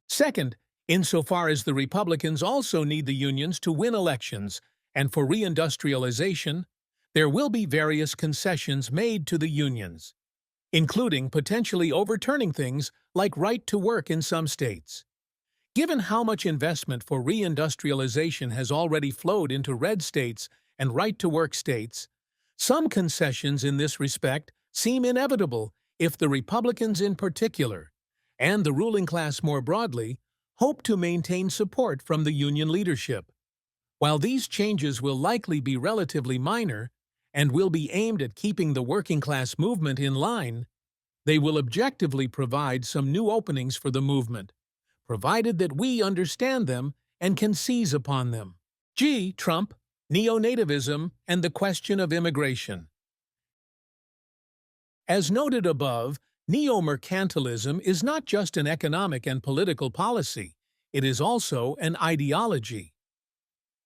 Second, insofar as the Republicans also need the unions to win elections and for reindustrialization, there will be various concessions made to the unions, including potentially overturning things like right to work in some states. Given how much investment for reindustrialization has already flowed into red states and right to work states, some concessions in this respect seem inevitable if the Republicans in particular, and the ruling class more broadly, hope to maintain support from the union leadership. While these changes will likely be relatively minor and will be aimed at keeping the working class movement in line, they will objectively provide some new openings for the movement, provided that we understand them and can seize upon them. G. Trump, neo-nativism, and the question of immigration. As noted above, Neomercantilism is not just an economic and political policy, it is also an ideology.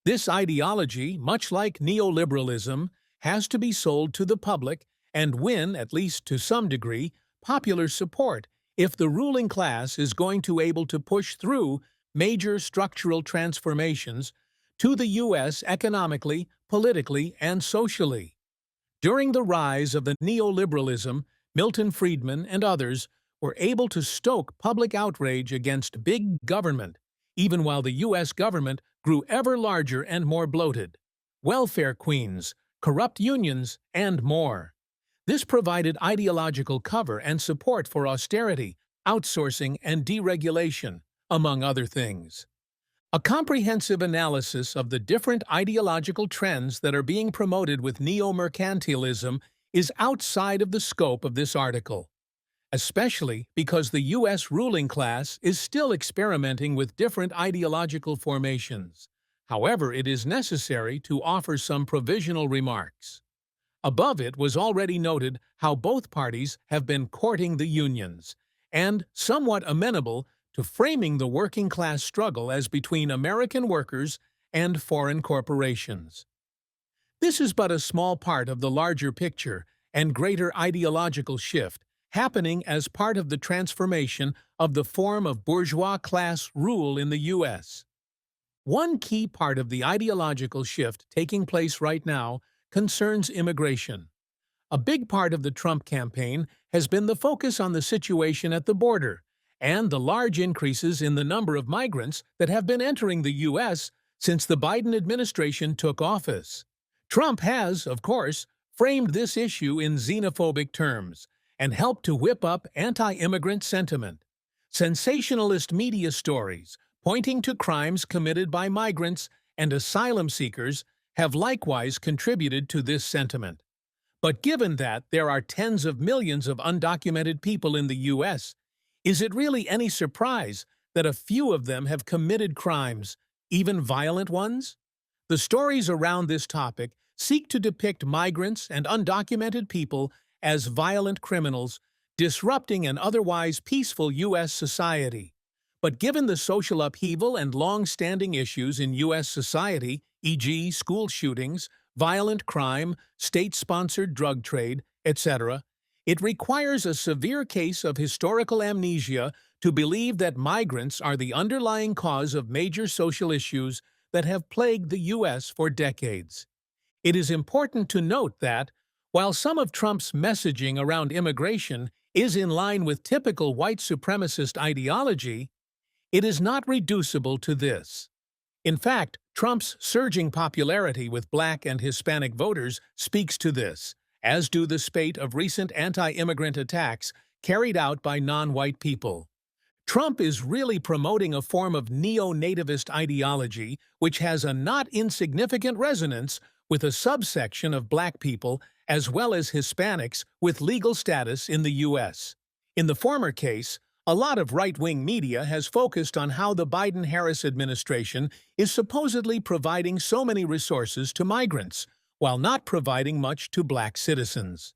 This ideology, much like neoliberalism, has to be sold to the public and win, at least to some degree, popular support if the ruling class is going to be able to push through major structural transformations to the U.S. economically, politically, and socially. During the rise of the neoliberalism, Milton Friedman and others were able to stoke public outrage against big government, even while the U.S. government grew ever larger and more bloated. Welfare queens, corrupt unions, and more. This provided ideological cover and support for austerity, outsourcing, and deregulation, among other things. A comprehensive analysis of the different ideological trends that are being promoted with neo-mercantilism is outside of the scope of this article, especially because the U.S. ruling class is still experimenting with different ideological formations. However, it is necessary to offer some provisional remarks. Above it was already noted how both parties have been courting the unions, and somewhat amenable to framing the working-class struggle as between American workers and foreign corporations. This is but a small part of the larger picture and greater ideological shift happening as part of the transformation of the form of bourgeois class rule in the U.S. One key part of the ideological shift taking place right now concerns immigration. A big part of the Trump campaign has been the focus on the situation at the border and the large increases in the number of migrants that have been entering the U.S. since the Biden administration took office. Trump has, of course, framed this issue in xenophobic terms and helped to whip up anti-immigrant sentiment. Sensationalist media stories pointing to crimes committed by migrants and asylum seekers have likewise contributed to this sentiment. But given that there are tens of millions of undocumented people in the U.S., is it really any surprise that a few of them have committed crimes, even violent ones? The stories around this topic seek to depict migrants and undocumented people as violent criminals, disrupting an otherwise peaceful U.S. society. But given the social upheaval and long-standing issues in U.S. society, e.g., school shootings, violent crime, state-sponsored drug trade, etc., it requires a severe case of historical amnesia to believe that migrants are the underlying cause of major social issues that have plagued the U.S. for decades. It is important to note that, while some of Trump's messaging around immigration is in line with typical white supremacist ideology, it is not reducible to this. In fact, Trump's surging popularity with Black and Hispanic voters speaks to this, as do the spate of recent anti-immigrant attacks carried out by non-white people. Trump is really promoting a form of neo-nativist ideology which has a not insignificant resonance with a subsection of Black people as well as Hispanics with legal status in the U.S. In the former case, a lot of right-wing media has focused on how the Biden-Harris administration is supposedly providing so many resources to migrants, while not providing much to Black citizens.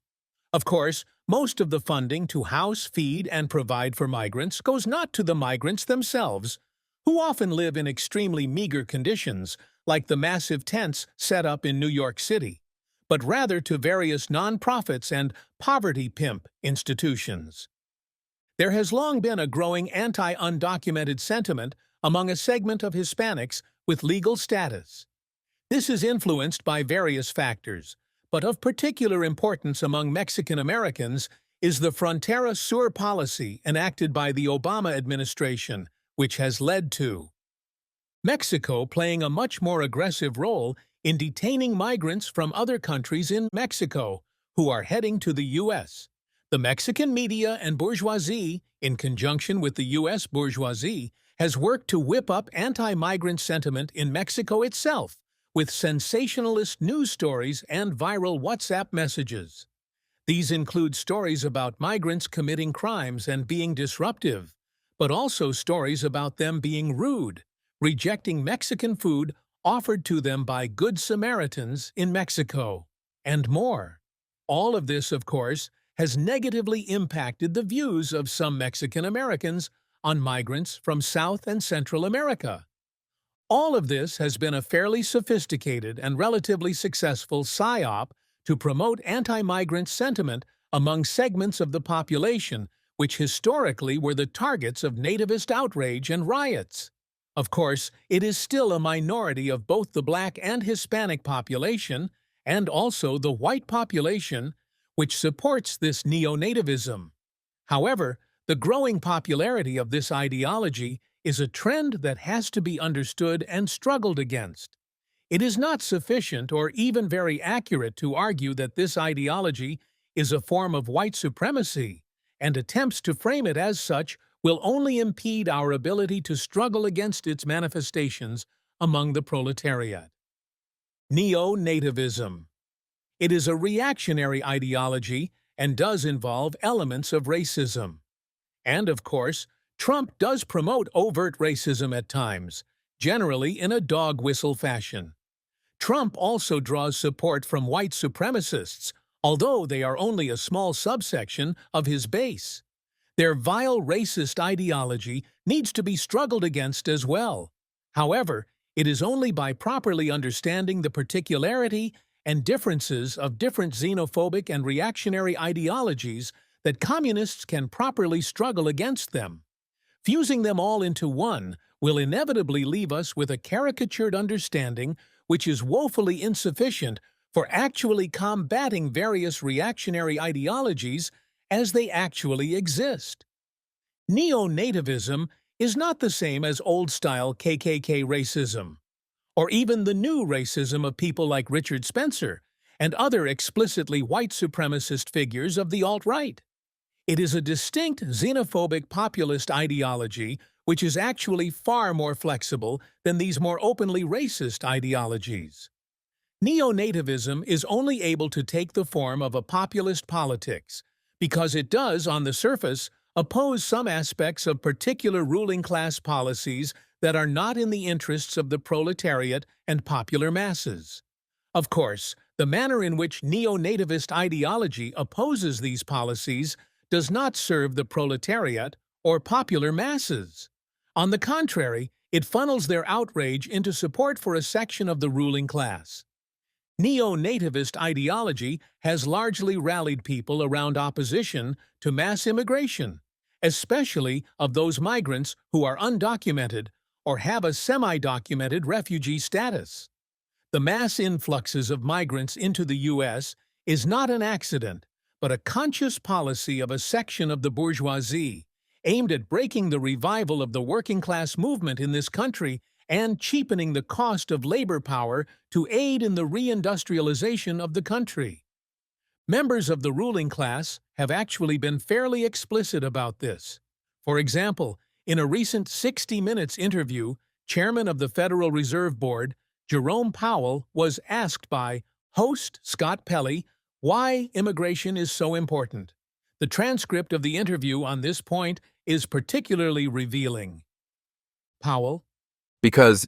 Of course, most of the funding to house, feed, and provide for migrants goes not to the migrants themselves, who often live in extremely meager conditions, like the massive tents set up in New York City, but rather to various nonprofits and poverty pimp institutions. There has long been a growing anti-undocumented sentiment among a segment of Hispanics with legal status. This is influenced by various factors, but of particular importance among Mexican Americans is the Frontera Sur policy enacted by the Obama administration, which has led to Mexico playing a much more aggressive role in detaining migrants from other countries in Mexico who are heading to the U.S. The Mexican media and bourgeoisie, in conjunction with the U.S. bourgeoisie, has worked to whip up anti-migrant sentiment in Mexico itself, with sensationalist news stories and viral WhatsApp messages. These include stories about migrants committing crimes and being disruptive, but also stories about them being rude, rejecting Mexican food offered to them by Good Samaritans in Mexico, and more. All of this, of course, has negatively impacted the views of some Mexican Americans on migrants from South and Central America. All of this has been a fairly sophisticated and relatively successful psyop to promote anti-migrant sentiment among segments of the population which historically were the targets of nativist outrage and riots. Of course, it is still a minority of both the Black and Hispanic population, and also the white population, which supports this neo-nativism. However, the growing popularity of this ideology is a trend that has to be understood and struggled against. It is not sufficient or even very accurate to argue that this ideology is a form of white supremacy, and attempts to frame it as such will only impede our ability to struggle against its manifestations among the proletariat. Neo-nativism. It is a reactionary ideology and does involve elements of racism. And, of course, Trump does promote overt racism at times, generally in a dog whistle fashion. Trump also draws support from white supremacists, although they are only a small subsection of his base. Their vile racist ideology needs to be struggled against as well. However, it is only by properly understanding the particularity and differences of different xenophobic and reactionary ideologies that communists can properly struggle against them. Fusing them all into one will inevitably leave us with a caricatured understanding which is woefully insufficient for actually combating various reactionary ideologies as they actually exist. Neo-nativism is not the same as old-style KKK racism, or even the new racism of people like Richard Spencer and other explicitly white supremacist figures of the alt-right. It is a distinct xenophobic populist ideology which is actually far more flexible than these more openly racist ideologies. Neo-nativism is only able to take the form of a populist politics because it does, on the surface, oppose some aspects of particular ruling class policies that are not in the interests of the proletariat and popular masses. Of course, the manner in which neo-nativist ideology opposes these policies does not serve the proletariat or popular masses. On the contrary, it funnels their outrage into support for a section of the ruling class. Neo-nativist ideology has largely rallied people around opposition to mass immigration, especially of those migrants who are undocumented or have a semi-documented refugee status. The mass influxes of migrants into the U.S. is not an accident, but a conscious policy of a section of the bourgeoisie, aimed at breaking the revival of the working-class movement in this country and cheapening the cost of labor power to aid in the reindustrialization of the country. Members of the ruling class have actually been fairly explicit about this. For example, in a recent 60 Minutes interview, Chairman of the Federal Reserve Board, Jerome Powell, was asked by host Scott Pelley why immigration is so important. The transcript of the interview on this point is particularly revealing. Powell: Because,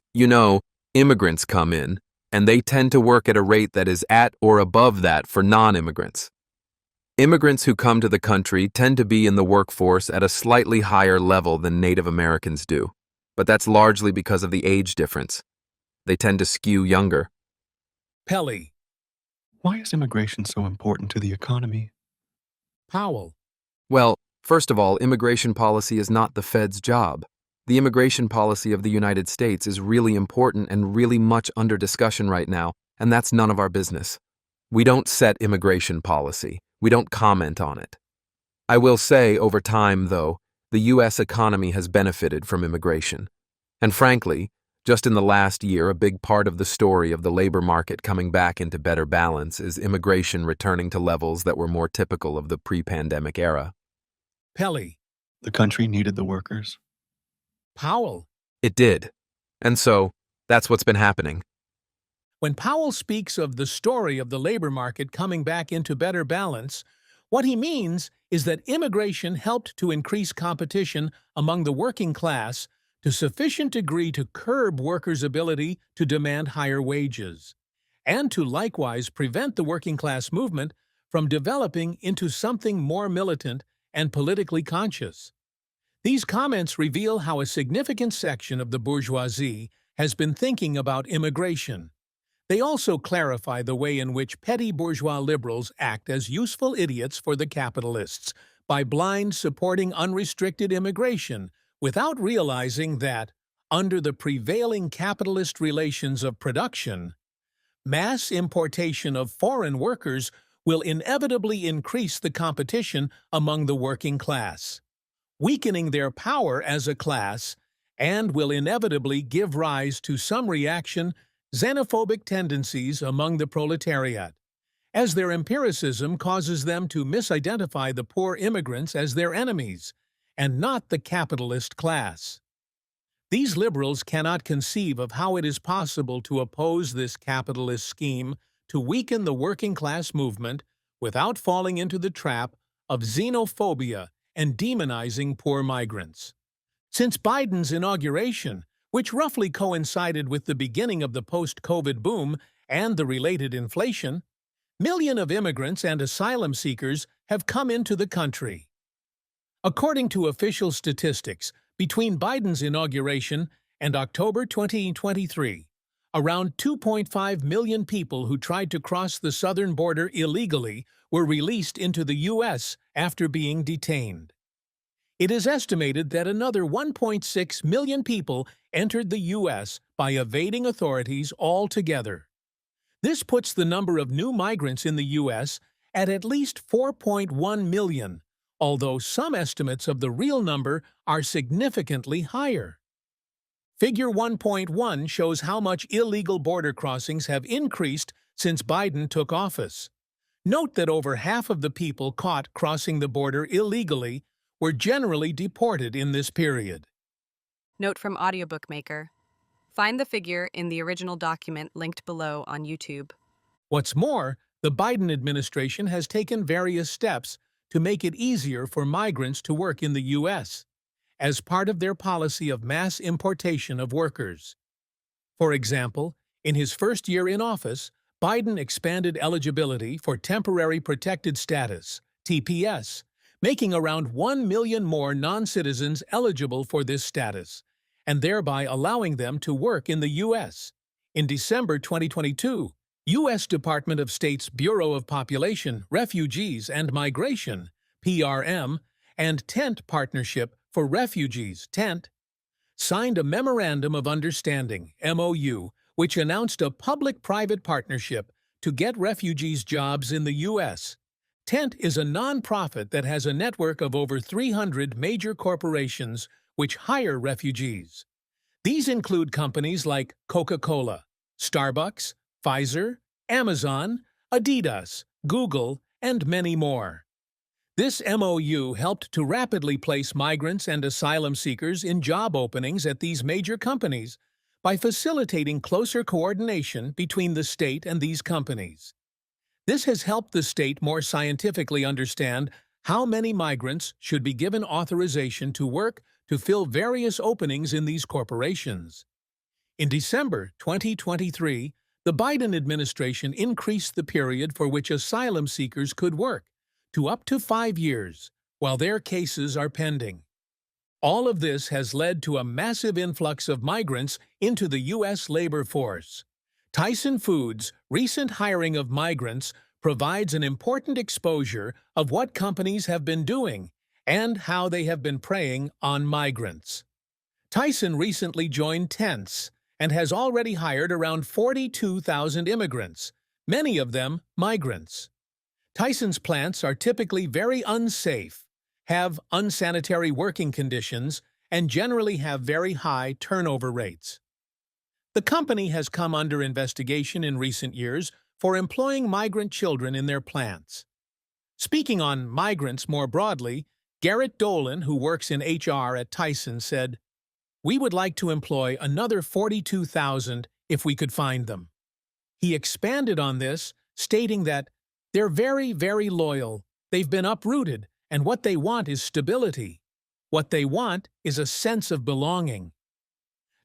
immigrants come in, and they tend to work at a rate that is at or above that for non-immigrants. Immigrants who come to the country tend to be in the workforce at a slightly higher level than Native Americans do, but that's largely because of the age difference. They tend to skew younger. Pelley: Why is immigration so important to the economy? Powell: Well, first of all, immigration policy is not the Fed's job. The immigration policy of the United States is really important and really much under discussion right now, and that's none of our business. We don't set immigration policy. We don't comment on it. I will say, over time, though, the U.S. economy has benefited from immigration. And frankly, just in the last year, a big part of the story of the labor market coming back into better balance is immigration returning to levels that were more typical of the pre-pandemic era. Pelley: The country needed the workers. Powell: It did. And so, that's what's been happening. When Powell speaks of the story of the labor market coming back into better balance, what he means is that immigration helped to increase competition among the working class to sufficient degree to curb workers' ability to demand higher wages, and to likewise prevent the working class movement from developing into something more militant and politically conscious. These comments reveal how a significant section of the bourgeoisie has been thinking about immigration. They also clarify the way in which petty bourgeois liberals act as useful idiots for the capitalists by blind supporting unrestricted immigration without realizing that, under the prevailing capitalist relations of production, mass importation of foreign workers will inevitably increase the competition among the working class, weakening their power as a class, and will inevitably give rise to some reaction xenophobic tendencies among the proletariat, as their empiricism causes them to misidentify the poor immigrants as their enemies, and not the capitalist class. These liberals cannot conceive of how it is possible to oppose this capitalist scheme to weaken the working class movement without falling into the trap of xenophobia and demonizing poor migrants. Since Biden's inauguration, which roughly coincided with the beginning of the post-COVID boom and the related inflation, millions of immigrants and asylum seekers have come into the country. According to official statistics, between Biden's inauguration and October 2023, around 2.5 million people who tried to cross the southern border illegally were released into the U.S. after being detained. It is estimated that another 1.6 million people entered the U.S. by evading authorities altogether. This puts the number of new migrants in the U.S. at least 4.1 million, although some estimates of the real number are significantly higher. Figure 1.1 shows how much illegal border crossings have increased since Biden took office. Note that over half of the people caught crossing the border illegally were generally deported in this period. Note from Audiobook Maker. Find the figure in the original document linked below on YouTube. What's more, the Biden administration has taken various steps to make it easier for migrants to work in the U.S. as part of their policy of mass importation of workers. For example, in his first year in office, Biden expanded eligibility for Temporary Protected Status, TPS, making around 1 million more non-citizens eligible for this status, and thereby allowing them to work in the U.S. In December 2022, U.S. Department of State's Bureau of Population, Refugees, and Migration, PRM, and Tent Partnership for Refugees, TENT, signed a Memorandum of Understanding, MOU, which announced a public-private partnership to get refugees jobs in the U.S. TENT is a nonprofit that has a network of over 300 major corporations which hire refugees. These include companies like Coca-Cola, Starbucks, Pfizer, Amazon, Adidas, Google, and many more. This MOU helped to rapidly place migrants and asylum seekers in job openings at these major companies by facilitating closer coordination between the state and these companies. This has helped the state more scientifically understand how many migrants should be given authorization to work to fill various openings in these corporations. In December 2023, the Biden administration increased the period for which asylum seekers could work to up to 5 years, while their cases are pending. All of this has led to a massive influx of migrants into the U.S. labor force. Tyson Foods' recent hiring of migrants provides an important exposure of what companies have been doing and how they have been preying on migrants. Tyson recently joined Tents and has already hired around 42,000 immigrants, many of them migrants. Tyson's plants are typically very unsafe, have unsanitary working conditions, and generally have very high turnover rates. The company has come under investigation in recent years for employing migrant children in their plants. Speaking on migrants more broadly, Garrett Dolan, who works in HR at Tyson, said, "We would like to employ another 42,000 if we could find them." He expanded on this, stating that they're very, very loyal, they've been uprooted, and what they want is stability. What they want is a sense of belonging.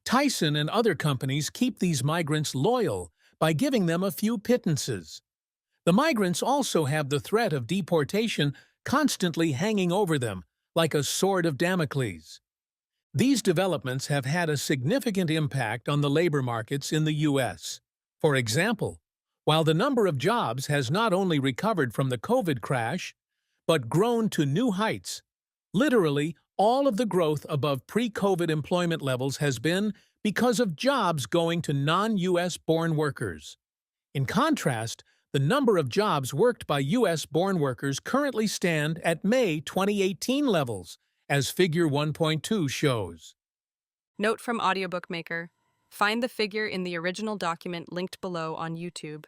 Tyson and other companies keep these migrants loyal by giving them a few pittances. The migrants also have the threat of deportation constantly hanging over them, like a sword of Damocles. These developments have had a significant impact on the labor markets in the U.S. For example, while the number of jobs has not only recovered from the COVID crash, but grown to new heights, literally all of the growth above pre-COVID employment levels has been because of jobs going to non-U.S.-born workers. In contrast, the number of jobs worked by U.S.-born workers currently stand at May 2018 levels, as Figure 1.2 shows. Note from Audiobook Maker. Find the figure in the original document linked below on YouTube.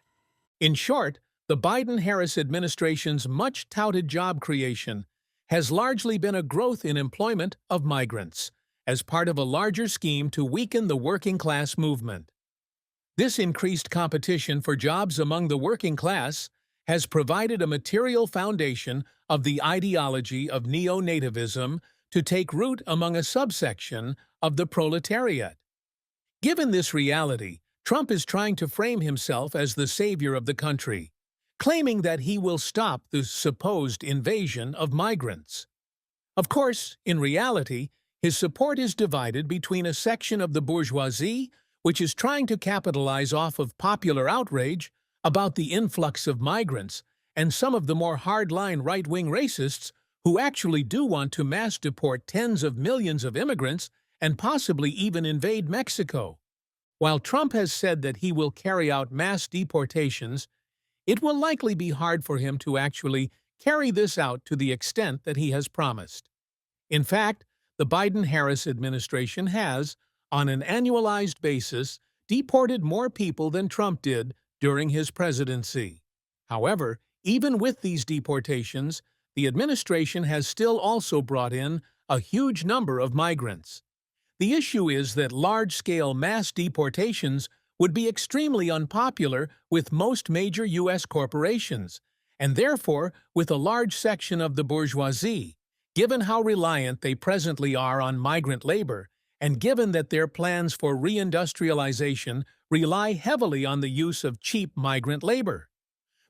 In short, the Biden-Harris administration's much-touted job creation has largely been a growth in employment of migrants, as part of a larger scheme to weaken the working-class movement. This increased competition for jobs among the working class has provided a material foundation of the ideology of neo-nativism to take root among a subsection of the proletariat. Given this reality, Trump is trying to frame himself as the savior of the country, claiming that he will stop the supposed invasion of migrants. Of course, in reality, his support is divided between a section of the bourgeoisie, which is trying to capitalize off of popular outrage about the influx of migrants, and some of the more hardline right-wing racists who actually do want to mass deport tens of millions of immigrants and possibly even invade Mexico. While Trump has said that he will carry out mass deportations, it will likely be hard for him to actually carry this out to the extent that he has promised. In fact, the Biden-Harris administration has, on an annualized basis, deported more people than Trump did during his presidency. However, even with these deportations, the administration has still also brought in a huge number of migrants. The issue is that large-scale mass deportations would be extremely unpopular with most major U.S. corporations, and therefore with a large section of the bourgeoisie, given how reliant they presently are on migrant labor, and given that their plans for reindustrialization rely heavily on the use of cheap migrant labor.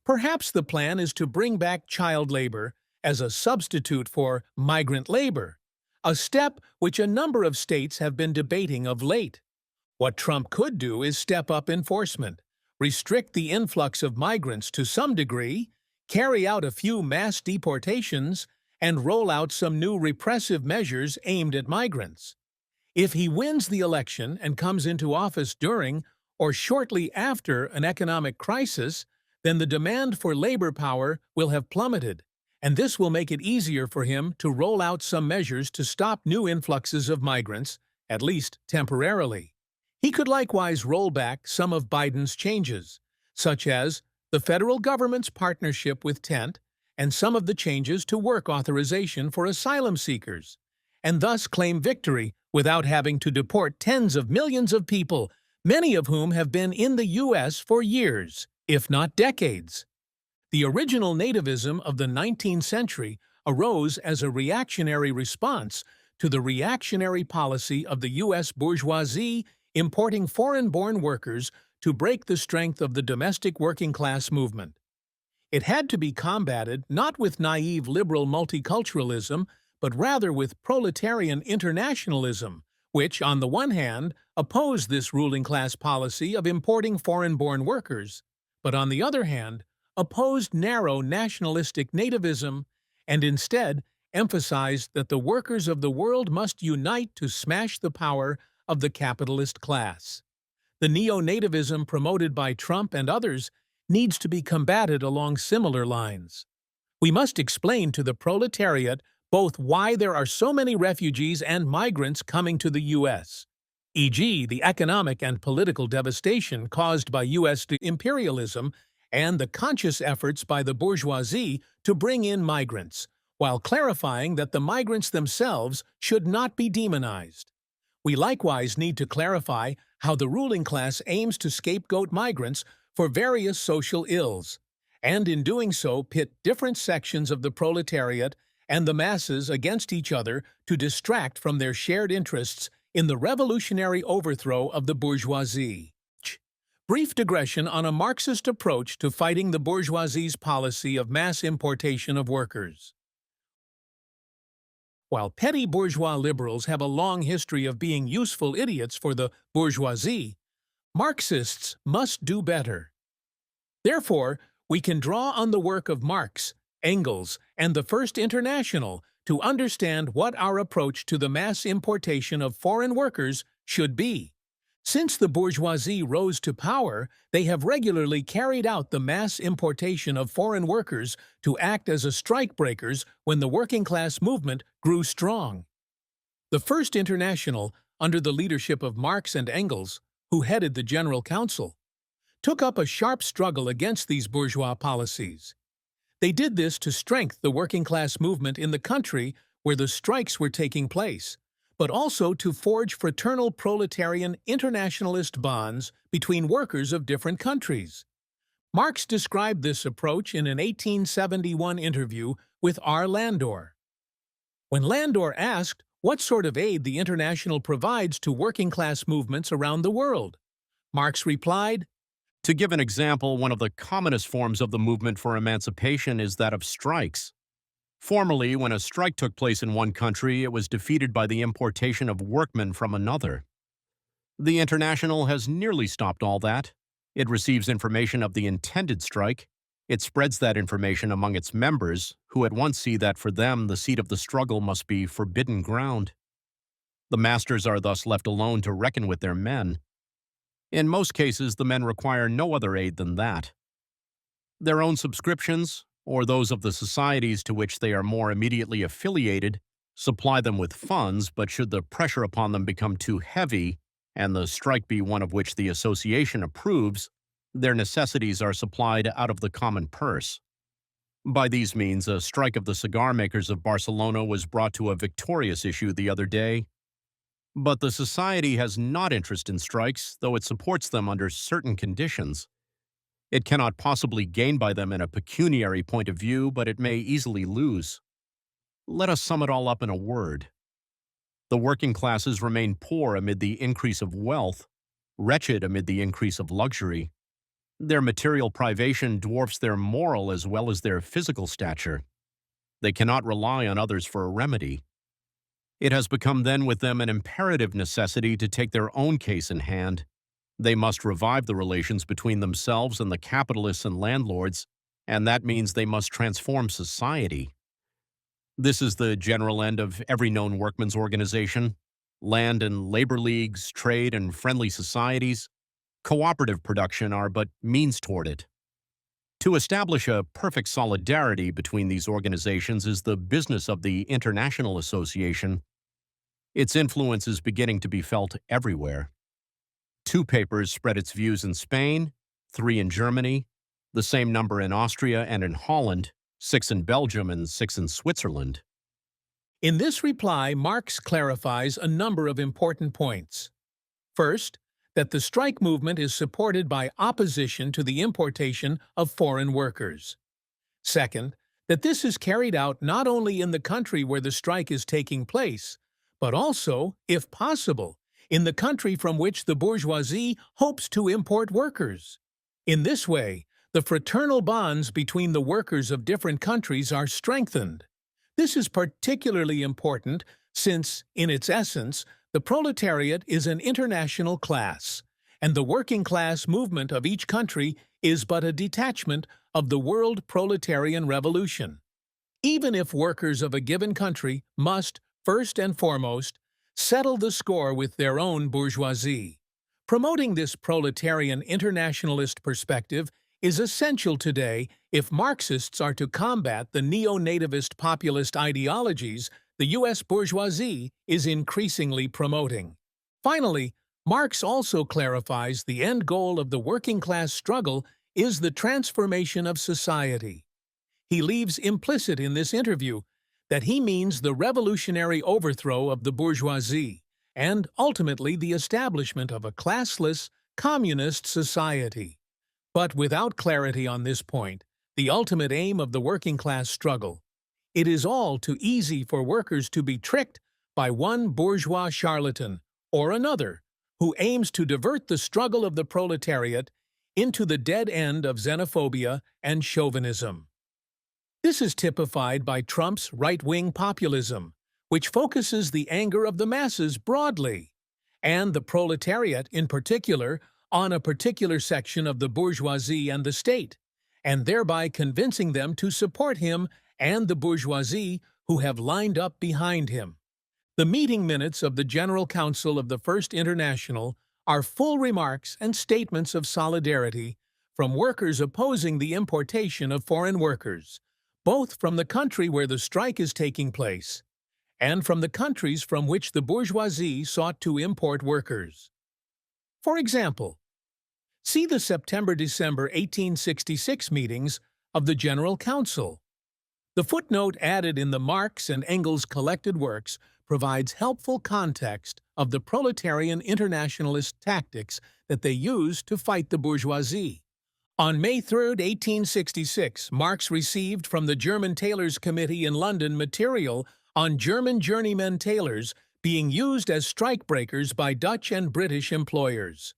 Perhaps the plan is to bring back child labor as a substitute for migrant labor, a step which a number of states have been debating of late. What Trump could do is step up enforcement, restrict the influx of migrants to some degree, carry out a few mass deportations, and roll out some new repressive measures aimed at migrants. If he wins the election and comes into office during or shortly after an economic crisis, then the demand for labor power will have plummeted, and this will make it easier for him to roll out some measures to stop new influxes of migrants, at least temporarily. He could likewise roll back some of Biden's changes, such as the federal government's partnership with Tent and some of the changes to work authorization for asylum seekers, and thus claim victory without having to deport tens of millions of people, many of whom have been in the U.S. for years, if not decades. The original nativism of the 19th century arose as a reactionary response to the reactionary policy of the U.S. bourgeoisie importing foreign-born workers to break the strength of the domestic working-class movement. It had to be combated not with naive liberal multiculturalism, but rather with proletarian internationalism, which, on the one hand, opposed this ruling-class policy of importing foreign-born workers, but on the other hand, opposed narrow nationalistic nativism and instead emphasized that the workers of the world must unite to smash the power of the capitalist class. The neo-nativism promoted by Trump and others needs to be combated along similar lines. We must explain to the proletariat both why there are so many refugees and migrants coming to the U.S., e.g. the economic and political devastation caused by U.S. imperialism and the conscious efforts by the bourgeoisie to bring in migrants, while clarifying that the migrants themselves should not be demonized. We likewise need to clarify how the ruling class aims to scapegoat migrants for various social ills, and in doing so pit different sections of the proletariat and the masses against each other to distract from their shared interests in the revolutionary overthrow of the bourgeoisie. Brief digression on a Marxist approach to fighting the bourgeoisie's policy of mass importation of workers. While petty bourgeois liberals have a long history of being useful idiots for the bourgeoisie, Marxists must do better. Therefore, we can draw on the work of Marx, Engels, and the First International to understand what our approach to the mass importation of foreign workers should be. Since the bourgeoisie rose to power, they have regularly carried out the mass importation of foreign workers to act as strikebreakers when the working-class movement grew strong. The First International, under the leadership of Marx and Engels, who headed the General Council, took up a sharp struggle against these bourgeois policies. They did this to strengthen the working-class movement in the country where the strikes were taking place, but also to forge fraternal proletarian internationalist bonds between workers of different countries. Marx described this approach in an 1871 interview with R. Landor. When Landor asked what sort of aid the International provides to working-class movements around the world, Marx replied, To give an example, one of the commonest forms of the movement for emancipation is that of strikes. Formerly, when a strike took place in one country, it was defeated by the importation of workmen from another. The International has nearly stopped all that. It receives information of the intended strike. It spreads that information among its members, who at once see that for them the seat of the struggle must be forbidden ground. The masters are thus left alone to reckon with their men. In most cases, the men require no other aid than that. Their own subscriptions, or those of the societies to which they are more immediately affiliated, supply them with funds, but should the pressure upon them become too heavy, and the strike be one of which the association approves, their necessities are supplied out of the common purse. By these means, a strike of the cigar makers of Barcelona was brought to a victorious issue the other day. But the society has not interest in strikes, though it supports them under certain conditions. It cannot possibly gain by them in a pecuniary point of view, but it may easily lose. Let us sum it all up in a word. The working classes remain poor amid the increase of wealth, wretched amid the increase of luxury. Their material privation dwarfs their moral as well as their physical stature. They cannot rely on others for a remedy. It has become then with them an imperative necessity to take their own case in hand. They must revive the relations between themselves and the capitalists and landlords, and that means they must transform society. This is the general end of every known workmen's organization: land and labor leagues, trade and friendly societies. Cooperative production are but means toward it. To establish a perfect solidarity between these organizations is the business of the International Association. Its influence is beginning to be felt everywhere. 2 papers spread its views in Spain, 3 in Germany, the same number in Austria and in Holland, 6 in Belgium and 6 in Switzerland. In this reply, Marx clarifies a number of important points. First, that the strike movement is supported by opposition to the importation of foreign workers. Second, that this is carried out not only in the country where the strike is taking place, but also, if possible, in the country from which the bourgeoisie hopes to import workers. In this way, the fraternal bonds between the workers of different countries are strengthened. This is particularly important since, in its essence, the proletariat is an international class, and the working class movement of each country is but a detachment of the world proletarian revolution. Even if workers of a given country must, first and foremost, settle the score with their own bourgeoisie. Promoting this proletarian internationalist perspective is essential today if Marxists are to combat the neo-nativist populist ideologies the U.S. bourgeoisie is increasingly promoting. Finally, Marx also clarifies the end goal of the working class struggle is the transformation of society. He leaves implicit in this interview that he means the revolutionary overthrow of the bourgeoisie and ultimately the establishment of a classless, communist society. But without clarity on this point, the ultimate aim of the working class struggle, it is all too easy for workers to be tricked by one bourgeois charlatan or another who aims to divert the struggle of the proletariat into the dead end of xenophobia and chauvinism. This is typified by Trump's right-wing populism, which focuses the anger of the masses broadly, and the proletariat in particular on a particular section of the bourgeoisie and the state, and thereby convincing them to support him and the bourgeoisie who have lined up behind him. The meeting minutes of the General Council of the First International are full remarks and statements of solidarity from workers opposing the importation of foreign workers, both from the country where the strike is taking place and from the countries from which the bourgeoisie sought to import workers. For example, see the September-December 1866 meetings of the General Council. The footnote added in the Marx and Engels collected works provides helpful context of the proletarian internationalist tactics that they used to fight the bourgeoisie. On May 3, 1866, Marx received from the German Tailors Committee in London material on German journeymen tailors being used as strikebreakers by Dutch and British employers.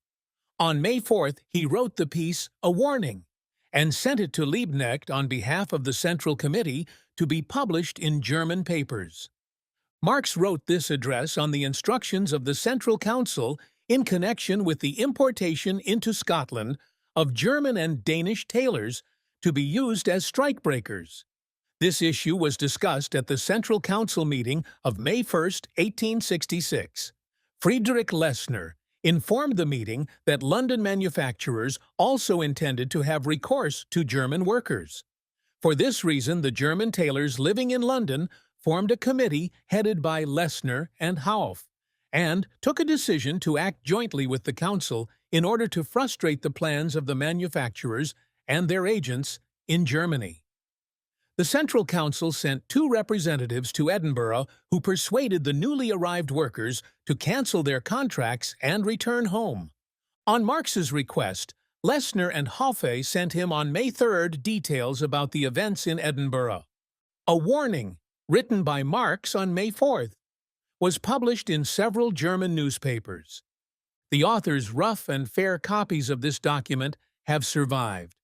On May 4th, he wrote the piece A Warning and sent it to Liebknecht on behalf of the Central Committee to be published in German papers. Marx wrote this address on the instructions of the Central Council in connection with the importation into Scotland of German and Danish tailors to be used as strikebreakers. This issue was discussed at the Central Council meeting of May 1, 1866. Friedrich Lessner informed the meeting that London manufacturers also intended to have recourse to German workers. For this reason, the German tailors living in London formed a committee headed by Lessner and Hauff, and took a decision to act jointly with the Council in order to frustrate the plans of the manufacturers and their agents in Germany. The Central Council sent 2 representatives to Edinburgh who persuaded the newly arrived workers to cancel their contracts and return home. On Marx's request, Lessner and Hoffe sent him on May 3rd details about the events in Edinburgh. A warning, written by Marx on May 4th, was published in several German newspapers. The author's rough and fair copies of this document have survived.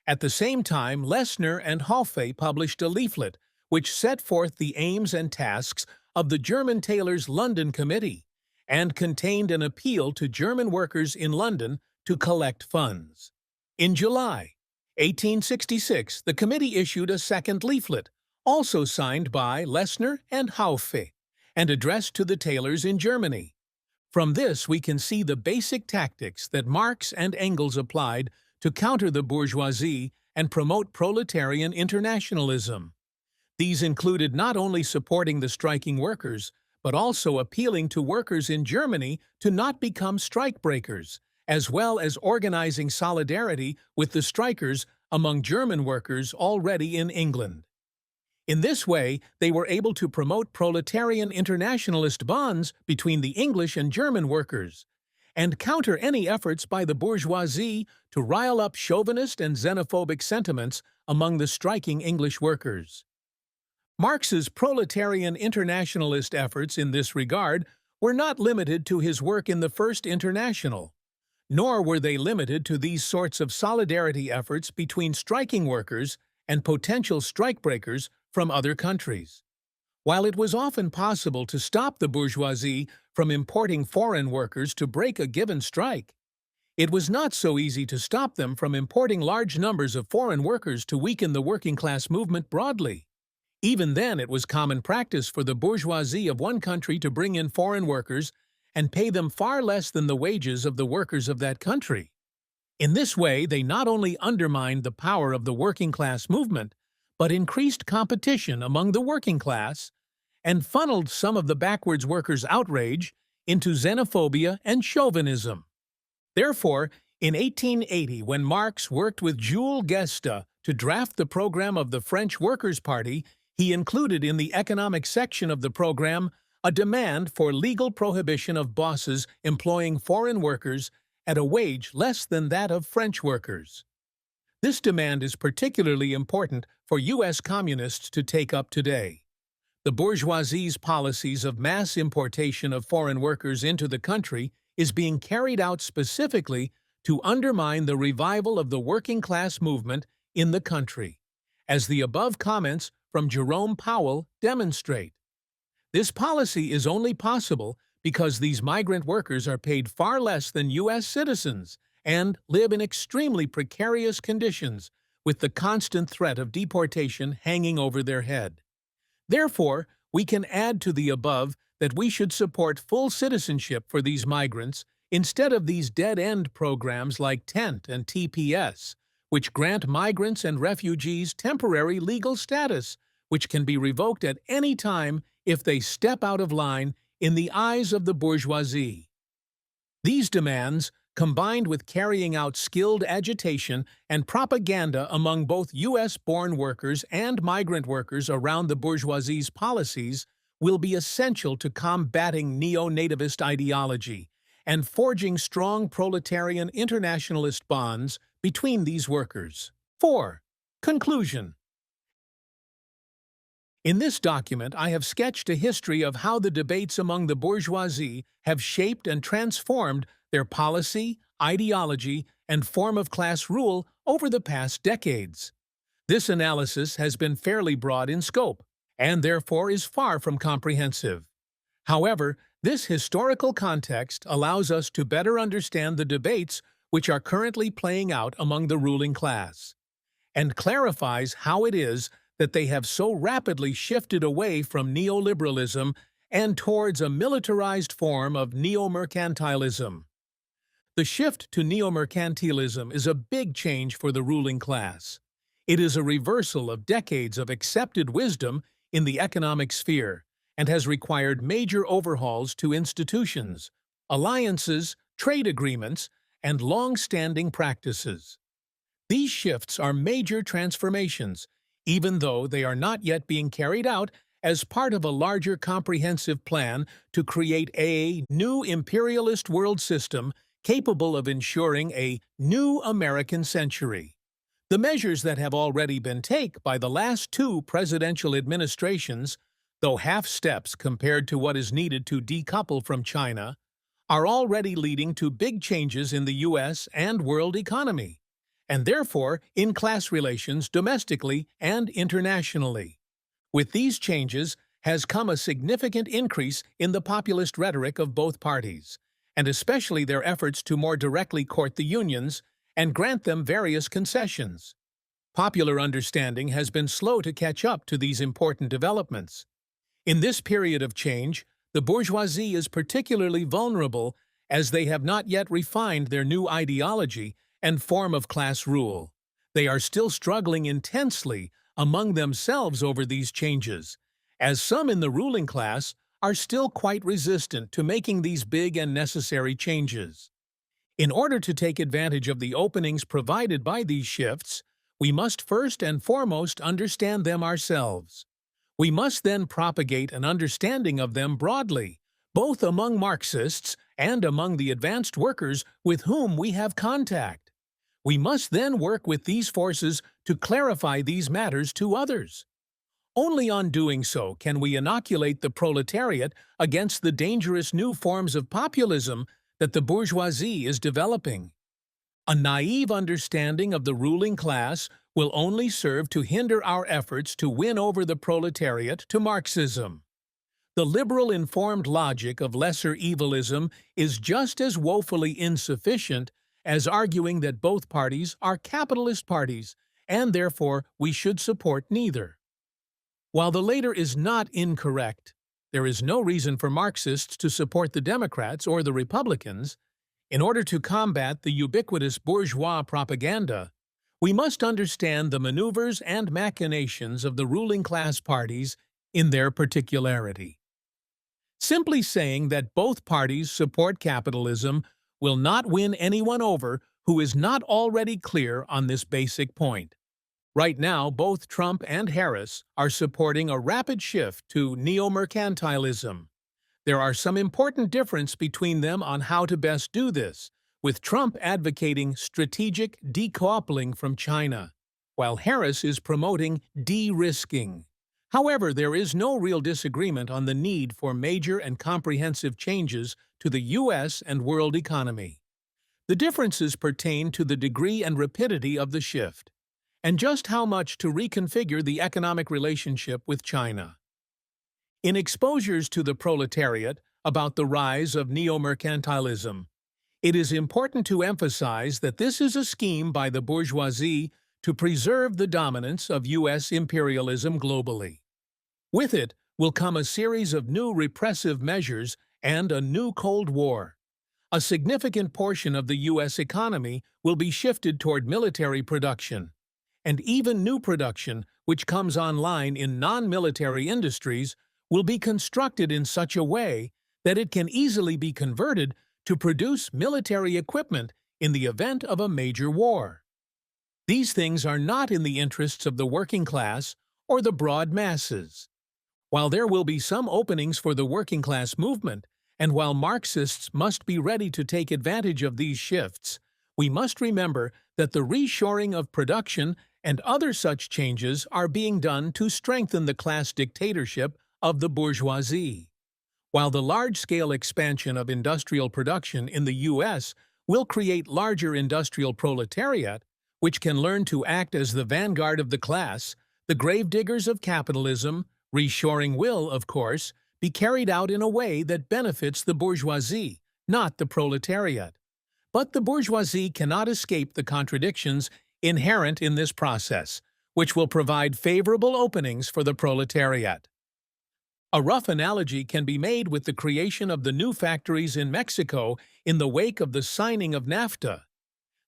At the same time, Lessner and Hoffe published a leaflet which set forth the aims and tasks of the German Tailors' London Committee and contained an appeal to German workers in London to collect funds. In July 1866, the committee issued a second leaflet, also signed by Lessner and Hoffe, and addressed to the tailors in Germany. From this, we can see the basic tactics that Marx and Engels applied to counter the bourgeoisie and promote proletarian internationalism. These included not only supporting the striking workers, but also appealing to workers in Germany to not become strikebreakers, as well as organizing solidarity with the strikers among German workers already in England. In this way, they were able to promote proletarian internationalist bonds between the English and German workers, and counter any efforts by the bourgeoisie to rile up chauvinist and xenophobic sentiments among the striking English workers. Marx's proletarian internationalist efforts in this regard were not limited to his work in the First International, nor were they limited to these sorts of solidarity efforts between striking workers and potential strikebreakers from other countries. While it was often possible to stop the bourgeoisie from importing foreign workers to break a given strike, it was not so easy to stop them from importing large numbers of foreign workers to weaken the working-class movement broadly. Even then, it was common practice for the bourgeoisie of one country to bring in foreign workers and pay them far less than the wages of the workers of that country. In this way, they not only undermined the power of the working-class movement, but increased competition among the working class and funneled some of the backwards workers' outrage into xenophobia and chauvinism. Therefore, in 1880, when Marx worked with Jules Guesde to draft the program of the French Workers' Party, he included in the economic section of the program a demand for legal prohibition of bosses employing foreign workers at a wage less than that of French workers. This demand is particularly important for U.S. communists to take up today. The bourgeoisie's policies of mass importation of foreign workers into the country is being carried out specifically to undermine the revival of the working-class movement in the country, as the above comments from Jerome Powell demonstrate. This policy is only possible because these migrant workers are paid far less than U.S. citizens and live in extremely precarious conditions, with the constant threat of deportation hanging over their head. Therefore, we can add to the above that we should support full citizenship for these migrants instead of these dead-end programs like TENT and TPS, which grant migrants and refugees temporary legal status, which can be revoked at any time if they step out of line in the eyes of the bourgeoisie. These demands, combined with carrying out skilled agitation and propaganda among both U.S.-born workers and migrant workers around the bourgeoisie's policies, will be essential to combating neo-nativist ideology and forging strong proletarian internationalist bonds between these workers. 4. Conclusion. In this document, I have sketched a history of how the debates among the bourgeoisie have shaped and transformed their policy, ideology, and form of class rule over the past decades. This analysis has been fairly broad in scope, and therefore is far from comprehensive. However, this historical context allows us to better understand the debates which are currently playing out among the ruling class, and clarifies how it is that they have so rapidly shifted away from neoliberalism and towards a militarized form of neomercantilism. The shift to neomercantilism is a big change for the ruling class. It is a reversal of decades of accepted wisdom in the economic sphere and has required major overhauls to institutions, alliances, trade agreements, and long-standing practices. These shifts are major transformations, even though they are not yet being carried out as part of a larger comprehensive plan to create a new imperialist world system capable of ensuring a new American century. The measures that have already been taken by the last two presidential administrations, though half steps compared to what is needed to decouple from China, are already leading to big changes in the U.S. and world economy, and therefore in class relations domestically and internationally. With these changes has come a significant increase in the populist rhetoric of both parties, and especially their efforts to more directly court the unions and grant them various concessions. Popular understanding has been slow to catch up to these important developments. In this period of change, the bourgeoisie is particularly vulnerable as they have not yet refined their new ideology and form of class rule. They are still struggling intensely among themselves over these changes, as some in the ruling class are still quite resistant to making these big and necessary changes. In order to take advantage of the openings provided by these shifts, we must first and foremost understand them ourselves. We must then propagate an understanding of them broadly, both among Marxists and among the advanced workers with whom we have contact. We must then work with these forces to clarify these matters to others. Only on doing so can we inoculate the proletariat against the dangerous new forms of populism that the bourgeoisie is developing. A naive understanding of the ruling class will only serve to hinder our efforts to win over the proletariat to Marxism. The liberal informed logic of lesser evilism is just as woefully insufficient as arguing that both parties are capitalist parties, and therefore we should support neither. While the latter is not incorrect, there is no reason for Marxists to support the Democrats or the Republicans. In order to combat the ubiquitous bourgeois propaganda, we must understand the maneuvers and machinations of the ruling class parties in their particularity. Simply saying that both parties support capitalism will not win anyone over who is not already clear on this basic point. Right now, both Trump and Harris are supporting a rapid shift to Neomercantilism. There are some important differences between them on how to best do this, with Trump advocating strategic decoupling from China, while Harris is promoting de-risking. However, there is no real disagreement on the need for major and comprehensive changes to the U.S. and world economy. The differences pertain to the degree and rapidity of the shift, and just how much to reconfigure the economic relationship with China. In exposures to the proletariat about the rise of neo-mercantilism, it is important to emphasize that this is a scheme by the bourgeoisie to preserve the dominance of U.S. imperialism globally. With it will come a series of new repressive measures and a new Cold War. A significant portion of the U.S. economy will be shifted toward military production, and even new production, which comes online in non-military industries, will be constructed in such a way that it can easily be converted to produce military equipment in the event of a major war. These things are not in the interests of the working class or the broad masses. While there will be some openings for the working class movement, and while Marxists must be ready to take advantage of these shifts, we must remember that the reshoring of production and other such changes are being done to strengthen the class dictatorship of the bourgeoisie. While the large-scale expansion of industrial production in the U.S. will create larger industrial proletariat, which can learn to act as the vanguard of the class, the gravediggers of capitalism, reshoring will, of course, be carried out in a way that benefits the bourgeoisie, not the proletariat. But the bourgeoisie cannot escape the contradictions inherent in this process, which will provide favorable openings for the proletariat. A rough analogy can be made with the creation of the new factories in Mexico in the wake of the signing of NAFTA.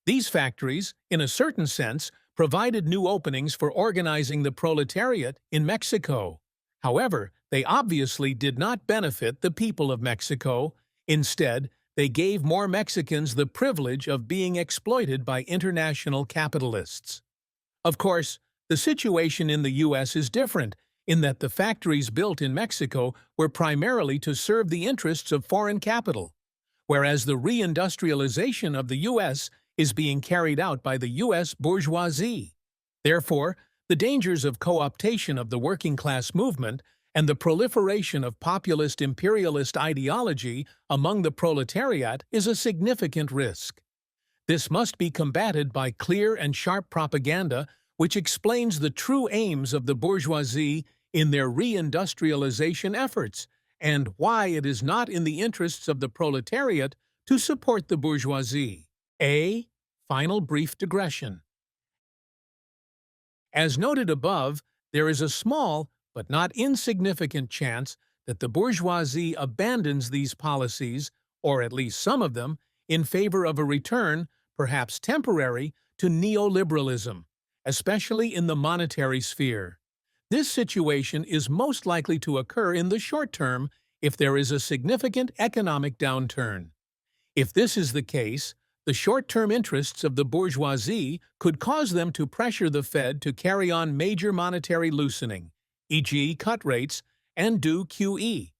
These factories, in a certain sense, provided new openings for organizing the proletariat in Mexico. However, they obviously did not benefit the people of Mexico. Instead, they gave more Mexicans the privilege of being exploited by international capitalists. Of course, The situation in the U.S. is different, in that the factories built in Mexico were primarily to serve the interests of foreign capital, whereas the reindustrialization of the U.S. is being carried out by the U.S. bourgeoisie. Therefore, the dangers of co-optation of the working class movement and the proliferation of populist imperialist ideology among the proletariat is a significant risk. This must be combated by clear and sharp propaganda which explains the true aims of the bourgeoisie in their reindustrialization efforts and why it is not in the interests of the proletariat to support the bourgeoisie. A final brief digression. As noted above, there is a small but not insignificant chance that the bourgeoisie abandons these policies, or at least some of them, in favor of a return, perhaps temporary, to neoliberalism, especially in the monetary sphere. This situation is most likely to occur in the short term if there is a significant economic downturn. If this is the case, the short-term interests of the bourgeoisie could cause them to pressure the Fed to carry on major monetary loosening, e.g. cut rates, and do QE,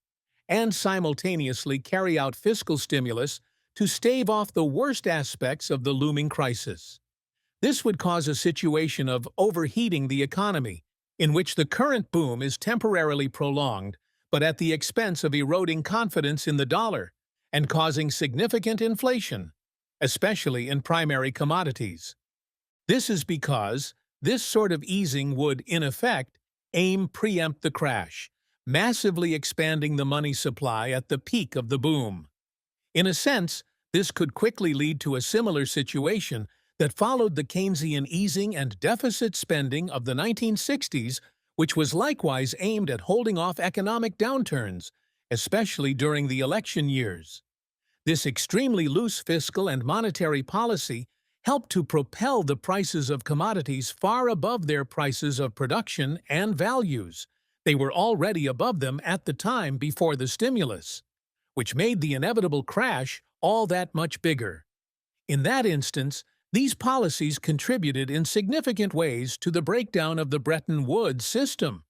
and simultaneously carry out fiscal stimulus to stave off the worst aspects of the looming crisis. This would cause a situation of overheating the economy, in which the current boom is temporarily prolonged, but at the expense of eroding confidence in the dollar and causing significant inflation, especially in primary commodities. This is because this sort of easing would, in effect, preempt the crash, massively expanding the money supply at the peak of the boom. In a sense, this could quickly lead to a similar situation that followed the Keynesian easing and deficit spending of the 1960s, which was likewise aimed at holding off economic downturns, especially during the election years. This extremely loose fiscal and monetary policy helped to propel the prices of commodities far above their prices of production and values. They were already above them at the time before the stimulus, which made the inevitable crash all that much bigger. In that instance, these policies contributed in significant ways to the breakdown of the Bretton Woods system,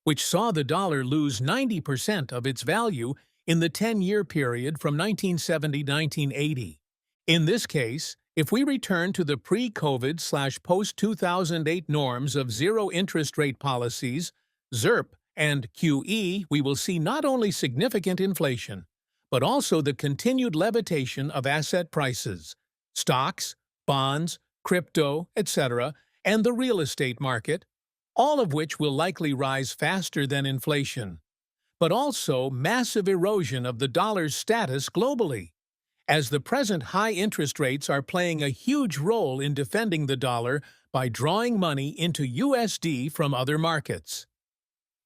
which saw the dollar lose 90% of its value in the 10-year period from 1970 to 1980. In this case, if we return to the pre-COVID/post-2008 norms of zero-interest rate policies, ZIRP and QE, we will see not only significant inflation, but also the continued levitation of asset prices, stocks, bonds, crypto, etc., and the real estate market, all of which will likely rise faster than inflation, but also massive erosion of the dollar's status globally, as the present high interest rates are playing a huge role in defending the dollar by drawing money into USD from other markets.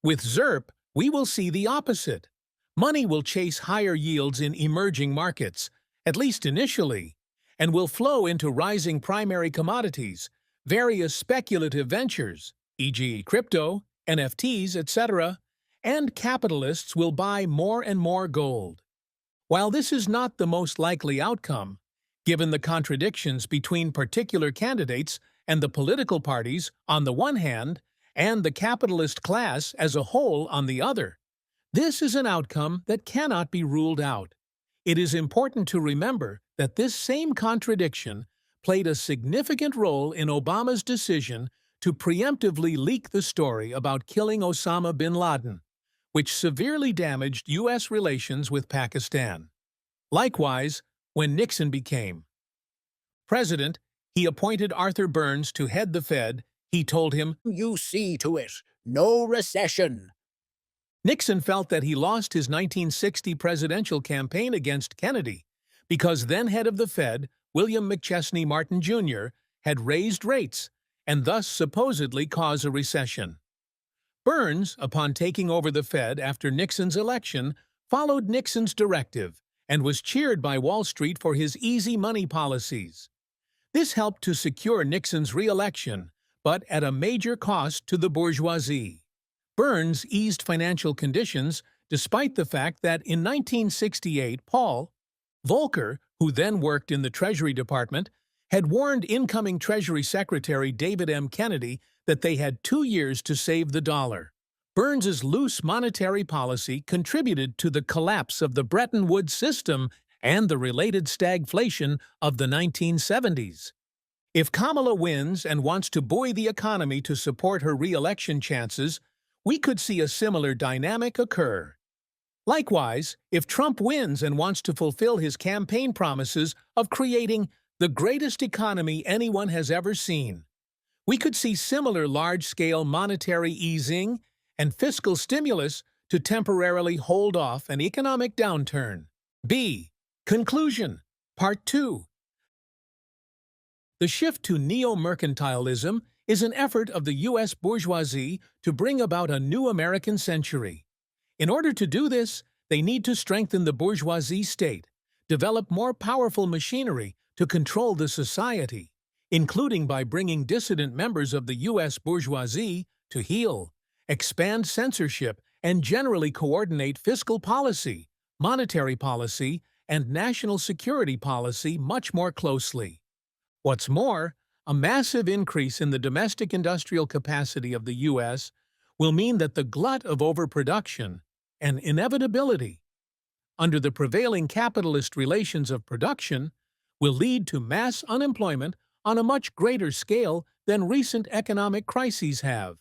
With ZIRP, we will see the opposite. Money will chase higher yields in emerging markets, at least initially, and will flow into rising primary commodities, various speculative ventures, e.g. crypto, NFTs, etc., and capitalists will buy more and more gold. While this is not the most likely outcome, given the contradictions between particular candidates and the political parties on the one hand, and the capitalist class as a whole on the other, this is an outcome that cannot be ruled out. It is important to remember that this same contradiction played a significant role in Obama's decision to preemptively leak the story about killing Osama bin Laden, which severely damaged U.S. relations with Pakistan. Likewise, when Nixon became president, he appointed Arthur Burns to head the Fed. He told him, "You see to it, no recession." Nixon felt that he lost his 1960 presidential campaign against Kennedy because then head of the Fed, William McChesney Martin Jr., had raised rates and thus supposedly caused a recession. Burns, upon taking over the Fed after Nixon's election, followed Nixon's directive and was cheered by Wall Street for his easy money policies. This helped to secure Nixon's re-election, but at a major cost to the bourgeoisie. Burns eased financial conditions despite the fact that in 1968 Paul Volcker, who then worked in the Treasury Department, had warned incoming Treasury Secretary David M. Kennedy that they had 2 years to save the dollar. Burns's loose monetary policy contributed to the collapse of the Bretton Woods system and the related stagflation of the 1970s. If Kamala wins and wants to buoy the economy to support her re-election chances, we could see a similar dynamic occur. Likewise, if Trump wins and wants to fulfill his campaign promises of creating the greatest economy anyone has ever seen, we could see similar large-scale monetary easing and fiscal stimulus to temporarily hold off an economic downturn. B. Conclusion. Part 2. The shift to neo-mercantilism is an effort of the U.S. bourgeoisie to bring about a new American century. In order to do this, they need to strengthen the bourgeoisie state, develop more powerful machinery to control the society, including by bringing dissident members of the U.S. bourgeoisie to heel, expand censorship, and generally coordinate fiscal policy, monetary policy, and national security policy much more closely. What's more, a massive increase in the domestic industrial capacity of the U.S. will mean that the glut of overproduction, an inevitability, under the prevailing capitalist relations of production, will lead to mass unemployment on a much greater scale than recent economic crises have.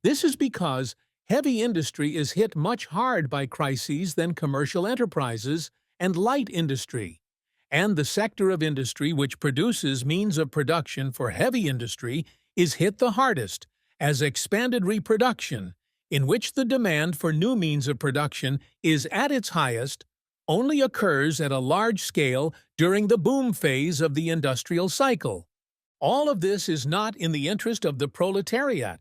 This is because heavy industry is hit much hard by crises than commercial enterprises and light industry, and the sector of industry which produces means of production for heavy industry is hit the hardest, as expanded reproduction, in which the demand for new means of production is at its highest, only occurs at a large scale during the boom phase of the industrial cycle. All of this is not in the interest of the proletariat.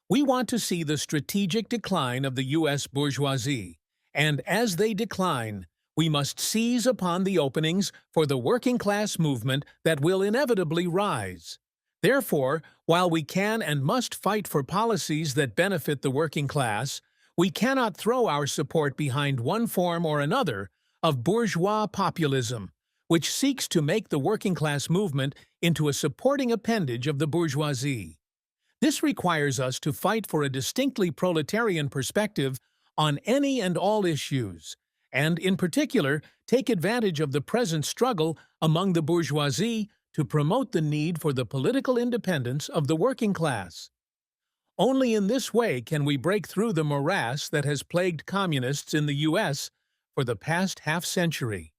We want to see the strategic decline of the U.S. bourgeoisie, and as they decline, we must seize upon the openings for the working-class movement that will inevitably rise. Therefore, while we can and must fight for policies that benefit the working class, we cannot throw our support behind one form or another of bourgeois populism, which seeks to make the working-class movement into a supporting appendage of the bourgeoisie. This requires us to fight for a distinctly proletarian perspective on any and all issues, and in particular take advantage of the present struggle among the bourgeoisie to promote the need for the political independence of the working class. Only in this way can we break through the morass that has plagued communists in the U.S. for the past half-century.